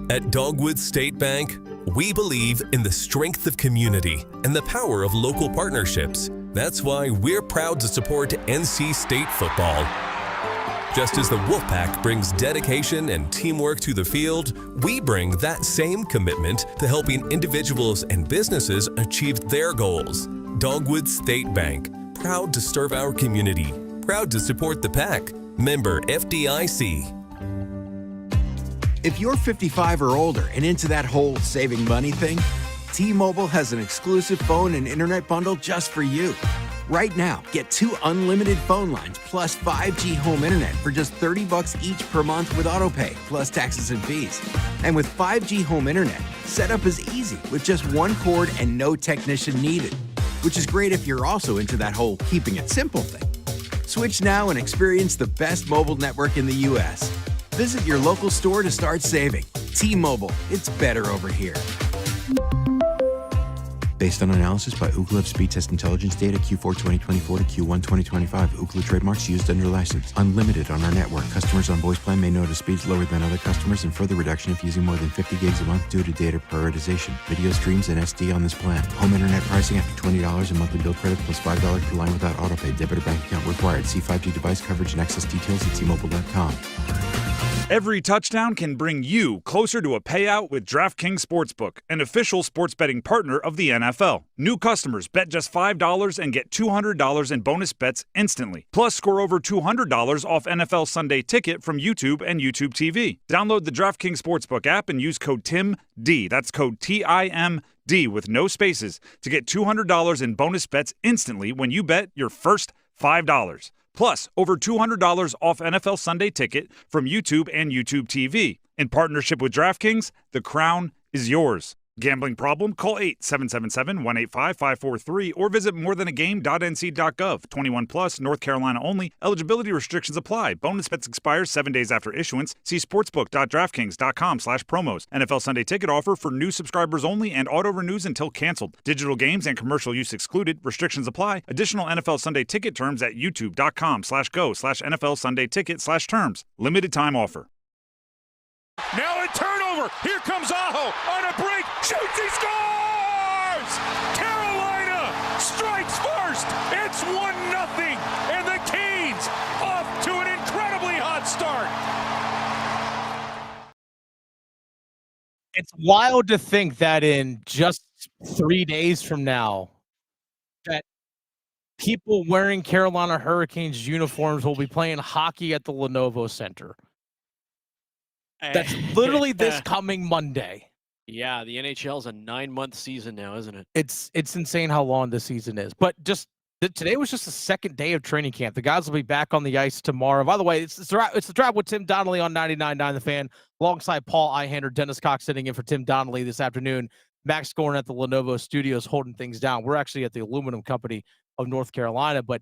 At Dogwood State Bank, we believe in the strength of community and the power of local partnerships. That's why we're proud to support NC State football. Just as the Wolfpack brings dedication and teamwork to the field, we bring that same commitment to helping individuals and businesses achieve their goals. Dogwood State Bank, proud to serve our community, proud to support the Pack. Member FDIC. If you're 55 or older and into that whole saving money thing, T-Mobile has an exclusive phone and internet bundle just for you. Right now, get 2 unlimited phone lines plus 5G home internet for just $30 each per month with autopay, plus taxes and fees. And with 5G home internet, setup is easy with just one cord and no technician needed. which is great if you're also into that whole keeping it simple thing. Switch now and experience the best mobile network in the U.S. Visit your local store to start saving. T-Mobile, it's better over here. Based on analysis by Ookla of speed test intelligence data Q4 2024 to Q1 2025, Ookla trademarks used under license. Unlimited on our network. Customers on voice plan may notice speeds lower than other customers and further reduction if using more than 50 gigs a month due to data prioritization. Video streams and SD on this plan. Home internet pricing after $20 and monthly bill credit plus $5 per line without autopay. Debit or bank account required. See 5G device coverage and access details at T-Mobile.com. Every touchdown can bring you closer to a payout with DraftKings Sportsbook, an official sports betting partner of the NFL. New customers bet just $5 and get $200 in bonus bets instantly. Plus, score over $200 off NFL Sunday Ticket from YouTube and YouTube TV. Download the DraftKings Sportsbook app and use code TIMD. That's code TIMD with no spaces to get $200 in bonus bets instantly when you bet your first $5. Plus, over $200 off NFL Sunday Ticket from YouTube and YouTube TV. In partnership with DraftKings, the crown is yours. Gambling problem? Call 877-185-543 or visit morethanagame.nc.gov. 21 plus, North Carolina only. Eligibility restrictions apply. Bonus bets expire 7 days after issuance. See sportsbook.draftkings.com/promos. NFL Sunday Ticket offer for new subscribers only and auto renews until canceled. Digital games and commercial use excluded. Restrictions apply. Additional NFL Sunday Ticket terms at youtube.com/go/NFL Sunday Ticket/terms. Limited time offer. Now a turnover. Here comes Aho on a break. Shoots, he scores! Carolina strikes first. It's 1-0. And the Canes off to an incredibly hot start. It's wild to think that in just 3 days from now, that people wearing Carolina Hurricanes uniforms will be playing hockey at the Lenovo Center. That's literally this coming Monday. Yeah, the NHL's a 9-month season now, isn't it? It's insane how long this season is. But just today was just the second day of training camp. The guys will be back on the ice tomorrow. By the way, it's the drive with Tim Donnelly on 99.9 The Fan, alongside Paul Ihander, Dennis Cox sitting in for Tim Donnelly this afternoon. Max Gorin at the Lenovo Studios holding things down. We're actually at the Aluminum Company of North Carolina, but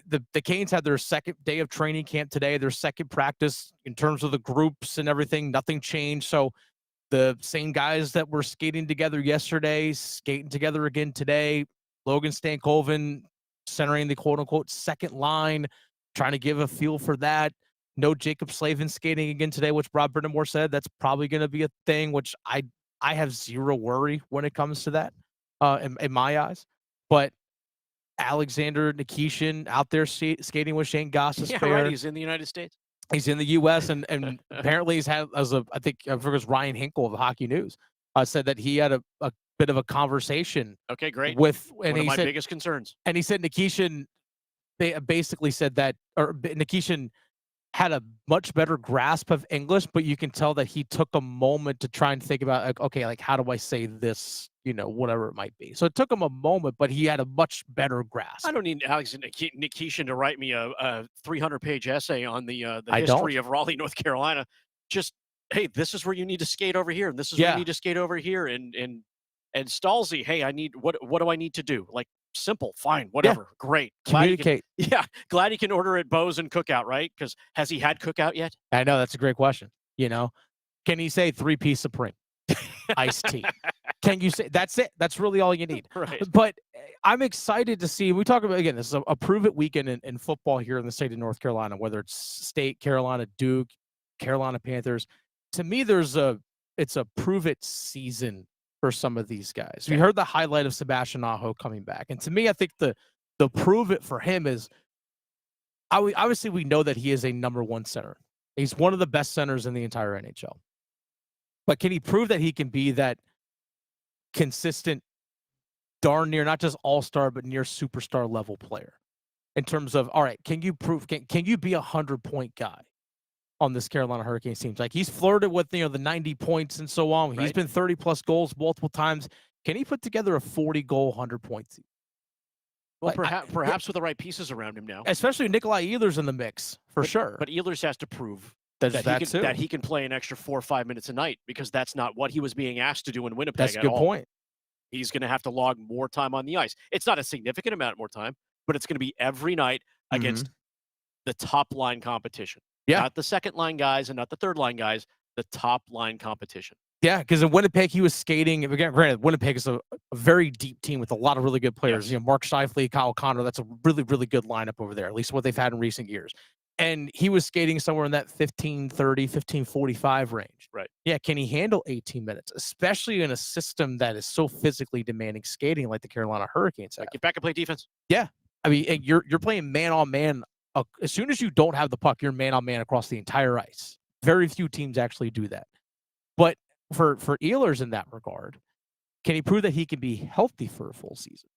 the Canes had their second day of training camp today, their second practice in terms of the groups and everything. Nothing changed. So the same guys that were skating together yesterday, skating together again today. Logan Stankoven centering the quote-unquote second line, trying to give a feel for that. No Jacob Slavin skating again today, which Rob Brindamore said that's probably going to be a thing, which I have zero worry when it comes to that in my eyes. But Alexander Nikishin out there skating with Shane Goss's Yeah, right. He's in the United States. He's in the U.S. and apparently he's had I think it was Ryan Hinkle of Hockey News said that he had a bit of a conversation. Okay, great. With one of my biggest concerns. And he said Nikishin basically said that, or Nikishin had a much better grasp of English, but you can tell that he took a moment to try and think about, like, okay, like how do I say this, whatever it might be. So it took him a moment, but he had a much better grasp. I don't need Alex Nikishin to write me a 300-page essay on the history of Raleigh, North Carolina. Just, hey, this is where you need to skate over here, and this is where you need to skate over here. And Stalzy, hey, what do I need to do? Like, simple, fine, whatever, great. Communicate. Glad he can order at Bo's and Cookout, right? Because has he had Cookout yet? I know, that's a great question. Can he say 3-piece Supreme? Iced tea. Can you say that's it? That's really all you need. Right. But I'm excited to see. We talk about, again, this is a prove it weekend in football here in the state of North Carolina, whether it's State, Carolina, Duke, Carolina Panthers. To me, it's a prove it season for some of these guys. We heard the highlight of Sebastian Aho coming back. And to me, I think the prove it for him is, obviously we know that he is a number one center. He's one of the best centers in the entire NHL. But can he prove that he can be that consistent, darn near, not just all-star, but near superstar level player? In terms of, all right, can you prove, can you be 100-point guy on this Carolina Hurricanes team? Like, he's flirted with, the 90 points and so on. Right. He's been 30-plus goals multiple times. Can he put together a 40-goal, 100-point season? Well, perhaps with the right pieces around him now. Especially Nikolai Ehlers in the mix, for sure. But Ehlers has to prove that he can play an extra 4 or 5 minutes a night, because that's not what he was being asked to do in Winnipeg. That's a good point. He's going to have to log more time on the ice. It's not a significant amount more time, but it's going to be every night against the top line competition. Yeah. Not the second line guys and not the third line guys, the top line competition. Yeah, because in Winnipeg, he was skating. Again, granted, Winnipeg is a very deep team with a lot of really good players. Yes. You know, Mark Scheifele, Kyle Connor, that's a really, really good lineup over there, at least what they've had in recent years. And he was skating somewhere in that 15:30, 15:45 range. Right. Yeah, can he handle 18 minutes, especially in a system that is so physically demanding skating like the Carolina Hurricanes have? Get back and play defense. Yeah. I mean, and you're playing man-on-man. As soon as you don't have the puck, you're man-on-man across the entire ice. Very few teams actually do that. But for Ehlers in that regard, can he prove that he can be healthy for a full season?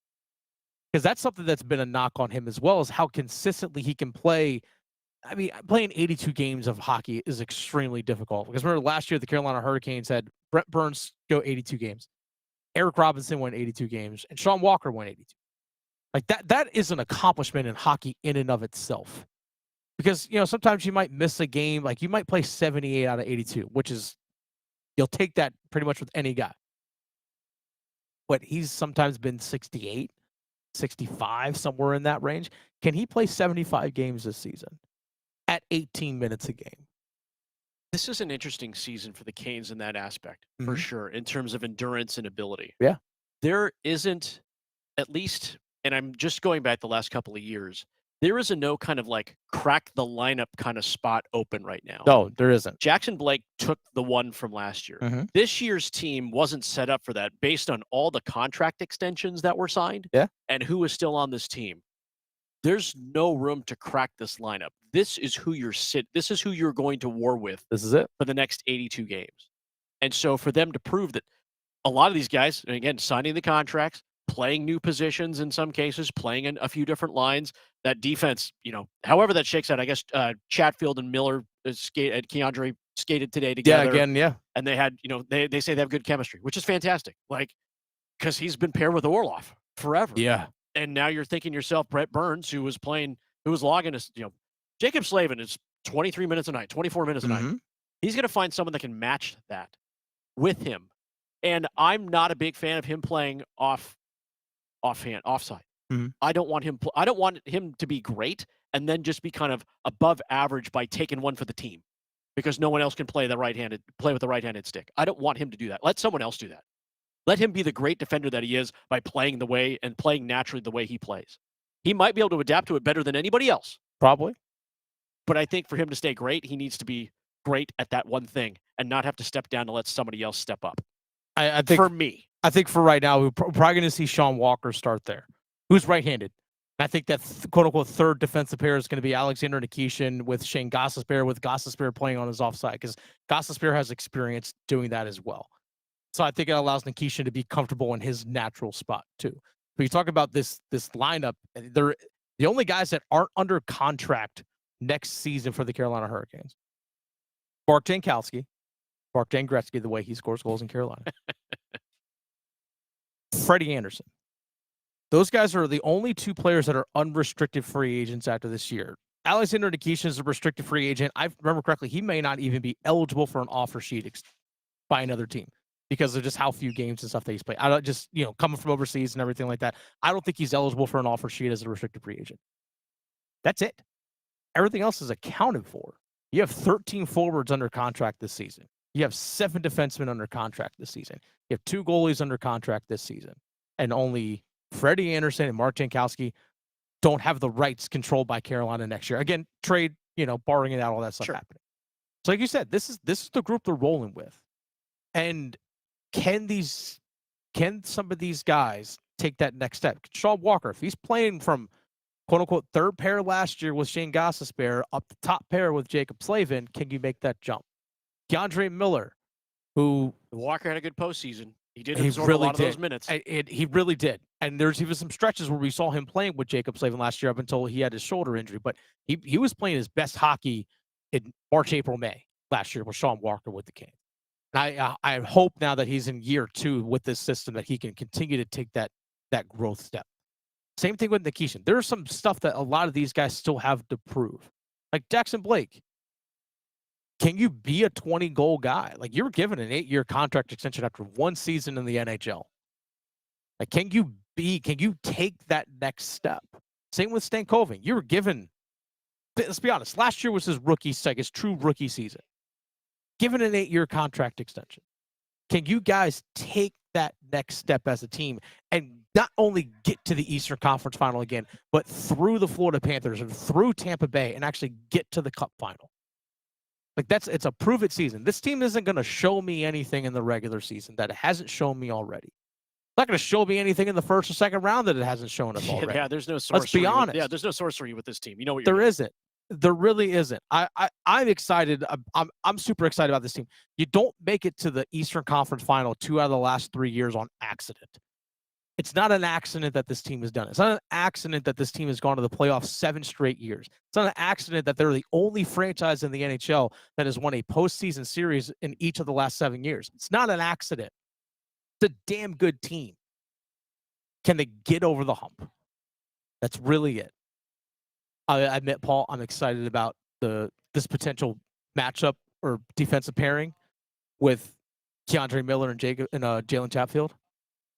Because that's something that's been a knock on him as well, is how consistently he can play. I mean, playing 82 games of hockey is extremely difficult. Because remember last year, the Carolina Hurricanes had Brent Burns go 82 games. Eric Robinson went 82 games, and Sean Walker went 82. Like that is an accomplishment in hockey in and of itself. Because, you know, sometimes you might miss a game, like you might play 78 out of 82, which is, you'll take that pretty much with any guy. But he's sometimes been 68, 65, somewhere in that range. Can he play 75 games this season at 18 minutes a game? This is an interesting season for the Canes in that aspect, for sure, in terms of endurance and ability. Yeah. There isn't, at least, and I'm just going back the last couple of years, there is no kind of like crack the lineup kind of spot open right now. No, there isn't. Jackson Blake took the one from last year. This year's team wasn't set up for that based on all the contract extensions that were signed and who is still on this team. There's no room to crack this lineup. This is who this is who you're going to war with. This is it for the next 82 games. And so for them to prove that a lot of these guys, and again, signing the contracts, playing new positions in some cases, playing in a few different lines, that defense, you know, however that shakes out, I guess Chatfield and Miller Keandre skated today together. Yeah, again, yeah. And they had, you know, they say they have good chemistry, which is fantastic. Like, because he's been paired with Orlov forever. Yeah. And now you're thinking yourself, Brett Burns, who was logging us, you know, Jacob Slavin is 23 minutes a night, 24 minutes a night. He's going to find someone that can match that with him. And I'm not a big fan of him playing offside. I don't want him to be great and then just be kind of above average by taking one for the team because no one else can play with the right-handed stick. I don't want him to do that. Let someone else do that. Let him be the great defender that he is by playing naturally the way he plays. He might be able to adapt to it better than anybody else. Probably. But I think for him to stay great, he needs to be great at that one thing and not have to step down to let somebody else step up. I think for me. I think for right now, we're probably going to see Sean Walker start there, who's right-handed. I think that quote-unquote third defensive pair is going to be Alexander Nikishin with Shane Gostisbehere, with Gostisbehere playing on his offside, because Gostisbehere has experience doing that as well. So I think it allows Nikishin to be comfortable in his natural spot, too. But you talk about this lineup, they're the only guys that aren't under contract next season for the Carolina Hurricanes. Mark Jankowski, Mark Jan Gretzky, the way he scores goals in Carolina. Freddie Anderson. Those guys are the only two players that are unrestricted free agents after this year. Alexander Nikishin is a restricted free agent. I remember correctly, he may not even be eligible for an offer sheet by another team because of just how few games and stuff that he's played. I don't just, you know, coming from overseas and everything like that. I don't think he's eligible for an offer sheet as a restricted free agent. That's it. Everything else is accounted for. You have 13 forwards under contract this season. You have 7 defensemen under contract this season. You have 2 goalies under contract this season. And only Freddie Anderson and Mark Jankowski don't have the rights controlled by Carolina next year. Again, trade, you know, barring it out, all that stuff happening. So like you said, this is the group they're rolling with. And can some of these guys take that next step? Sean Walker, if he's playing from quote-unquote third pair last year with Shane Gostisbehere up the top pair with Jacob Slavin, can you make that jump? Keandre Miller, who Walker had a good postseason. He did absorb a lot of those minutes. He really did. And there's even some stretches where we saw him playing with Jacob Slavin last year up until he had his shoulder injury. But he was playing his best hockey in March, April, May last year with Sean Walker with the Canes. And I hope now that he's in year 2 with this system that he can continue to take that growth step. Same thing with Nikishin. There's some stuff that a lot of these guys still have to prove. Like Jackson Blake. Can you be a 20-goal guy? Like, you were given an 8-year contract extension after 1 season in the NHL. Like, can you take that next step? Same with Stankoven. You were given, let's be honest, last year was his true rookie season. Given an 8-year contract extension. Can you guys take that next step as a team and not only get to the Eastern Conference Final again, but through the Florida Panthers and through Tampa Bay and actually get to the Cup Final? Like, it's a prove-it season. This team isn't going to show me anything in the regular season that it hasn't shown me already. It's not going to show me anything in the first or second round that it hasn't shown us already. Yeah, there's no sorcery. Let's be honest. There's no sorcery with this team. You know what you're There isn't. There really isn't. I'm excited. I'm super excited about this team. You don't make it to the Eastern Conference Final 2 out of the last 3 years on accident. It's not an accident that this team has done it. It's not an accident that this team has gone to the playoffs 7 straight years. It's not an accident that they're the only franchise in the NHL that has won a postseason series in each of the last 7 years. It's not an accident. It's a damn good team. Can they get over the hump? That's really it. I admit, Paul, I'm excited about this potential matchup or defensive pairing with Keandre Miller and Jalen Chatfield.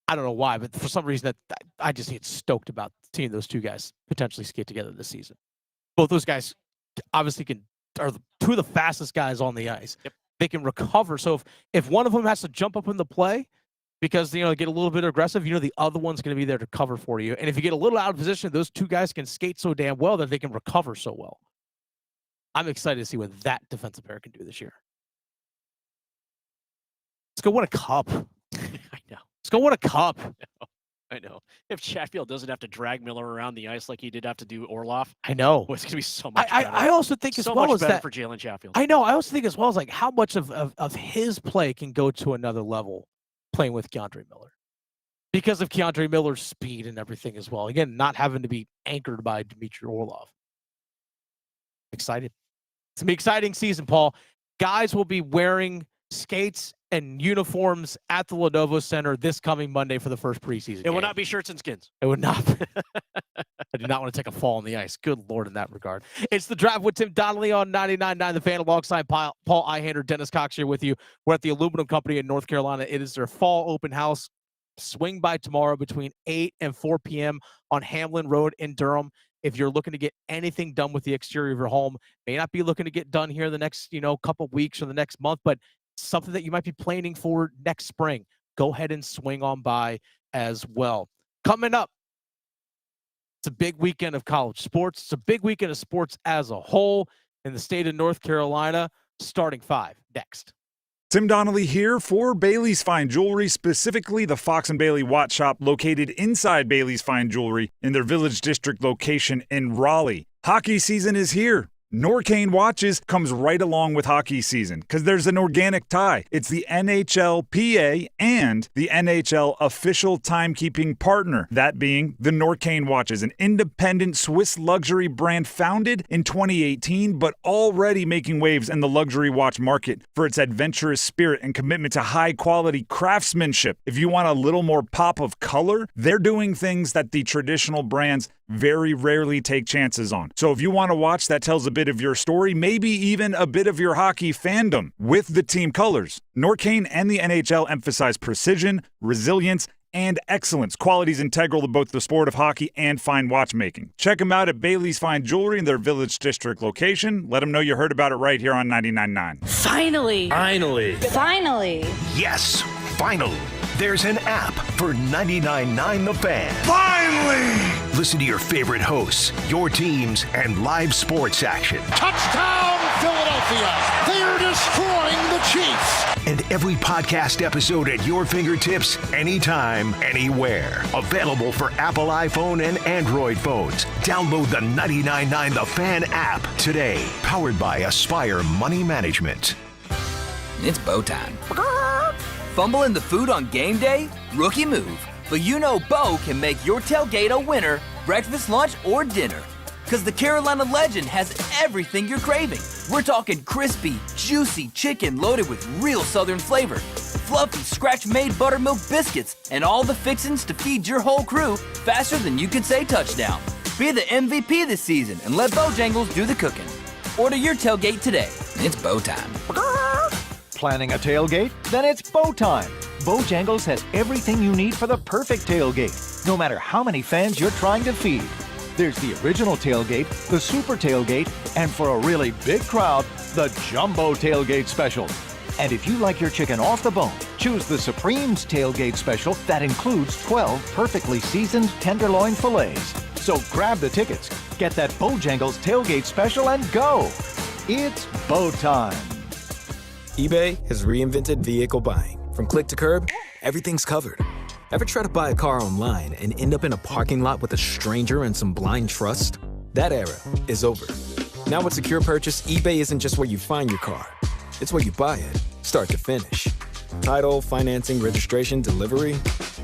I don't know why, but for some reason that I just get stoked about seeing those two guys potentially skate together this season. Both those guys obviously are two of the fastest guys on the ice. Yep. They can recover. So if one of them has to jump up in the play because get a little bit aggressive, the other one's going to be there to cover for you. And if you get a little out of position, those two guys can skate so damn well that they can recover so well. I'm excited to see what that defensive pair can do this year. Let's go win a cup. I know. Let's go win a cup. I know. If Chatfield doesn't have to drag Miller around the ice like he did have to do Orlov, I know. It's going to be so much better. I also think as well as that for Jalen Chatfield. I know. I also think as well as like how much of his play can go to another level playing with Keandre Miller because of Keandre Miller's speed and everything as well. Again, not having to be anchored by Dmitry Orlov. Excited. It's going to be an exciting season, Paul. Guys will be wearing skates and uniforms at the Lenovo Center this coming Monday for the first preseason It game. will not be shirts and skins. It would not. I do not want to take a fall on the ice. Good Lord, in that regard. It's the Drive with Tim Donnelly on 99.9 The Fan alongside Paul Ihander, Dennis Cox here with you. We're at the Aluminum Company in North Carolina. It is their fall open house. Swing by tomorrow between 8 and 4 p.m. on Hamlin Road in Durham. If you're looking to get anything done with the exterior of your home, may not be looking to get done here in the next, couple weeks or the next month, but something that you might be planning for next spring, go ahead and swing on by as well. Coming up, it's a big weekend of college sports. It's a big weekend of sports as a whole in the state of North Carolina. Starting 5 next. Tim Donnelly here for Bailey's Fine Jewelry, specifically the Fox and Bailey Watch Shop located inside Bailey's Fine Jewelry in their Village District location in Raleigh. Hockey season is here. Norcane Watches comes right along with hockey season because there's an organic tie. It's the NHLPA and the NHL official timekeeping partner, that being the Norcane Watches, an independent Swiss luxury brand founded in 2018, but already making waves in the luxury watch market for its adventurous spirit and commitment to high-quality craftsmanship. If you want a little more pop of color, they're doing things that the traditional brands very rarely take chances on. So if you want a watch that tells a bit of your story, maybe even a bit of your hockey fandom with the team colors, Norcane and the NHL emphasize precision, resilience, and excellence, qualities integral to both the sport of hockey and fine watchmaking. Check them out at Bailey's Fine Jewelry in their Village District location. Let them know you heard about it right here on 99.9. Finally. Yes, finally. There's an app for 99.9 The Fan. Finally! Listen to your favorite hosts, your teams, and live sports action. Touchdown, Philadelphia! They are destroying the Chiefs! And every podcast episode at your fingertips, anytime, anywhere. Available for Apple iPhone and Android phones. Download the 99.9 The Fan app today. Powered by Aspire Money Management. It's bow time. Fumbling the food on game day? Rookie move. But Bo can make your tailgate a winner, breakfast, lunch, or dinner. Because the Carolina Legend has everything you're craving. We're talking crispy, juicy chicken loaded with real Southern flavor, fluffy scratch-made buttermilk biscuits, and all the fixins to feed your whole crew faster than you could say touchdown. Be the MVP this season and let Bojangles do the cooking. Order your tailgate today. It's bow time. Planning a tailgate? Then it's bow time. Bojangles has everything you need for the perfect tailgate, no matter how many fans you're trying to feed. There's the original tailgate, the super tailgate, and for a really big crowd, the jumbo tailgate special. And if you like your chicken off the bone, choose the Supreme's tailgate special that includes 12 perfectly seasoned tenderloin fillets. So grab the tickets, get that Bojangles tailgate special, and go. It's Bo time. eBay has reinvented vehicle buying. From click to curb, everything's covered. Ever try to buy a car online and end up in a parking lot with a stranger and some blind trust? That era is over. Now with Secure Purchase, eBay isn't just where you find your car. It's where you buy it, start to finish. Title, financing, registration, delivery,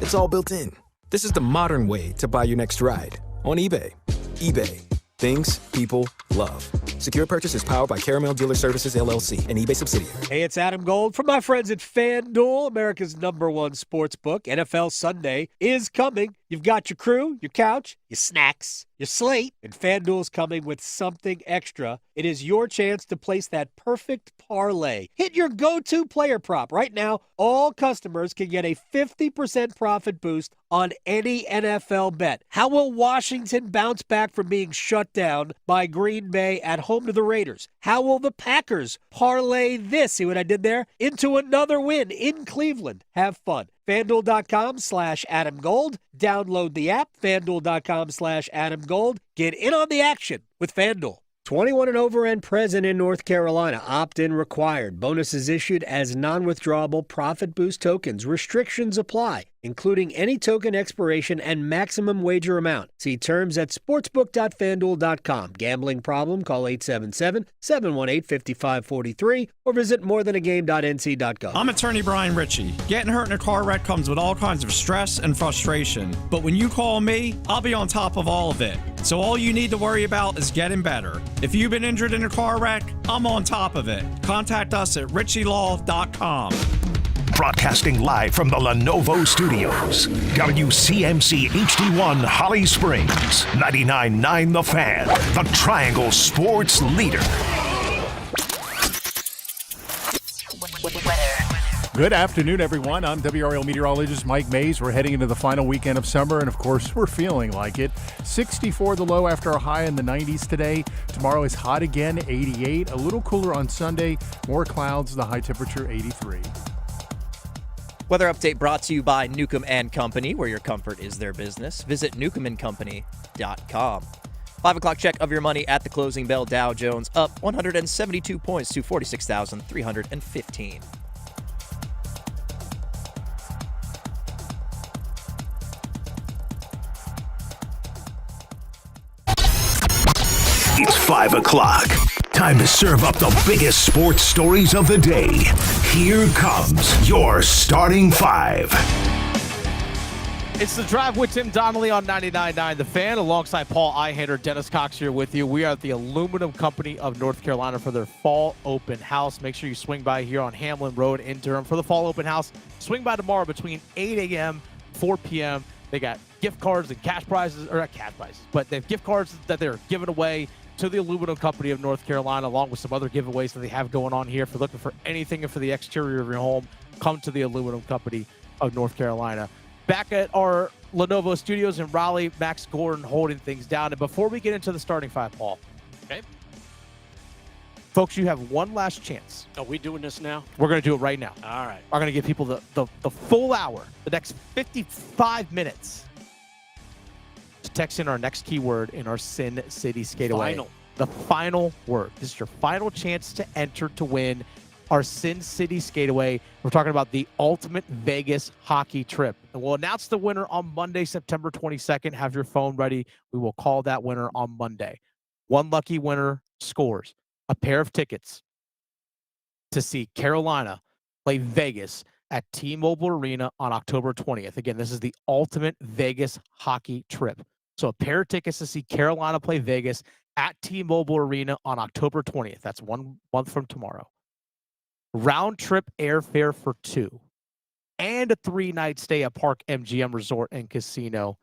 it's all built in. This is the modern way to buy your next ride on eBay. eBay. Things people love. Secure Purchase is powered by Caramel Dealer Services, LLC, an eBay subsidiary. Hey, it's Adam Gold from my friends at FanDuel, America's #1 sports book. NFL Sunday is coming. You've got your crew, your couch, your snacks, your slate, and FanDuel's coming with something extra. It is your chance to place that perfect parlay. Hit your go-to player prop. Right now, all customers can get a 50% profit boost on any NFL bet. How will Washington bounce back from being shut down by Green Bay at home to the Raiders? How will the Packers parlay this, see what I did there, into another win in Cleveland? Have fun. FanDuel.com/Adam Gold. Download the app, FanDuel.com/Adam Gold. Get in on the action with FanDuel. 21 and over and present in North Carolina. Opt-in required. Bonuses issued as non-withdrawable profit boost tokens. Restrictions apply, including any token expiration and maximum wager amount. See terms at sportsbook.fanduel.com. Gambling problem? Call 877-718-5543 or visit morethanagame.nc.gov. I'm attorney Brian Ritchie. Getting hurt in a car wreck comes with all kinds of stress and frustration. But when you call me, I'll be on top of all of it. So all you need to worry about is getting better. If you've been injured in a car wreck, I'm on top of it. Contact us at richielaw.com. Broadcasting live from the Lenovo Studios. WCMC HD1 Holly Springs. 99.9 The Fan. The Triangle Sports Leader. Good afternoon, everyone. I'm WRL meteorologist Mike Mays. We're heading into the final weekend of summer, and of course, we're feeling like it. 64 the low after a high in the 90s today. Tomorrow is hot again, 88. A little cooler on Sunday. More clouds, the high temperature, 83. Weather update brought to you by Newcomb & Company, where your comfort is their business. Visit newcombandcompany.com. 5 o'clock check of your money at the closing bell. Dow Jones up 172 points to 46,315. It's 5 o'clock. Time to serve up the biggest sports stories of the day. Here comes your starting five. It's The Drive with Tim Donnelly on 99.9 The Fan, alongside Paul Ihander, Dennis Cox here with you. We are at the Aluminum Company of North Carolina for their fall open house. Make sure you swing by here on Hamlin Road in Durham for the fall open house. Swing by tomorrow between 8 a.m. 4 p.m. They got gift cards and cash prizes, or not cash prizes, but they have gift cards that they're giving away to the Aluminum Company of North Carolina, along with some other giveaways that they have going on here. If you're looking for anything for the exterior of your home, come to the Aluminum Company of North Carolina. Back at our Lenovo Studios in Raleigh, Max Gordon holding things down. And before we get into the starting five, Paul, okay, folks, you have one last chance. Are we doing this now? We're going to do it right now. All right. We're going to give people the full hour, the next 55 minutes, to text in our next keyword in our Sin City Skateaway. Final. The final word. This is your final chance to enter to win our Sin City Skateaway. We're talking about the ultimate Vegas hockey trip. And we'll announce the winner on Monday, September 22nd. Have your phone ready. We will call that winner on Monday. One lucky winner scores a pair of tickets to see Carolina play Vegas at T-Mobile Arena on October 20th. Again, this is the ultimate Vegas hockey trip. So a pair of tickets to see Carolina play Vegas at T-Mobile Arena on October 20th. That's 1 month from tomorrow. Round trip airfare for 2 and a 3-night stay at Park MGM Resort and Casino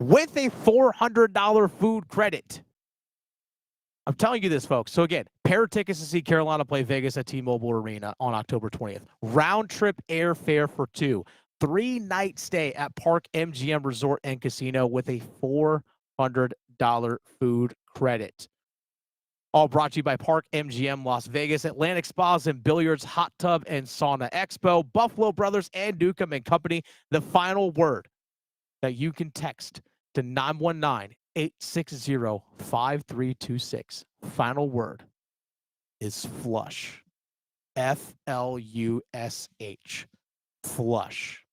with a $400 food credit. I'm telling you this, folks. So again, pair of tickets to see Carolina play Vegas at T-Mobile Arena on October 20th. Round trip airfare for 2. 3-night stay at Park MGM Resort and Casino with a $400 food credit. All brought to you by Park MGM Las Vegas, Atlantic Spas and Billiards, Hot Tub and Sauna Expo, Buffalo Brothers and Newcomb and Company. The final word that you can text to 919-860-5326. Final word is flush. F-L-U-S-H. Flush.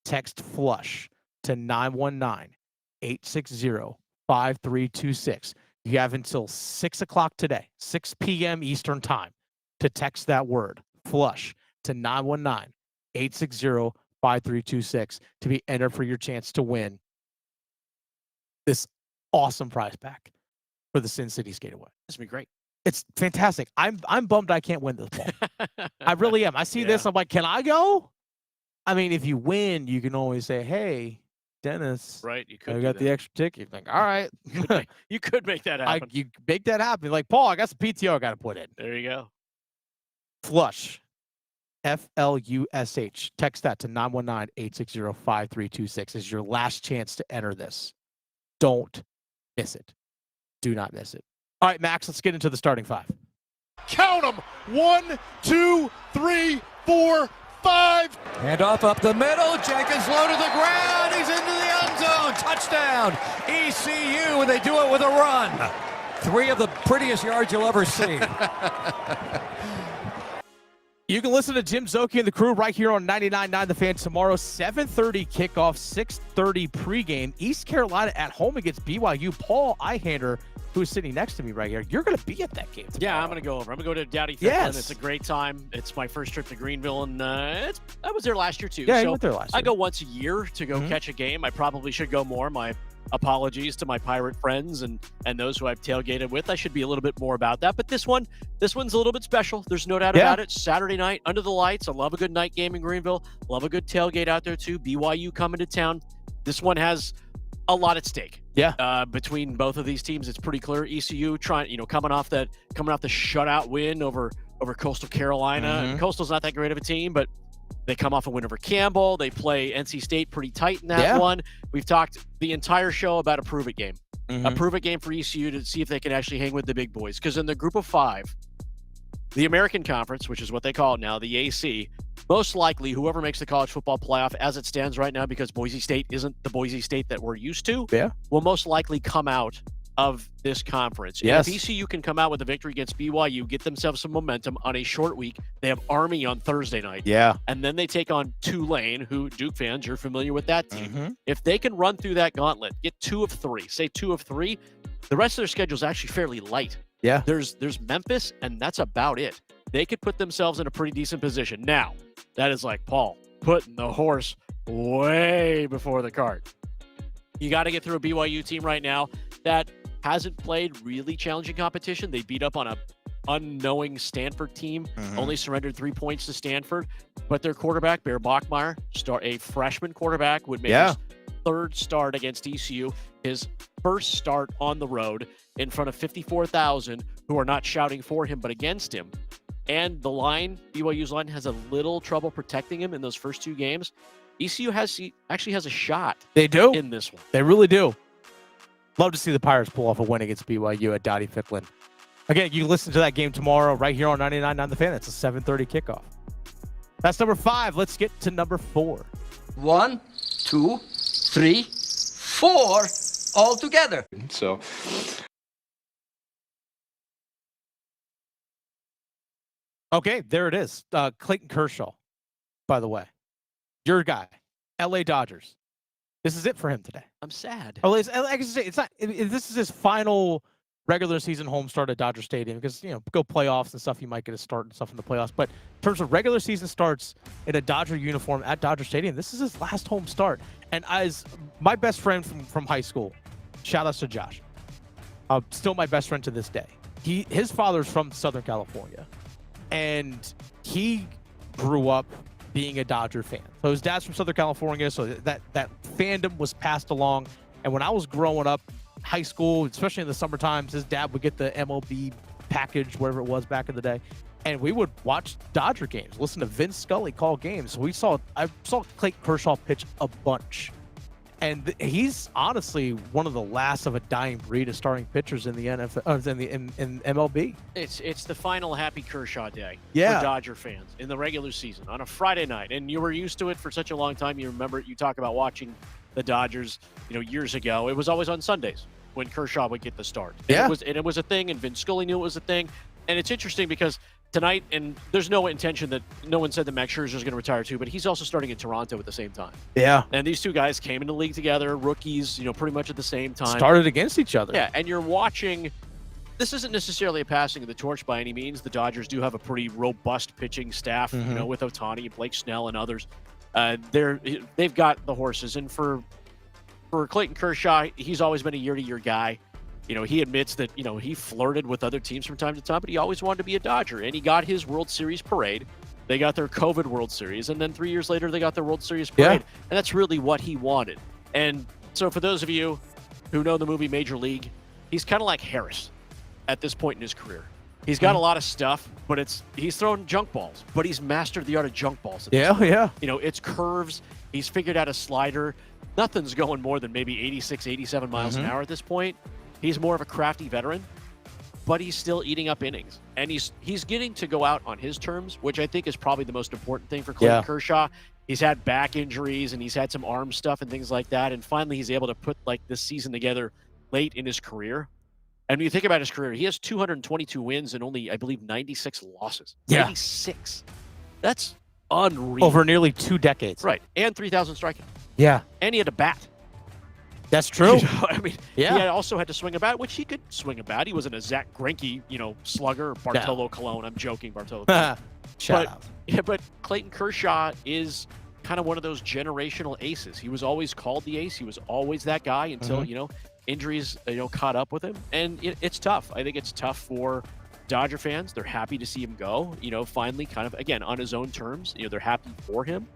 Text flush to 919-860-5326. You have until 6 o'clock today, 6 p.m. Eastern time, to text that word, flush, to 919-860-5326 to be entered for your chance to win this awesome prize pack for the Sin City's Getaway. This would be great. It's fantastic. I'm bummed I can't win this ball. I really am. I see this. I'm like, can I go? I mean, if you win, you can always say, hey, Dennis, right? You could. I got the extra ticket. You're like, all right. You could make that happen. You make that happen. Like, Paul, I got some PTO I got to put in. There you go. Flush. F-L-U-S-H. Text that to 919-860-5326 is your last chance to enter this. Don't miss it. Do not miss it. All right, Max, let's get into the starting 5. Count them. 1, 2, 3, 4, 5. And off up the middle. Jenkins low to the ground. He's into the end zone. Touchdown. ECU, and they do it with a run. 3 of the prettiest yards you'll ever see. You can listen to Jim Zoki and the crew right here on 99.9 The Fan tomorrow. 7:30 kickoff, 6:30 pregame. East Carolina at home against BYU. Paul Eihander, who is sitting next to me right here, you're going to be at that game tomorrow. Yeah, I'm going to go over. I'm going to go to Dowdy Ficklen. Yes. It's a great time. It's my first trip to Greenville, and I was there last year, too. Yeah, so you went there last year. I go once a year to go catch a game. I probably should go more. My apologies to my Pirate friends and those who I've tailgated with. I should be a little bit more about that. But this one's a little bit special. There's no doubt about it. Saturday night, under the lights. I love a good night game in Greenville. Love a good tailgate out there, too. BYU coming to town. This one has a lot at stake. Yeah. Between both of these teams, it's pretty clear. ECU coming off the shutout win over Coastal Carolina. And Coastal's not that great of a team, but they come off a win over Campbell. They play NC State pretty tight in that one. We've talked the entire show about a prove-it game. A prove-it game for ECU to see if they can actually hang with the big boys. Because in the group of 5, the American Conference, which is what they call it now, the AC, most likely whoever makes the college football playoff as it stands right now, because Boise State isn't the Boise State that we're used to, will most likely come out of this conference. Yes. And if ECU can come out with a victory against BYU, get themselves some momentum on a short week. They have Army on Thursday night. Yeah. And then they take on Tulane, who, Duke fans, you're familiar with that team. If they can run through that gauntlet, get 2 of 3, say 2 of 3, the rest of their schedule is actually fairly light. Yeah. There's Memphis, and that's about it. They could put themselves in a pretty decent position. Now, that is like Paul putting the horse way before the cart. You got to get through a BYU team right now that hasn't played really challenging competition. They beat up on a unknowing Stanford team, only surrendered 3 points to Stanford, but their quarterback, Bear Bachmeier, a freshman quarterback, would make his 3rd start against ECU, his first start on the road in front of 54,000 who are not shouting for him but against him. And the line, BYU's line, has a little trouble protecting him in those first 2 games. ECU actually has a shot. They do in this one. They really do. Love to see the Pirates pull off a win against BYU at Dowdy Ficklen. Again, you can listen to that game tomorrow right here on 99.9 The Fan. It's a 7:30 kickoff. That's number 5. Let's get to number 4. 1, 2, 3, 4 all together. So okay, there it is. Clayton Kershaw, by the way. Your guy, LA Dodgers. This is it for him today. I'm sad. Oh, like I say, it's not. This is his final regular season home start at Dodger Stadium because go playoffs and stuff. You might get a start and stuff in the playoffs, but in terms of regular season starts in a Dodger uniform at Dodger Stadium, this is his last home start. And as my best friend from high school, shout outs to Josh, still my best friend to this day. His father's from Southern California, and he grew up being a Dodger fan. So his dad's from Southern California, so that fandom was passed along. And when I was growing up, high school, especially in the summer times, his dad would get the MLB package, whatever it was back in the day. And we would watch Dodger games, listen to Vince Scully call games. I saw Clayton Kershaw pitch a bunch. And he's honestly one of the last of a dying breed of starting pitchers in the NFL, in MLB. It's the final happy Kershaw day for Dodger fans in the regular season on a Friday night. And you were used to it for such a long time. You remember, you talk about watching the Dodgers, years ago. It was always on Sundays when Kershaw would get the start. And it was a thing, and Vince Scully knew it was a thing. And it's interesting because tonight, and there's no intention that no one said that Max Scherzer is going to retire too, but he's also starting in Toronto at the same time. Yeah. And these two guys came into the league together, rookies, pretty much at the same time. Started against each other. Yeah, and you're watching. This isn't necessarily a passing of the torch by any means. The Dodgers do have a pretty robust pitching staff, with Ohtani and Blake Snell and others. They've got the horses, and for Clayton Kershaw, he's always been a year-to-year guy. He admits that, he flirted with other teams from time to time, but he always wanted to be a Dodger, and he got his World Series parade. They got their COVID World Series, and then 3 years later, they got their World Series parade, and that's really what he wanted. And so for those of you who know the movie Major League, he's kind of like Harris at this point in his career. He's got a lot of stuff, but he's throwing junk balls, but he's mastered the art of junk balls. It's curves. He's figured out a slider. Nothing's going more than maybe 86, 87 miles an hour at this point. He's more of a crafty veteran, but he's still eating up innings. And he's getting to go out on his terms, which I think is probably the most important thing for Clayton Kershaw. He's had back injuries, and he's had some arm stuff and things like that. And finally, he's able to put this season together late in his career. And when you think about his career, he has 222 wins and only, I believe, 96 losses. 96. That's unreal. Over nearly 2 decades. Right. And 3,000 strikeouts. Yeah. And he had a bat. That's true. He also had to swing a bat, which he could swing a bat. He wasn't a Zach Greinke, slugger, Bartolo Colon. I'm joking, Bartolo Colon. Shout out. Yeah, but Clayton Kershaw is kind of one of those generational aces. He was always called the ace. He was always that guy until, injuries, caught up with him. And it's tough. I think it's tough for Dodger fans. They're happy to see him go, finally kind of, again, on his own terms. They're happy for him.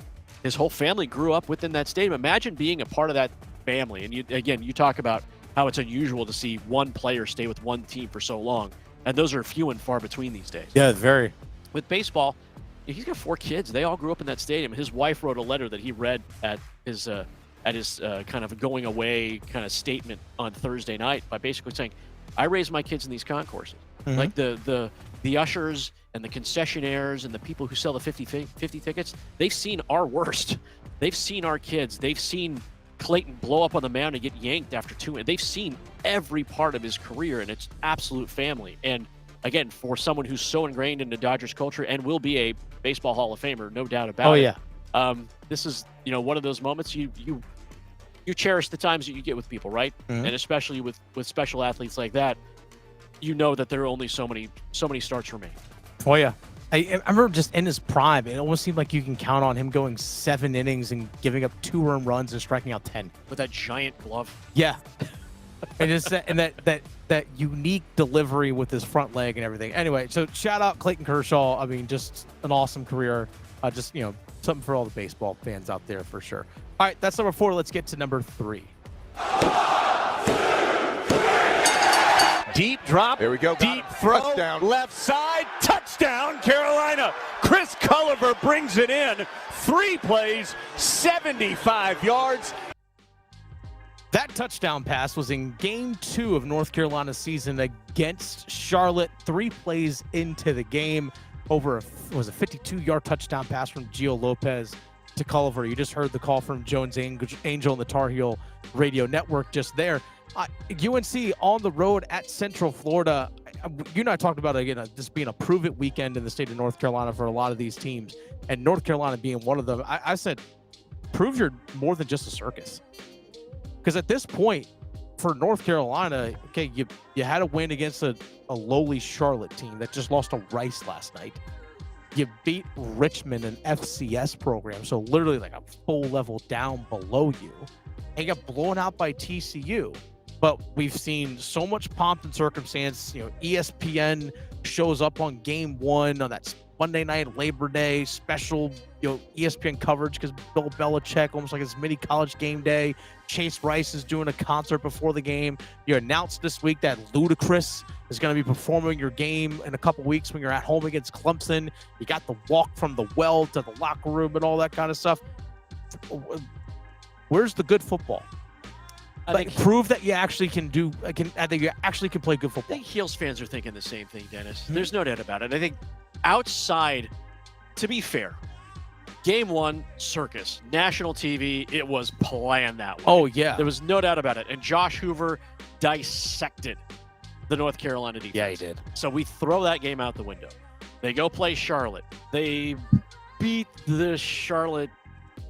His whole family grew up within that stadium. Imagine being a part of that family. And you talk about how it's unusual to see one player stay with one team for so long, and those are few and far between these days. Yeah, very. With baseball, he's got 4 kids. They all grew up in that stadium. His wife wrote a letter that he read at his kind of going away kind of statement on Thursday night by basically saying, I raised my kids in these concourses. Like the ushers and the concessionaires and the people who sell the 50 tickets, they've seen our worst. They've seen our kids. They've seen Clayton blow up on the mound and get yanked after 2. And they've seen every part of his career, and it's absolute family. And again, for someone who's so ingrained into Dodgers culture and will be a baseball Hall of Famer, no doubt about it. This is, one of those moments you cherish the times that you get with people, right? And especially with special athletes like that, that there are only so many starts remain. Oh yeah. I remember just in his prime, it almost seemed like you can count on him going 7 innings and giving up 2 earned runs and striking out 10 with that giant glove. Yeah, and just that unique delivery with his front leg and everything. Anyway, so shout out Clayton Kershaw. I mean, just an awesome career. Just something for all the baseball fans out there for sure. All right, that's number 4. Let's get to number 3. Deep drop. Here we go. Deep throw. Touchdown. Left side. Touchdown, Carolina. Chris Culliver brings it in. 3 plays, 75 yards. That touchdown pass was in Game 2 of North Carolina's season against Charlotte. 3 plays into the game. Over a 52-yard touchdown pass from Gio Lopez to Culliver. You just heard the call from Jones Angel and the Tar Heel Radio Network just there. UNC on the road at Central Florida. You and I talked about, again, this being a prove-it weekend in the state of North Carolina for a lot of these teams, and North Carolina being one of them. I said, prove you're more than just a circus. Because at this point, for North Carolina, okay, you had a win against a lowly Charlotte team that just lost to Rice last night. You beat Richmond, an FCS program, so literally like a full level down below you, and you got blown out by TCU. But we've seen so much pomp and circumstance. ESPN shows up on Game 1 on that Monday night, Labor Day, special, ESPN coverage because Bill Belichick, almost like his mini college game day. Chase Rice is doing a concert before the game. You announced this week that Ludacris is going to be performing your game in a couple weeks when you're at home against Clemson. You got the walk from the well to the locker room and all that kind of stuff. Where's the good football? Prove that you actually can do. I think you actually can play good football. I think Heels fans are thinking the same thing, Dennis. There's no doubt about it. I think outside, to be fair, Game 1, circus, national TV, it was planned that way. Oh, yeah. There was no doubt about it. And Josh Hoover dissected the North Carolina defense. Yeah, he did. So we throw that game out the window. They go play Charlotte. They beat the Charlotte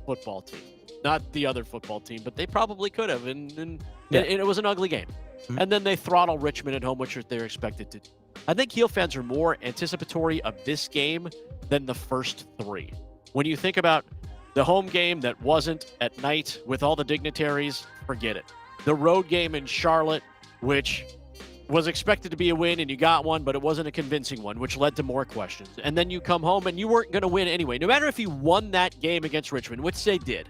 football team. Not the other football team, but they probably could have. And it was an ugly game. Mm-hmm. And then they throttle Richmond at home, which they're expected to do. I think Heel fans are more anticipatory of this game than the first 3. When you think about the home game that wasn't at night with all the dignitaries, forget it. The road game in Charlotte, which was expected to be a win and you got one, but it wasn't a convincing one, which led to more questions. And then you come home and you weren't going to win anyway. No matter if you won that game against Richmond, which they did,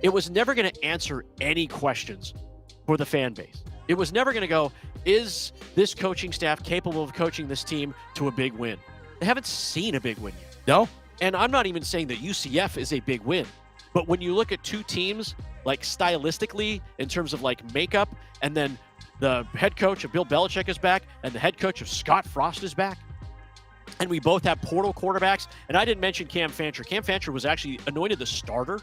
it was never going to answer any questions for the fan base. It was never going to go, is this coaching staff capable of coaching this team to a big win? They haven't seen a big win yet. No. And I'm not even saying that UCF is a big win. But when you look at two teams, like stylistically, in terms of like makeup, and then the head coach of Bill Belichick is back, and the head coach of Scott Frost is back, and we both have portal quarterbacks, and I didn't mention Cam Fancher. Cam Fancher was actually anointed the starter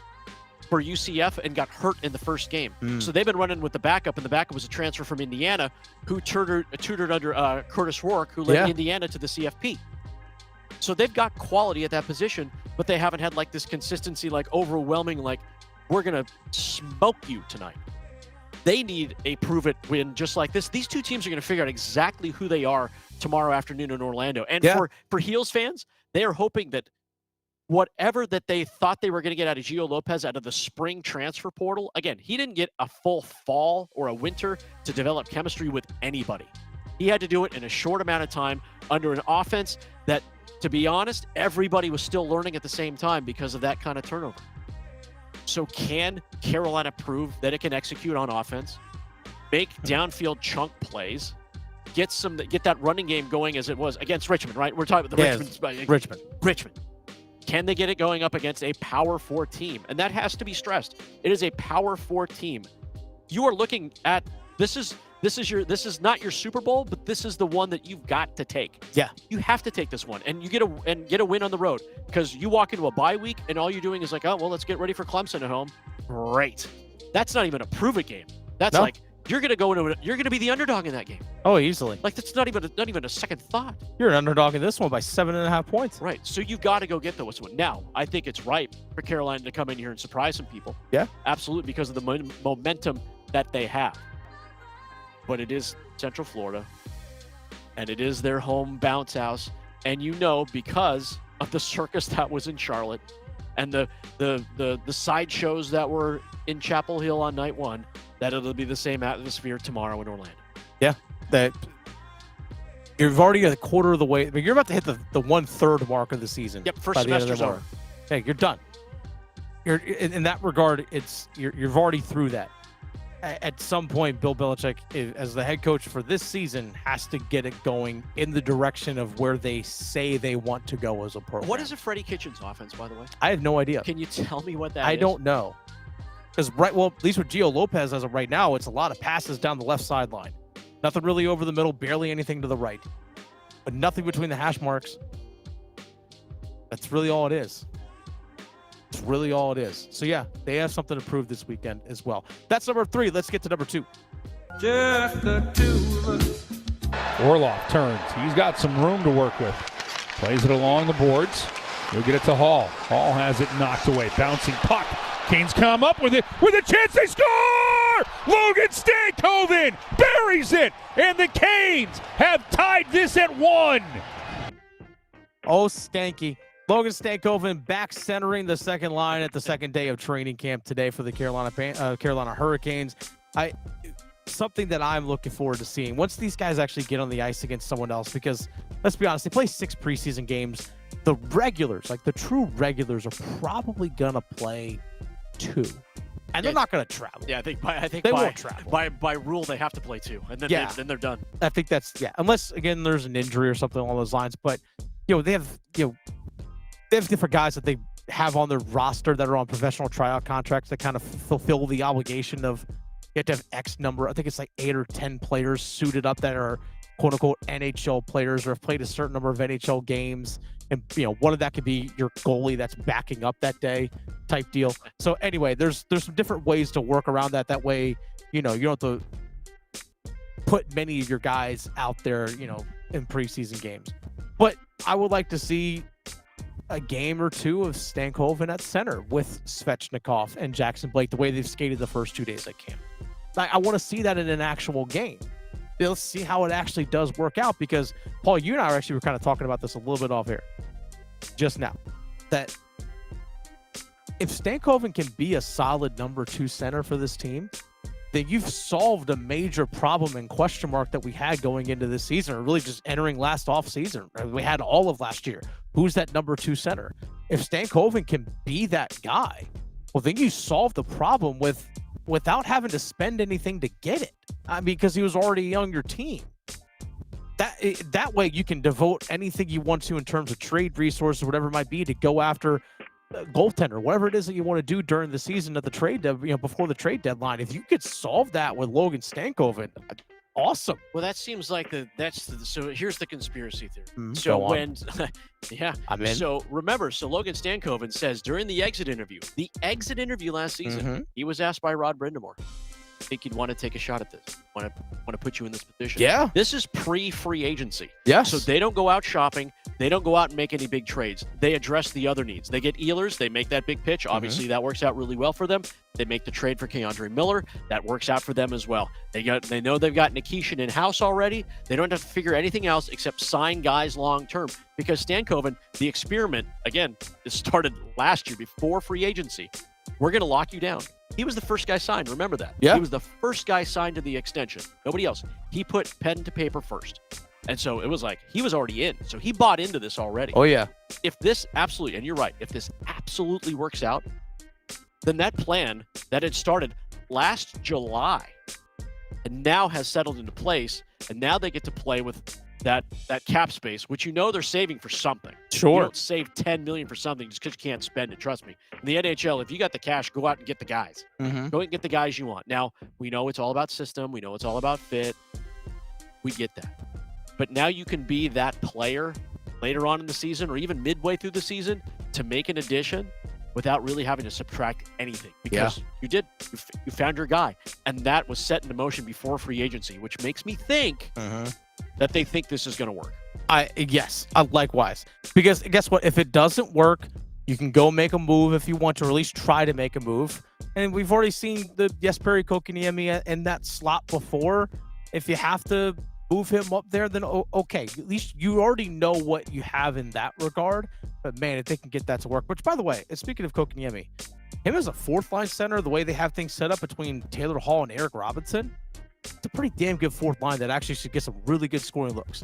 for UCF and got hurt in the first game. So they've been running with the backup, and the backup was a transfer from Indiana who tutored under Curtis Rourke, who led Indiana to the CFP. So they've got quality at that position, but they haven't had like this consistency, like overwhelming, like we're going to smoke you tonight. They need a prove-it win just like this. These two teams are going to figure out exactly who they are tomorrow afternoon in Orlando. And for Heels fans, they are hoping that whatever that they thought they were going to get out of Gio Lopez out of the spring transfer portal, again, he didn't get a full fall or a winter to develop chemistry with anybody. He had to do it in a short amount of time under an offense that, to be honest, everybody was still learning at the same time because of that kind of turnover. So can Carolina prove that it can execute on offense, make downfield chunk plays, get that running game going as it was against Richmond, right? We're talking about the Richmond. Can they get it going up against a Power 4 team? And that has to be stressed. It is a Power 4 team. You are looking at this is not your Super Bowl, but this is the one that you've got to take. Yeah. You have to take this one, and you get a win on the road, because you walk into a bye week and all you're doing is like, oh well, let's get ready for Clemson at home. Great. That's not even a prove it game. That's like you're gonna be the underdog in that game. Oh, easily. Like that's not even a second thought. You're an underdog in this one by 7.5 points. Right. So you've got to go get those one. Now, I think it's ripe for Carolina to come in here and surprise some people. Yeah. Absolutely, because of the momentum that they have. But it is Central Florida, and it is their home bounce house. And because of the circus that was in Charlotte and the sideshows that were in Chapel Hill on night 1, that it'll be the same atmosphere tomorrow in Orlando. Yeah. You've already got a quarter of the way. I mean, you're about to hit the 1/3 mark of the season. Yep, first semester's over. Hey, you're done. You're in that regard, you're already through that. At some point, Bill Belichick, as the head coach for this season, has to get it going in the direction of where they say they want to go as a program. What is a Freddie Kitchens offense, by the way? I have no idea. Can you tell me what that is? I don't know. Because at least with Gio Lopez as of right now, it's a lot of passes down the left sideline. Nothing really over the middle, barely anything to the right. But nothing between the hash marks. That's really all it is. It's really all it is. So, yeah, they have something to prove this weekend as well. That's number 3. Let's get to number 2. Just the two of us. Orloff turns. He's got some room to work with. Plays it along the boards. He'll get it to Hall. Hall has it knocked away. Bouncing puck. Canes come up with it with a chance. They score! Logan Stankoven buries it, and the Canes have tied this at 1. Oh, Stanky. Logan Stankoven back centering the second line at the second day of training camp today for the Carolina Hurricanes. Something that I'm looking forward to seeing once these guys actually get on the ice against someone else, because let's be honest, they play 6 preseason games. the regulars, like the true regulars, are probably gonna play 2, and they're not gonna travel. Yeah, I think they won't travel. By rule they have to play 2, and then then they're done. I think that's unless again there's an injury or something along those lines. But they have different guys that they have on their roster that are on professional tryout contracts that kind of fulfill the obligation of you have to have X number. I think it's like 8 or 10 players suited up that are quote unquote NHL players or have played a certain number of NHL games. And one of that could be your goalie that's backing up that day type deal. So anyway, there's some different ways to work around that. That way, you don't have to put many of your guys out there, in preseason games. But I would like to see a game or 2 of Stankoven at center with Svechnikov and Jackson Blake, the way they've skated the first 2 days at camp. I want to see that in an actual game. Let's see how it actually does work out, because Paul, you and I were kind of talking about this a little bit off here just now, that if Stankoven can be a solid number 2 center for this team, then you've solved a major problem and question mark that we had going into this season, or really just entering last offseason. We had all of last year. Who's that number 2 center? If Stankoven can be that guy, well, then you solve the problem without having to spend anything to get it. Because he was already on your team. That way you can devote anything you want to in terms of trade resources, whatever it might be, to go after a goaltender, whatever it is that you want to do during the season of the trade, before the trade deadline. If you could solve that with Logan Stankoven, awesome. Well, that seems like so here's the conspiracy theory. So when I'm in. So remember, Logan Stankoven says during the exit interview last season, he was asked by Rod Brindamore, think you'd want to take a shot at this? Want to put you in this position? Yeah. This is pre-free agency. Yes. So they don't go out shopping. They don't go out and make any big trades. They address the other needs. They get Ehlers. They make that big pitch. Obviously, that works out really well for them. They make the trade for Keandre Miller. That works out for them as well. They know they've got Nikishin in-house already. They don't have to figure anything else except sign guys long-term. Because Stankoven, the experiment, again, this started last year before free agency. We're going to lock you down. He was the first guy signed. Remember that. Yeah. He was the first guy signed to the extension. Nobody else. He put pen to paper first. And so it was like he was already in. So he bought into this already. Oh, yeah. If this absolutely, and you're right, if this absolutely works out, then that plan that had started last July and now has settled into place, and now they get to play with that cap space, which they're saving for something. Sure. You don't save $10 million for something just because you can't spend it. Trust me. In the NHL, if you got the cash, go out and get the guys. Go out and get the guys you want. Now, we know it's all about system. We know it's all about fit. We get that. But now you can be that player later on in the season or even midway through the season to make an addition without really having to subtract anything. Because you did. You found your guy. And that was set into motion before free agency, which makes me think that they think this is going to work. Yes, likewise. Because guess what? If it doesn't work, you can go make a move if you want to, or at least try to make a move. And we've already seen the Jesperi Kotkaniemi in that slot before. If you have to move him up there, then okay. At least you already know what you have in that regard. But man, if they can get that to work. Which, by the way, speaking of Kotkaniemi, him as a fourth line center, the way they have things set up between Taylor Hall and Eric Robinson, it's a pretty damn good fourth line that actually should get some really good scoring looks.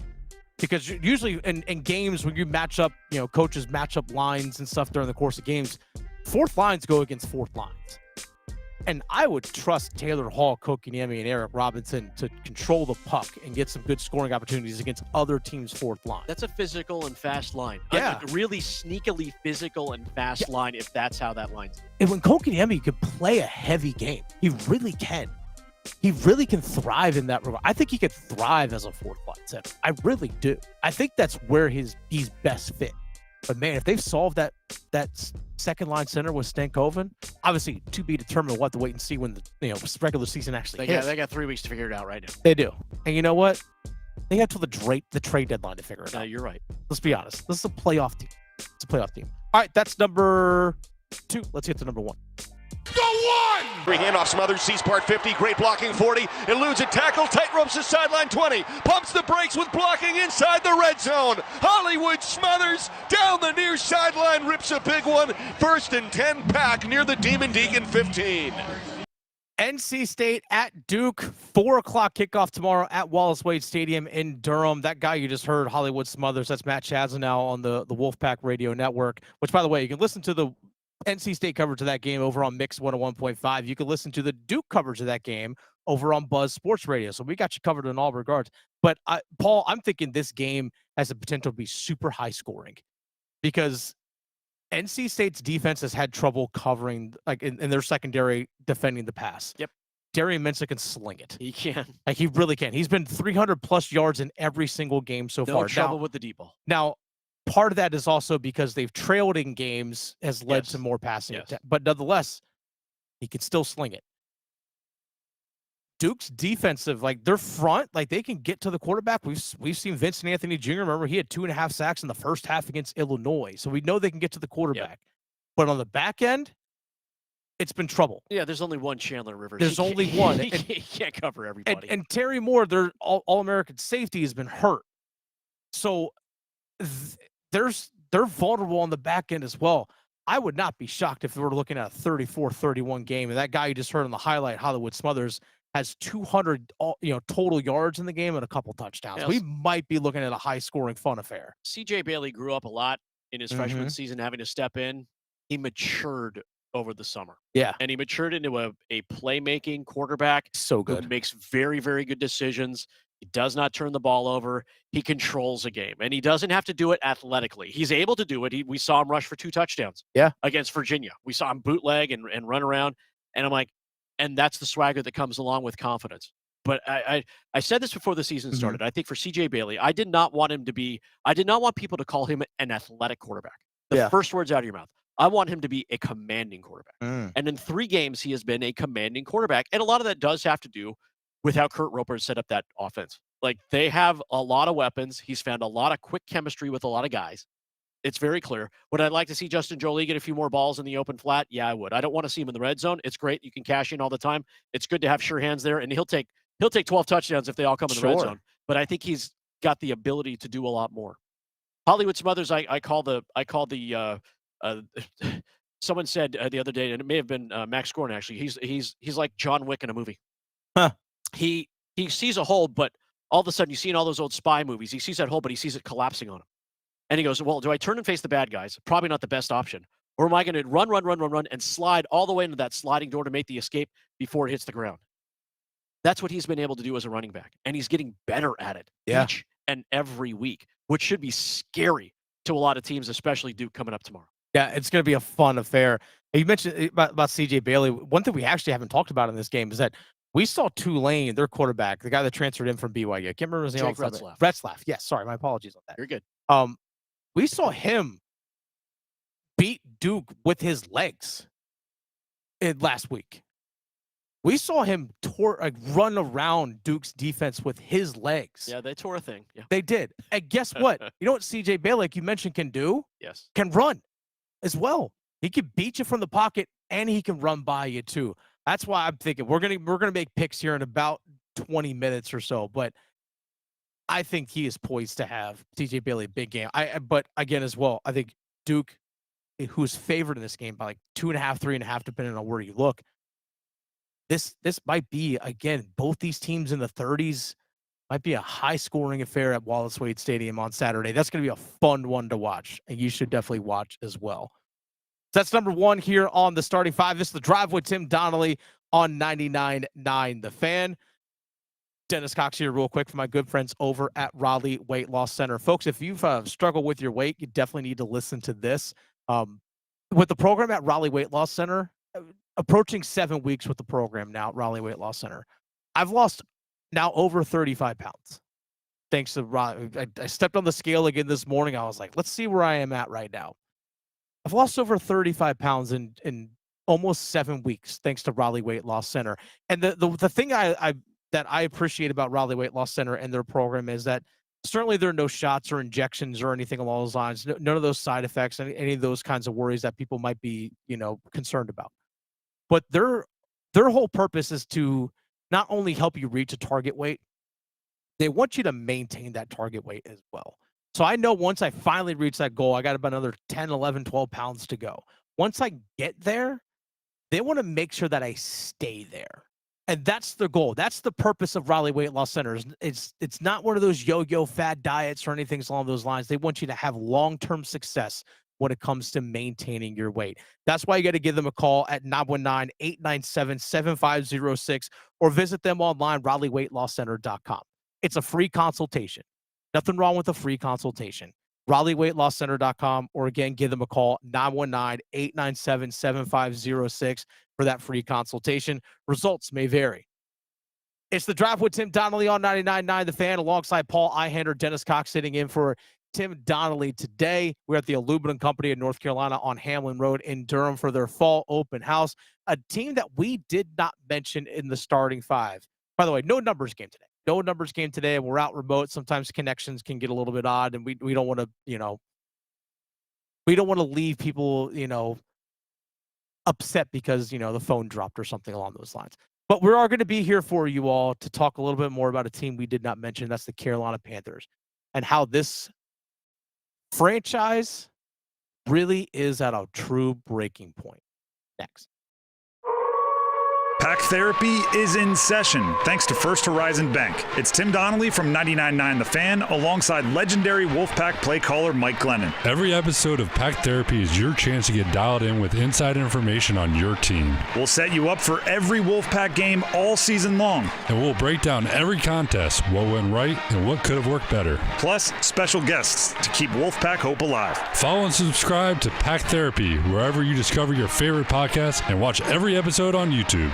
Because usually in games when you match up, coaches match up lines and stuff during the course of games, fourth lines go against fourth lines. And I would trust Taylor Hall, Kotkaniemi, and Eric Robinson to control the puck and get some good scoring opportunities against other teams' fourth line. That's a physical and fast line. Yeah. A really sneakily physical and fast line if that's how that line's. And when Kotkaniemi can play a heavy game, he really can. He really can thrive in that regard. I think he could thrive as a fourth line center. I really do. I think that's where he's best fit. But man, if they've solved that second line center with Stankoven, obviously to be determined. We'll have to wait and see when the regular season actually hits. They got 3 weeks to figure it out right now. They do. And you know what? They have till the trade deadline to figure it out. You're right. Let's be honest. This is a playoff team. It's a playoff team. All right, that's number 2. Let's get to number 1. Go one! Free handoff, Smothers, sees part 50, great blocking 40, eludes a tackle, tight ropes the sideline 20, pumps the brakes with blocking inside the red zone. Hollywood Smothers down the near sideline, rips a big one, 1st and 10 pack near the Demon Deacon 15. NC State at Duke, 4 o'clock kickoff tomorrow at Wallace Wade Stadium in Durham. That guy you just heard, Hollywood Smothers, that's Matt Chazanow on the Wolfpack Radio Network, which, by the way, you can listen to the NC State coverage of that game over on Mix 101.5. You can listen to the Duke coverage of that game over on Buzz Sports Radio. So we got you covered in all regards. But, Paul, I'm thinking this game has the potential to be super high scoring because NC State's defense has had trouble covering, like in their secondary, defending the pass. Yep. Darian Mensah can sling it. He can. Like, he really can. He's been 300-plus yards in every single game so far. No trouble with the deep ball. Now, part of that is also because they've trailed in games has led to more passing. But nonetheless, he can still sling it. Duke's defensive, like their front, like they can get to the quarterback. We've seen Vincent Anthony Jr. Remember, he had 2.5 sacks in the first half against Illinois. So we know they can get to the quarterback. Yeah. But on the back end, it's been trouble. Yeah, there's only one Chandler Rivers. There's only one. He can't cover everybody. And Terry Moore, their All-American safety, has been hurt. So they're vulnerable on the back end as well. I would not be shocked if we were looking at a 34-31 game. And that guy you just heard on the highlight, Hollywood Smothers, has 200 total yards in the game and a couple touchdowns. Yes. We might be looking at a high-scoring fun affair. CJ Bailey grew up a lot in his freshman season, having to step in. He matured over the summer. Yeah. And he matured into a playmaking quarterback. So good. Who makes very, very good decisions. He does not turn the ball over. He controls a game. And he doesn't have to do it athletically. He's able to do it. We saw him rush for 2 touchdowns. Yeah. Against Virginia. We saw him bootleg and run around. And I'm like, and that's the swagger that comes along with confidence. But I said this before the season started. I think for CJ Bailey, I did not want people to call him an athletic quarterback. The first words out of your mouth. I want him to be a commanding quarterback. And in 3 games, he has been a commanding quarterback. And a lot of that does have to do with how Kurt Roper set up that offense. Like, they have a lot of weapons. He's found a lot of quick chemistry with a lot of guys. It's very clear. Would I like to see Justin Jolie get a few more balls in the open flat? Yeah, I would. I don't want to see him in the red zone. It's great. You can cash in all the time. It's good to have sure hands there. And he'll take 12 touchdowns if they all come in the red zone. But I think he's got the ability to do a lot more. Hollywood Smothers, I call the someone said the other day, and it may have been Max Gordon actually. He's like John Wick in a movie. Huh. He sees a hole, but all of a sudden you see in all those old spy movies, he sees that hole, but he sees it collapsing on him. And he goes, well, do I turn and face the bad guys? Probably not the best option. Or am I going to run, and slide all the way into that sliding door to make the escape before it hits the ground? That's what he's been able to do as a running back. And he's getting better at it each and every week, which should be scary to a lot of teams, especially Duke coming up tomorrow. Yeah, it's going to be a fun affair. You mentioned about CJ Bailey. One thing we actually haven't talked about in this game is that we saw Tulane, their quarterback, the guy that transferred in from BYU. I can't remember his name. Retzlaff. Yes, sorry, my apologies on that. You're good. We saw him beat Duke with his legs last week. We saw him run around Duke's defense with his legs. Yeah, they tore a thing. Yeah. They did. And guess what? You know what CJ Bailey, like you mentioned, can do? Yes. Can run as well. He can beat you from the pocket, and he can run by you too. That's why I'm thinking we're gonna make picks here in about 20 minutes or so. But I think he is poised to have CJ Bailey a big game. But again, as well, I think Duke, who's favored in this game by like 2.5, 3.5, depending on where you look. This might be, again, both these teams in the 30s, might be a high-scoring affair at Wallace Wade Stadium on Saturday. That's going to be a fun one to watch, and you should definitely watch as well. So that's number 1 here on the starting 5. This is The Drive with Tim Donnelly on 99.9 The Fan. Dennis Cox here real quick for my good friends over at Raleigh Weight Loss Center. Folks, if you've struggled with your weight, you definitely need to listen to this. With the program at Raleigh Weight Loss Center, approaching 7 weeks with the program now at Raleigh Weight Loss Center, I've lost now over 35 pounds. Thanks to Raleigh. I stepped on the scale again this morning. I was like, let's see where I am at right now. I've lost over 35 pounds in almost 7 weeks, thanks to Raleigh Weight Loss Center. And the thing that I appreciate about Raleigh Weight Loss Center and their program is that certainly there are no shots or injections or anything along those lines. None of those side effects, any of those kinds of worries that people might be, concerned about. But their whole purpose is to not only help you reach a target weight, they want you to maintain that target weight as well. So I know once I finally reach that goal, I got about another 10, 11, 12 pounds to go. Once I get there, They want to make sure that I stay there. And that's the goal. That's the purpose of Raleigh Weight Loss Centers. It's not one of those yo-yo fad diets or anything along those lines. They want you to have long-term success when it comes to maintaining your weight. That's why you got to give them a call at 919-897-7506 or visit them online, RaleighWeightLossCenter.com. It's a free consultation. Nothing wrong with a free consultation. RaleighWeightLossCenter.com, or again, give them a call, 919-897-7506 for that free consultation. Results may vary. It's the Drive with Tim Donnelly on 99.9 The Fan, alongside Paul Ihander, Dennis Cox sitting in for Tim Donnelly today. We're at the Aluminum Company in North Carolina on Hamlin Road in Durham for their fall open house, a team that we did not mention in the starting five. By the way, no numbers game today. No numbers game today, and we're out remote. Sometimes connections can get a little bit odd, and we don't want to, we don't want to leave people, upset because, the phone dropped or something along those lines. But we are going to be here for you all to talk a little bit more about a team we did not mention. That's the Carolina Panthers, and how this franchise really is at a true breaking point. Next. Pack Therapy is in session, thanks to First Horizon Bank. It's Tim Donnelly from 99.9 The Fan, alongside legendary Wolfpack play caller Mike Glennon. Every episode of Pack Therapy is your chance to get dialed in with inside information on your team. We'll set you up for every Wolfpack game all season long. And we'll break down every contest, what went right and what could have worked better. Plus, special guests to keep Wolfpack hope alive. Follow and subscribe to Pack Therapy wherever you discover your favorite podcasts, and watch every episode on YouTube.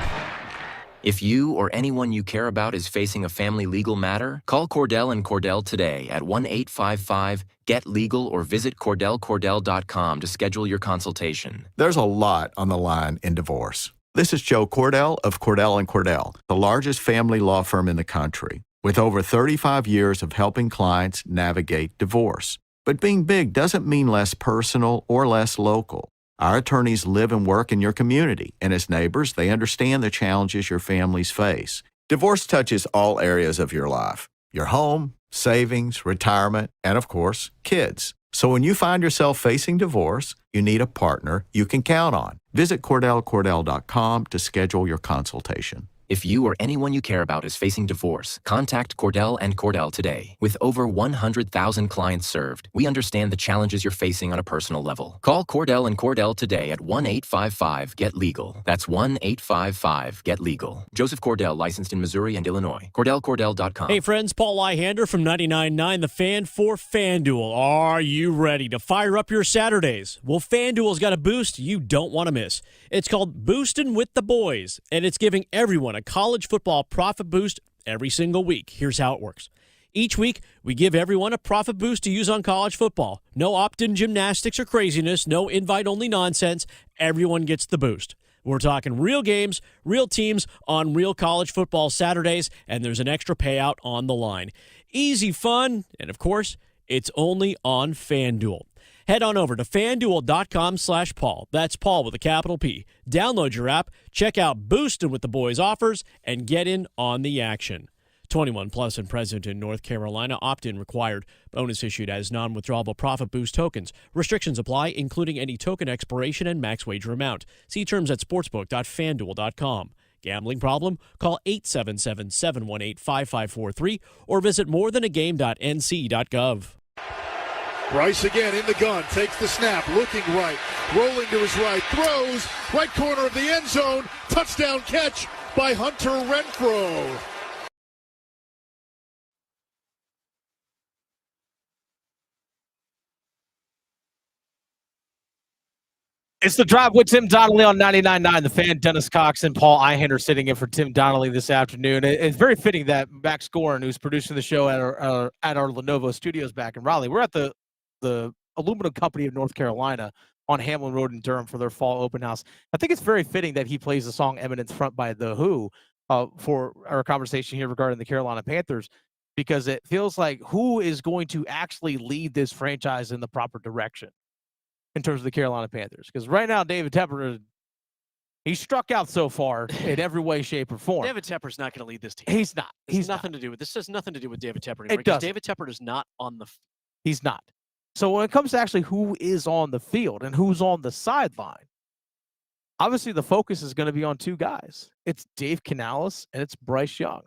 If you or anyone you care about is facing a family legal matter, call Cordell and Cordell today at 1-855-GET-LEGAL or visit CordellCordell.com to schedule your consultation. There's a lot on the line in divorce. This is Joe Cordell of Cordell & Cordell, the largest family law firm in the country, with over 35 years of helping clients navigate divorce. But being big doesn't mean less personal or less local. Our attorneys live and work in your community, and as neighbors, they understand the challenges your families face. Divorce touches all areas of your life: your home, savings, retirement, and of course, kids. So when you find yourself facing divorce, you need a partner you can count on. Visit CordellCordell.com to schedule your consultation. If you or anyone you care about is facing divorce, contact Cordell and Cordell today. With over 100,000 clients served, we understand the challenges you're facing on a personal level. Call Cordell and Cordell today at 1-855-GET-LEGAL. That's 1-855-GET-LEGAL. Joseph Cordell, licensed in Missouri and Illinois. CordellCordell.com. Hey friends, Paul Ihander from 99.9 The Fan for FanDuel. Are you ready to fire up your Saturdays? Well, FanDuel's got a boost you don't want to miss. It's called Boostin' with the Boys, and it's giving everyone a college football profit boost every single week. Here's how it works. Each week, we give everyone a profit boost to use on college football. No opt-in gymnastics or craziness, no invite-only nonsense. Everyone gets the boost. We're talking real games, real teams on real college football Saturdays, and there's an extra payout on the line. Easy fun, and of course, it's only on FanDuel. Head on over to FanDuel.com/Paul. That's Paul with a capital P. Download your app, check out Boostin' with the Boys offers, and get in on the action. 21 plus and present in North Carolina. Opt-in required. Bonus issued as non-withdrawable profit boost tokens. Restrictions apply, including any token expiration and max wager amount. See terms at sportsbook.fanduel.com. Gambling problem? Call 877-718-5543 or visit morethanagame.nc.gov. Bryce again in the gun, takes the snap, looking right, rolling to his right, throws, right corner of the end zone, touchdown catch by Hunter Renfrow. It's the Drive with Tim Donnelly on 99.9 The Fan. Dennis Cox and Paul Ihander sitting in for Tim Donnelly this afternoon. It's very fitting that Max Gorin, who's producing the show at our Lenovo studios back in Raleigh, we're at the Aluminum Company of North Carolina on Hamlin Road in Durham for their fall open house. I think it's very fitting that he plays the song Eminence Front by The Who for our conversation here regarding the Carolina Panthers, because it feels like who is going to actually lead this franchise in the proper direction in terms of the Carolina Panthers. Because right now, David Tepper, he's struck out so far in every way, shape, or form. David Tepper's not going to lead this team. He's not. This has nothing to do with David Tepper anymore. It doesn't. David Tepper is not on the field. He's not. So when it comes to actually who is on the field and who's on the sideline, obviously the focus is going to be on two guys. It's Dave Canales and it's Bryce Young.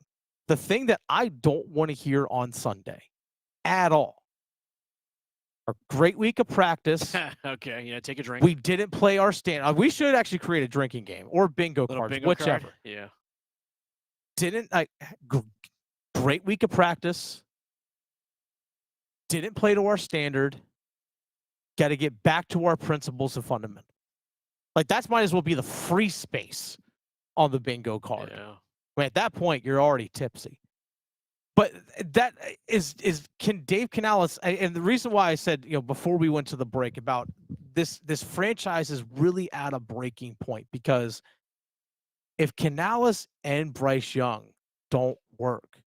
The thing that I don't want to hear on Sunday at all, a great week of practice. Okay, yeah, take a drink. We didn't play our stand. We should actually create a drinking game or bingo cards, bingo whichever. card? Yeah. Great week of practice. Didn't play to our standard. Got to get back to our principles and fundamentals. Like, that's might as well be the free space on the bingo card. Yeah. I mean, at that point, you're already tipsy. But that is can Dave Canales, and the reason why I said, before we went to the break about this franchise is really at a breaking point, because if Canales and Bryce Young don't work,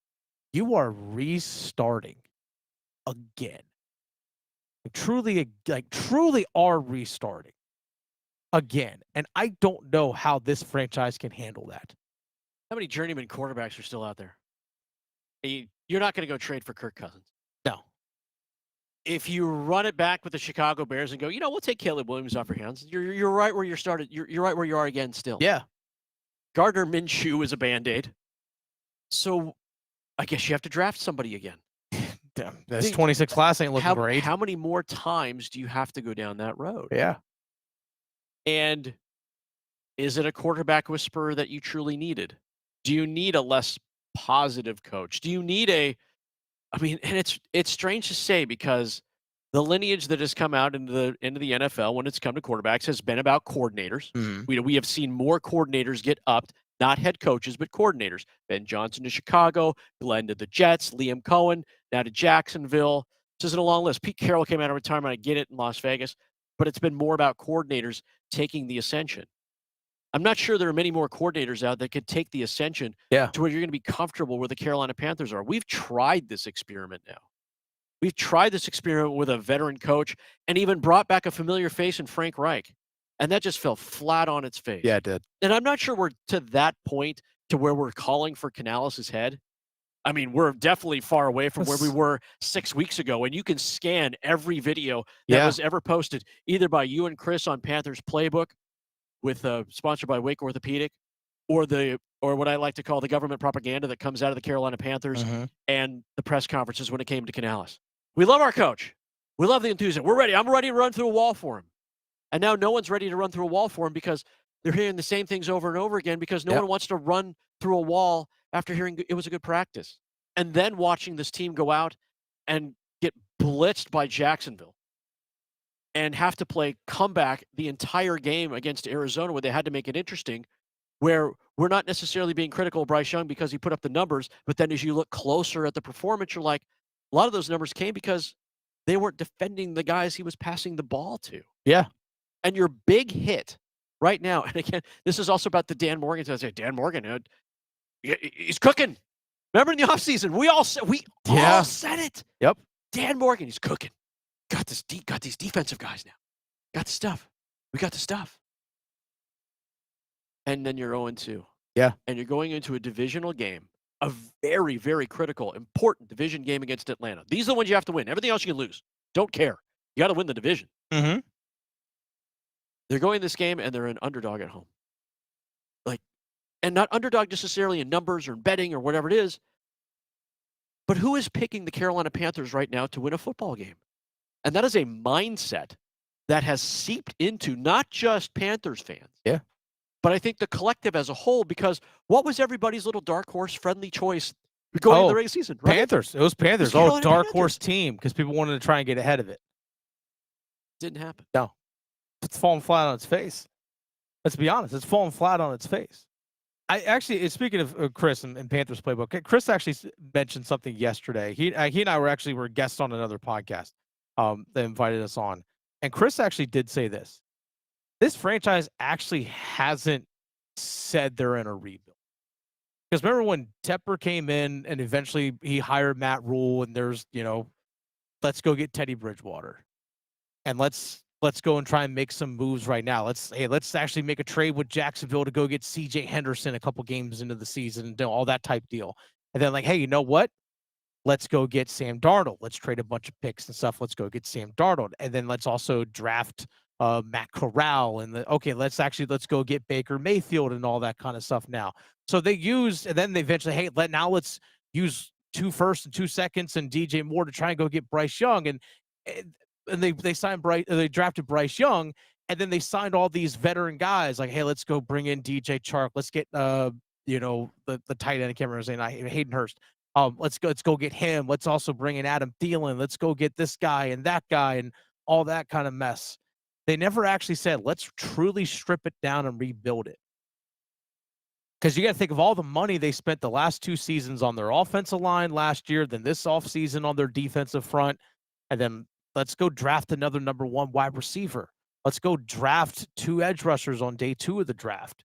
you are restarting again. Truly are restarting again. And I don't know how this franchise can handle that. How many journeyman quarterbacks are still out there? You're not going to go trade for Kirk Cousins. No. If you run it back with the Chicago Bears and go, we'll take Caleb Williams off your hands. You're right where you started. You're right where you are again still. Yeah. Gardner Minshew is a Band-Aid. So I guess you have to draft somebody again. Damn, this 26 class ain't looking great. How many more times do you have to go down that road? Yeah. And is it a quarterback whisperer that you truly needed? Do you need a less positive coach? Do you need and it's strange to say, because the lineage that has come out into the NFL when it's come to quarterbacks has been about coordinators. Mm-hmm. We have seen more coordinators get upped, not head coaches, but coordinators. Ben Johnson to Chicago, Glenn to the Jets, Liam Cohen now to Jacksonville. This isn't a long list. Pete Carroll came out of retirement. I get it, in Las Vegas, but it's been more about coordinators taking the ascension. I'm not sure there are many more coordinators out that could take the ascension to where you're going to be comfortable where the Carolina Panthers are. We've tried this experiment now. We've tried this experiment with a veteran coach and even brought back a familiar face in Frank Reich. And that just fell flat on its face. Yeah, it did. And I'm not sure we're to that point to where we're calling for Canales' head. I mean, we're definitely far away from where we were 6 weeks ago. And you can scan every video that was ever posted, either by you and Chris on Panthers Playbook, with sponsored by Wake Orthopedic, or what I like to call the government propaganda that comes out of the Carolina Panthers and the press conferences when it came to Canales. We love our coach. We love the enthusiasm. We're ready. I'm ready to run through a wall for him. And now no one's ready to run through a wall for him because they're hearing the same things over and over again, because no one wants to run through a wall after hearing it was a good practice. And then watching this team go out and get blitzed by Jacksonville and have to play comeback the entire game against Arizona, where they had to make it interesting, where we're not necessarily being critical of Bryce Young because he put up the numbers, but then as you look closer at the performance, you're like, a lot of those numbers came because they weren't defending the guys he was passing the ball to. Yeah. And your big hit right now, and again, this is also about the Dan Morgan. I say, Dan Morgan, he's cooking. Remember in the offseason, we all said it. Yep. Dan Morgan, he's cooking. Got these defensive guys now. Got the stuff. We got the stuff. And then you're 0-2. Yeah. And you're going into a divisional game, a very, very critical, important division game against Atlanta. These are the ones you have to win. Everything else you can lose. Don't care. You got to win the division. Mm-hmm. They're going this game, and they're an underdog at home. And not underdog necessarily in numbers or in betting or whatever it is, but who is picking the Carolina Panthers right now to win a football game? And that is a mindset that has seeped into not just Panthers fans. Yeah. But I think the collective as a whole, because what was everybody's little dark horse friendly choice going into the regular season? Right? Panthers. It was Panthers. Dark horse team, because people wanted to try and get ahead of it. Didn't happen. No. It's falling flat on its face. Let's be honest. It's falling flat on its face. I actually, speaking of Chris and Panthers Playbook, Chris actually mentioned something yesterday. He and I were guests on another podcast that invited us on. And Chris actually did say this. This franchise actually hasn't said they're in a rebuild. Because remember when Tepper came in and eventually he hired Matt Rule, and there's, let's go get Teddy Bridgewater. And let's go and try and make some moves right now. Let's actually make a trade with Jacksonville to go get CJ Henderson a couple games into the season and do all that type deal. And then hey, you know what? Let's go get Sam Darnold. Let's trade a bunch of picks and stuff. Let's go get Sam Darnold. And then let's also draft Matt Corral and let's go get Baker Mayfield and all that kind of stuff now. So they used, and then they eventually, let's use 2 firsts and 2 seconds and DJ Moore to try and go get Bryce Young. And they signed they drafted Bryce Young, and then they signed all these veteran guys like, hey, let's go bring in DJ Chark. Let's get, the tight end, I can't remember his name, Hayden Hurst. Let's go get him. Let's also bring in Adam Thielen. Let's go get this guy and that guy and all that kind of mess. They never actually said, let's truly strip it down and rebuild it. Because you got to think of all the money they spent the last 2 seasons on their offensive line last year, then this offseason on their defensive front, and then let's go draft another number 1 wide receiver. Let's go draft 2 edge rushers on day 2 of the draft.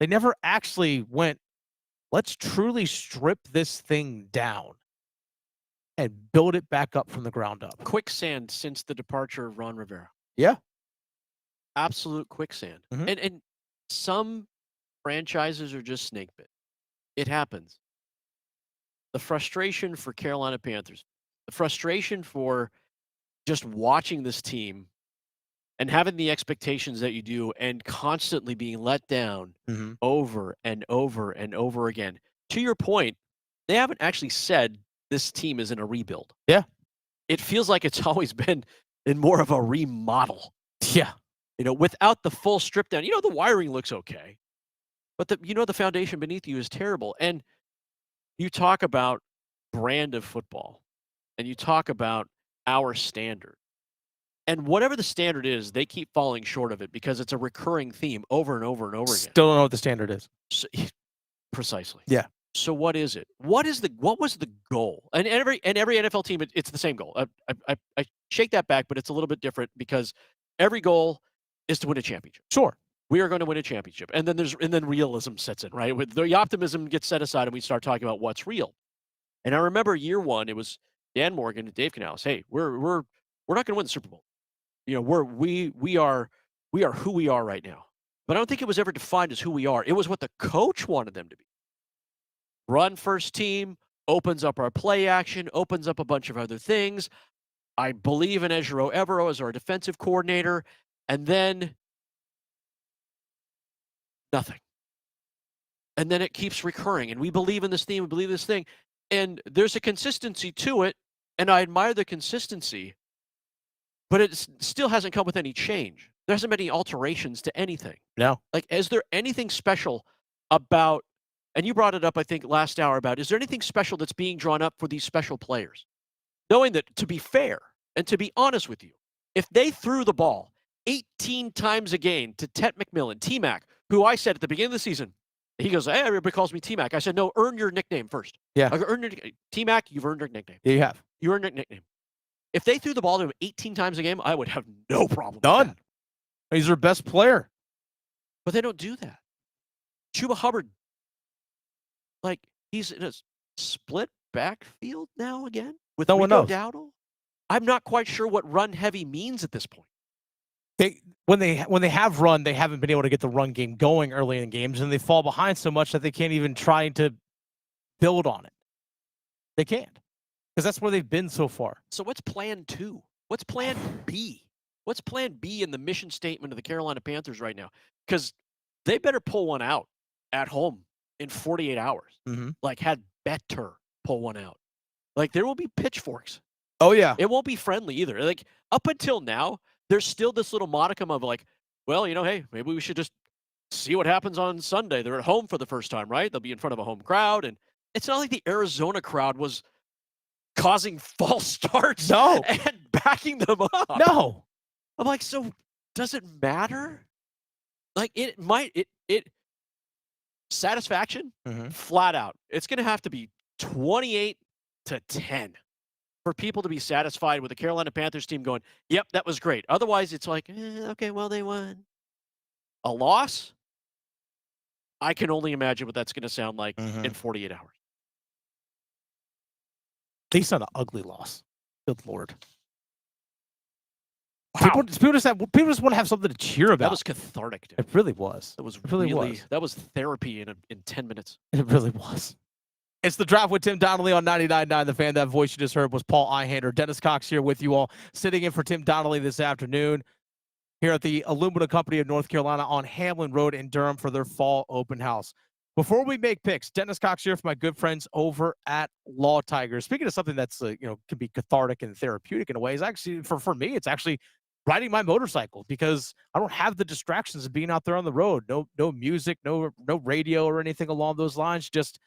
They never actually went, let's truly strip this thing down and build it back up from the ground up. Quicksand since the departure of Ron Rivera. Yeah. Absolute quicksand. And some franchises are just snake bit. It happens. The frustration for Carolina Panthers, the frustration for just watching this team and having the expectations that you do and constantly being let down over and over and over again. To your point, they haven't actually said this team is in a rebuild. Yeah. It feels like it's always been in more of a remodel. Yeah. Without the full strip down. The wiring looks okay, but the foundation beneath you is terrible. And you talk about brand of football, and you talk about our standard. And whatever the standard is, they keep falling short of it because it's a recurring theme over and over and over again. Still don't know what the standard is. So, precisely. Yeah. So what is it? What was the goal? And every NFL team, it's the same goal. I shake that back, but it's a little bit different because every goal is to win a championship. Sure. We are going to win a championship. And then realism sets in, right? With the optimism gets set aside and we start talking about what's real. And I remember year 1, it was Dan Morgan and Dave Canales. Hey, we're not going to win the Super Bowl. We are who we are right now. But I don't think it was ever defined as who we are. It was what the coach wanted them to be. Run first team, opens up our play action, opens up a bunch of other things. I believe in Ejiro Evero as our defensive coordinator. And then nothing. And then it keeps recurring. And we believe in this theme, we believe in this thing. And there's a consistency to it. And I admire the consistency. But it still hasn't come with any change. There hasn't been any alterations to anything. No. Like, is there anything special about, and you brought it up, I think, last hour about, is there anything special that's being drawn up for these special players? Knowing that, to be fair and to be honest with you, if they threw the ball 18 times a game to Tet McMillan, T-Mac, who I said at the beginning of the season, he goes, hey, everybody calls me T-Mac. I said, no, earn your nickname first. Yeah. T-Mac, you've earned your nickname. Yeah, you have. You earned your nickname. If they threw the ball to him 18 times a game, I would have no problem. None. He's their best player. But they don't do that. Chuba Hubbard, he's in a split backfield now again with no one Rico knows. Dowdle. I'm not quite sure what run heavy means at this point. When they have run, they haven't been able to get the run game going early in games, and they fall behind so much that they can't even try to build on it. They can't. Because that's where they've been so far. So what's plan 2? What's plan B? What's plan B in the mission statement of the Carolina Panthers right now? Because they better pull one out at home in 48 hours. Had better pull one out. There will be pitchforks. Oh, yeah. It won't be friendly either. Up until now, there's still this little modicum of hey, maybe we should just see what happens on Sunday. They're at home for the first time, right? They'll be in front of a home crowd. And it's not like the Arizona crowd was causing false starts and backing them up. No. I'm so does it matter? Satisfaction, flat out. It's going to have to be 28-10 for people to be satisfied with the Carolina Panthers team going, yep, that was great. Otherwise, it's okay, well, they won. A loss? I can only imagine what that's going to sound like in 48 hours. At least not an ugly loss. Good Lord. Wow. People just want to have something to cheer about. That was cathartic, dude. It really was. That was it really was. That was therapy in 10 minutes. It really was. It's the Draft with Tim Donnelly on 99.9 The Fan. That voice you just heard was Paul Ihander. Dennis Cox here with you all, sitting in for Tim Donnelly this afternoon. here at the Alumni Company of North Carolina on Hamlin Road in Durham for their fall open house. Before we make picks, Dennis Cox here for my good friends over at Law Tigers. Speaking of something that's can be cathartic and therapeutic in a way, is actually for me, it's actually riding my motorcycle, because I don't have the distractions of being out there on the road. No music, no radio or anything along those lines. Just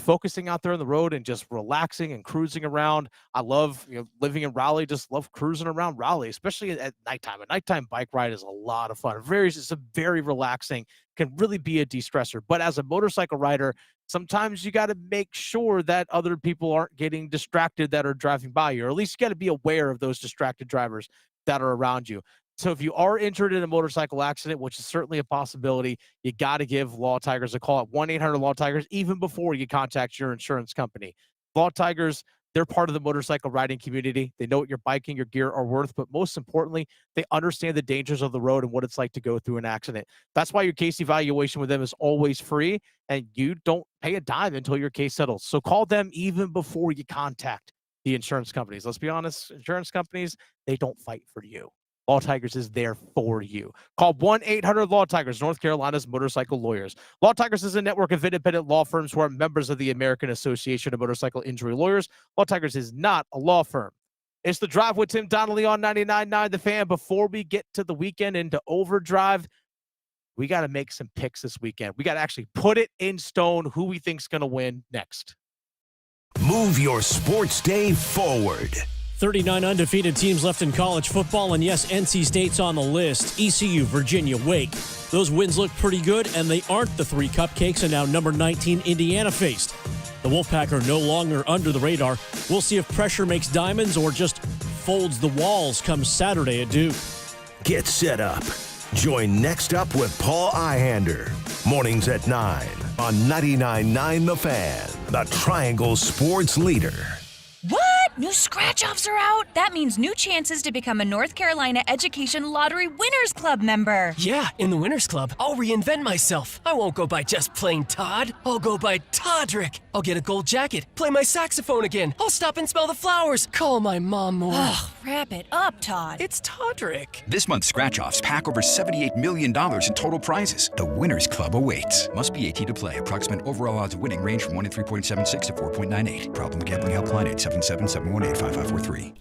focusing out there on the road and just relaxing and cruising around. I love living in Raleigh, just love cruising around Raleigh, especially at nighttime. A nighttime bike ride is a lot of fun. It's a very relaxing, can really be a de-stressor. But as a motorcycle rider, sometimes you got to make sure that other people aren't getting distracted that are driving by you, or at least you got to be aware of those distracted drivers that are around you. So if you are injured in a motorcycle accident, which is certainly a possibility, you got to give Law Tigers a call at 1-800-LAW-TIGERS even before you contact your insurance company. Law Tigers, they're part of the motorcycle riding community. They know what your bike and your gear are worth, but most importantly, they understand the dangers of the road and what it's like to go through an accident. That's why your case evaluation with them is always free, and you don't pay a dime until your case settles. So call them even before you contact the insurance companies. Let's be honest, insurance companies, they don't fight for you. Law Tigers is there for you. Call 1-800-LAW-TIGERS, North Carolina's motorcycle lawyers. Law Tigers is a network of independent law firms who are members of the American Association of Motorcycle Injury Lawyers. Law Tigers is not a law firm. It's The Drive with Tim Donnelly on 99.9 The Fan. Before we get to the weekend into overdrive, we got to make some picks this weekend. We got to actually put it in stone who we think's going to win next. Move your sports day forward. 39 undefeated teams left in college football, and yes, NC State's on the list. ECU, Virginia, Wake. Those wins look pretty good, and they aren't the three cupcakes, and now number 19 Indiana faced. The Wolfpack are no longer under the radar. We'll see if pressure makes diamonds or just folds the walls come Saturday at Duke. Get set up. Join Next Up with Paul Ihander. Mornings at 9 on 99.9 The Fan, the Triangle Sports leader. What? New scratch-offs are out? That means new chances to become a North Carolina Education Lottery Winners Club member. Yeah, in the Winners Club, I'll reinvent myself. I won't go by just plain Todd. I'll go by Toddrick. I'll get a gold jacket, play my saxophone again. I'll stop and smell the flowers, call my mom more. Ugh, wrap it up, Todd. It's Toddrick. This month's scratch-offs pack over $78 million in total prizes. The Winners Club awaits. Must be 18 to play. Approximate overall odds of winning range from 1 in 3.76 to 4.98. Problem gambling helpline 877-718-5543.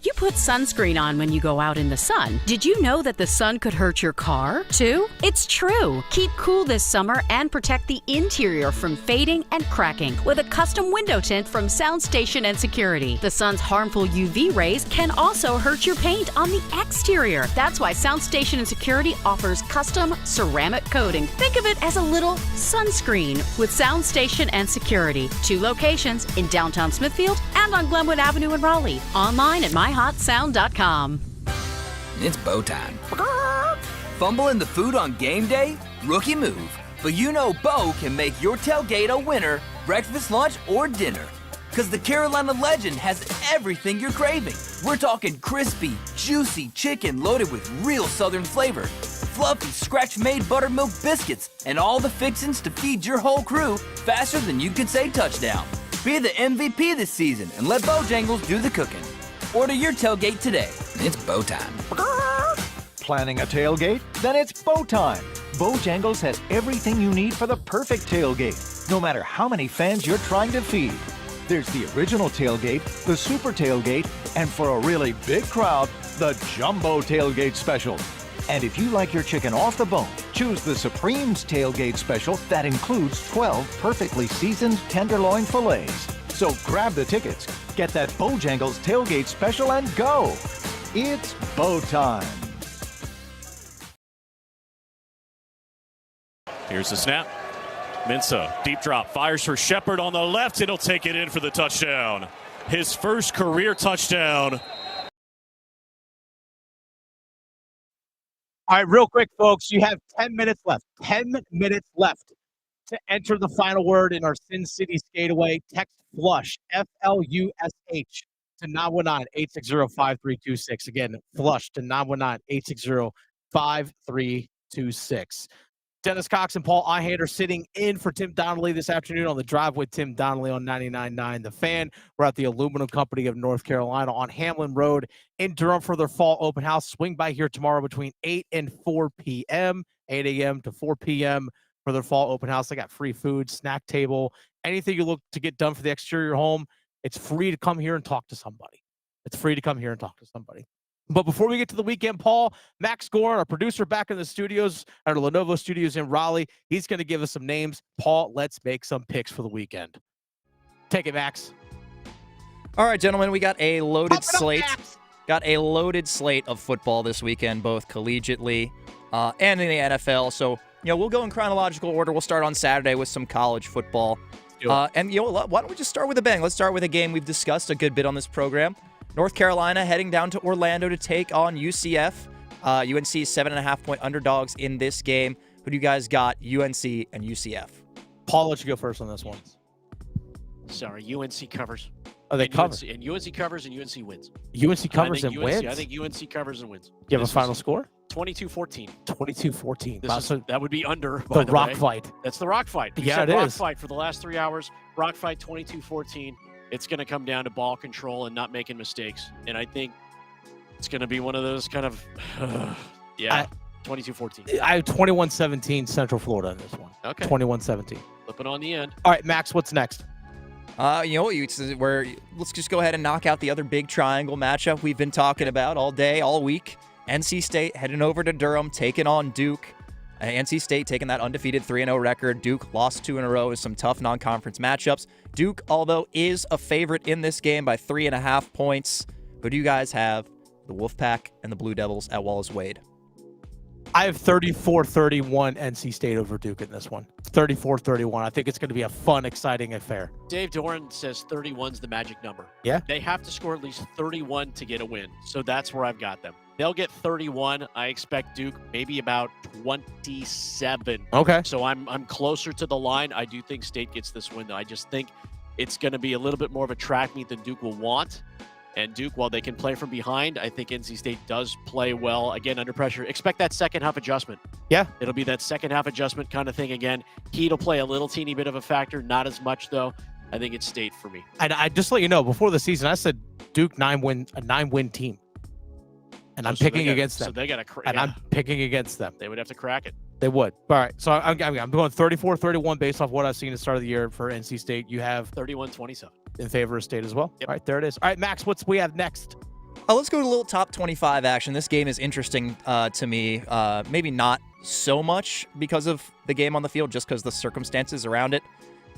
You put sunscreen on when you go out in the sun. Did you know that the sun could hurt your car, too? It's true. Keep cool this summer and protect the interior from fading and cracking with a custom window tint from Soundstation and Security. The sun's harmful UV rays can also hurt your paint on the exterior. That's why Soundstation and Security offers custom ceramic coating. Think of it as a little sunscreen with Soundstation and Security. 2 locations in downtown Smithfield and on Glenwood Avenue in Raleigh. Online at myhotsound.com. It's bow time. Fumbling the food on game day? Rookie move. But you know Bo can make your tailgate a winner, breakfast, lunch, or dinner. Because the Carolina Legend has everything you're craving. We're talking crispy, juicy chicken loaded with real Southern flavor, fluffy, scratch-made buttermilk biscuits, and all the fixins to feed your whole crew faster than you could say touchdown. Be the MVP this season and let Bojangles do the cooking. Order your tailgate today. It's bow time. Planning a tailgate? Then it's bow time. Bojangles has everything you need for the perfect tailgate, no matter how many fans you're trying to feed. There's the original tailgate, the super tailgate, and for a really big crowd, the jumbo tailgate special. And if you like your chicken off the bone, choose the Supreme's tailgate special that includes 12 perfectly seasoned tenderloin fillets. So grab the tickets, get that Bojangles tailgate special, and go. It's bow time. Here's the snap. Minso, deep drop, fires for Shepard on the left, and he'll take it in for the touchdown. His first career touchdown. All right, real quick, folks, you have 10 minutes left. 10 minutes left to enter the final word in our Sin City Skateaway. Text FLUSH, F-L-U-S-H, to 919-860-5326. Again, FLUSH to 919-860-5326. Dennis Cox and Paul Ihander sitting in for Tim Donnelly this afternoon on the drive with Tim Donnelly on 99.9 The Fan. We're at the Aluminum Company of North Carolina on Hamlin Road in Durham for their fall open house. Swing by here tomorrow between 8 and 4 p.m., 8 a.m. to 4 p.m. for their fall open house. They got free food, snack table, anything you look to get done for the exterior home. It's free to come here and talk to somebody. It's free to come here and talk to somebody. But before we get to the weekend, Paul, Max Gorin, our producer back in the studios at our Lenovo studios in Raleigh, he's going to give us some names. Paul, let's make some picks for the weekend. Take it, Max. All right, gentlemen, we got a loaded slate. Got a loaded slate of football this weekend, both collegiately and in the NFL. So, we'll go in chronological order. We'll start on Saturday with some college football. And, why don't we just start with a bang? Let's start with a game we've discussed a good bit on this program. North Carolina heading down to Orlando to take on UCF. UNC 7.5-point underdogs in this game. Who do you guys got, UNC and UCF? Paul, let you go first on this one. Sorry, UNC covers. Oh, they cover. UNC covers and UNC wins. UNC covers and wins? I think UNC covers and wins. You have a final score? 22-14. 22-14. That would be under, by the rock way. fight. That's the rock fight. Yeah, it rock is. fight for the last 3 hours. Rock fight 22-14. It's going to come down to ball control and not making mistakes. And I think it's going to be one of those kind of, 22-14. I have 21-17 Central Florida in this one. Okay. 21-17. Flipping on the end. All right, Max, what's next? Let's just go ahead and knock out the other big triangle matchup we've been talking about all day, all week. NC State heading over to Durham, taking on Duke. NC State taking that undefeated 3-0 record. Duke lost 2 in a row with some tough non-conference matchups. Duke, although, is a favorite in this game by 3.5 points. Who do you guys have? The Wolfpack and the Blue Devils at Wallace Wade. I have 34-31 NC State over Duke in this one. 34-31. I think it's going to be a fun, exciting affair. Dave Doran says 31's the magic number. Yeah. They have to score at least 31 to get a win. So that's where I've got them. They'll get 31. I expect Duke maybe about 27. Okay. So I'm closer to the line. I do think State gets this win, though. I just think it's going to be a little bit more of a track meet than Duke will want. And Duke, while they can play from behind, I think NC State does play well. Again, under pressure. Expect that second half adjustment. Yeah. It'll be that second half adjustment kind of thing again. Heat will play a little teeny bit of a factor, not as much, though. I think it's State for me. And I just let you know, before the season, I said Duke a 9-win team. And I'm picking against them. So they got to I'm picking against them. They would have to crack it. They would. All right. So I'm going 34-31 based off what I've seen at the start of the year for NC State. You have 31-27 in favor of State as well. Yep. All right, there it is. All right, Max, what's we have next? Let's go to a little top 25 action. This game is interesting to me. Maybe not so much because of the game on the field, just because the circumstances around it.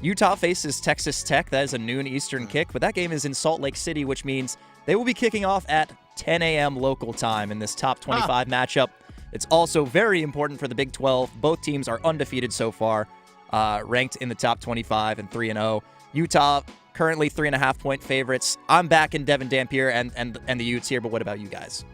Utah faces Texas Tech. That is a noon Eastern kick, but that game is in Salt Lake City, which means they will be kicking off at 10 a.m. local time in this top 25 matchup. It's also very important for the Big 12. Both teams are undefeated so far, ranked in the top 25 and 3-0. Utah currently 3.5-point favorites. I'm back in Devin Dampier and the Utes here, but what about you guys?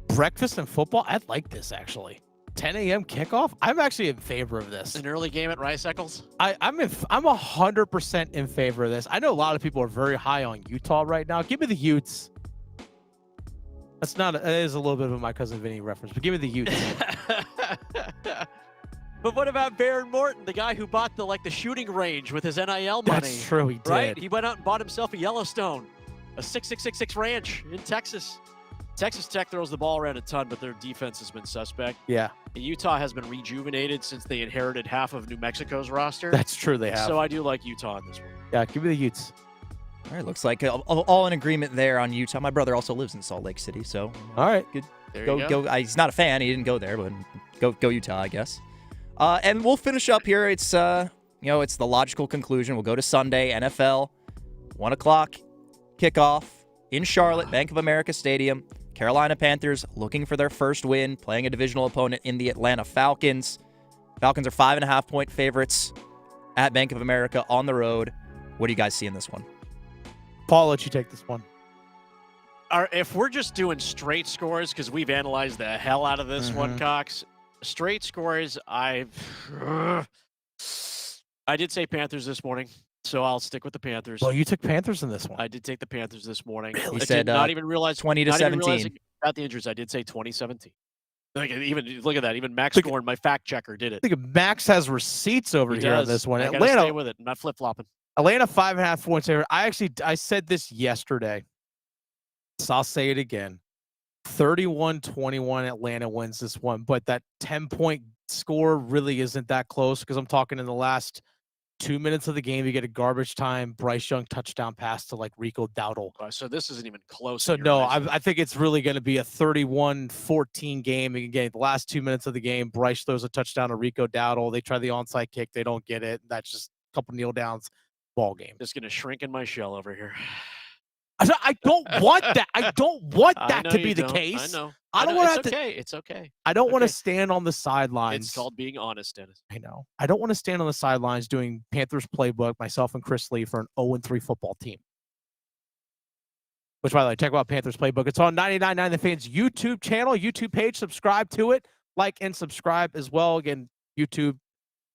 Breakfast and football? I'd like this, actually. 10 a.m. kickoff? I'm actually in favor of this. An early game at Rice Eccles? I'm 100% in favor of this. I know a lot of people are very high on Utah right now. Give me the Utes. That is a little bit of a My Cousin Vinny reference, but give me the Utes. But what about Baron Morton, the guy who bought the shooting range with his NIL money? That's true, he did. Right? He went out and bought himself a Yellowstone, a 666 ranch in Texas. Texas Tech throws the ball around a ton, but their defense has been suspect. Yeah. And Utah has been rejuvenated since they inherited half of New Mexico's roster. That's true, they have. So I do like Utah in this one. Yeah, give me the Utes. All right, looks like all in agreement there on Utah. My brother also lives in Salt Lake City, so all right, good. There you go. He's not a fan; he didn't go there, but go Utah, I guess. And we'll finish up here. It's it's the logical conclusion. We'll go to Sunday, NFL, 1:00 kickoff in Charlotte, Bank of America Stadium. Carolina Panthers looking for their first win, playing a divisional opponent in the Atlanta Falcons. Falcons are 5.5-point favorites at Bank of America on the road. What do you guys see in this one? Paul, let you take this one. If we're just doing straight scores, because we've analyzed the hell out of this one, Cox, straight scores, I did say Panthers this morning, so I'll stick with the Panthers. Well, you took Panthers in this one. I did take the Panthers this morning. He I said did not even realize 20 to 17. About the injuries, I did say 2017. Even look at that. Even Max Gorn, my fact checker, did it. I think Max has receipts over here on this one. I gotta Atlanta, stay with it. I'm not flip flopping. Atlanta 5.5 points here. I said this yesterday, so I'll say it again. 31-21, Atlanta wins this one, but that 10-point score really isn't that close because I'm talking in the last 2 minutes of the game, you get a garbage time Bryce Young touchdown pass to like Rico Dowdle. So this isn't even close. So no, I think it's really going to be a 31-14 game. And again, the last 2 minutes of the game, Bryce throws a touchdown to Rico Dowdle. They try the onside kick, they don't get it. That's just a couple kneel downs, ball game. Just going to shrink in my shell over here. I don't want that. I don't want that to be the case. I know. I don't want to. to. It's okay. I don't want to stand on the sidelines. It's called being honest, Dennis. I know. I don't want to stand on the sidelines doing Panthers playbook, myself and Chris Lee, for an 0-3 football team. Which, by the way, check out Panthers playbook. It's on 99.9 The Fan's YouTube channel, YouTube page. Subscribe to it. Like and subscribe as well. Again, YouTube.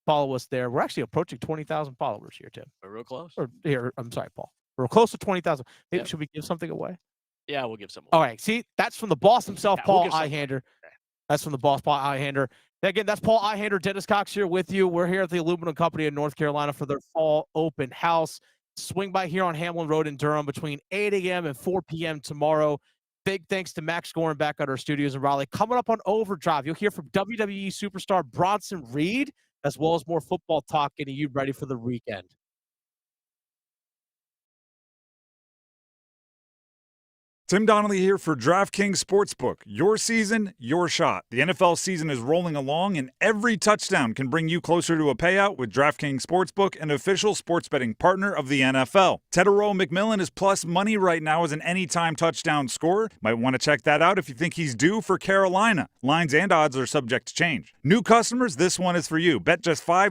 Follow us there. We're actually approaching 20,000 followers here, Tim. We're real close. Or here, I'm sorry, Paul. We're close to 20,000. Maybe should we give something away? Yeah, we'll give some away. All right. See, that's from the boss himself, Paul we'll Ihander. That's from the boss, Paul Ihander. Again, that's Paul Ihander, Dennis Cox here with you. We're here at the Aluminum Company in North Carolina for their fall open house. Swing by here on Hamlin Road in Durham between 8 a.m. and 4 p.m. tomorrow. Big thanks to Max Gorn back at our studios in Raleigh. Coming up on Overdrive, you'll hear from WWE superstar Bronson Reed, as well as more football talk, getting you ready for the weekend. Tim Donnelly here for DraftKings Sportsbook. Your season, your shot. The NFL season is rolling along, and every touchdown can bring you closer to a payout with DraftKings Sportsbook, an official sports betting partner of the NFL. Tedero McMillan is plus money right now as an anytime touchdown scorer. Might want to check that out if you think he's due for Carolina. Lines and odds are subject to change. New customers, this one is for you. Bet just $5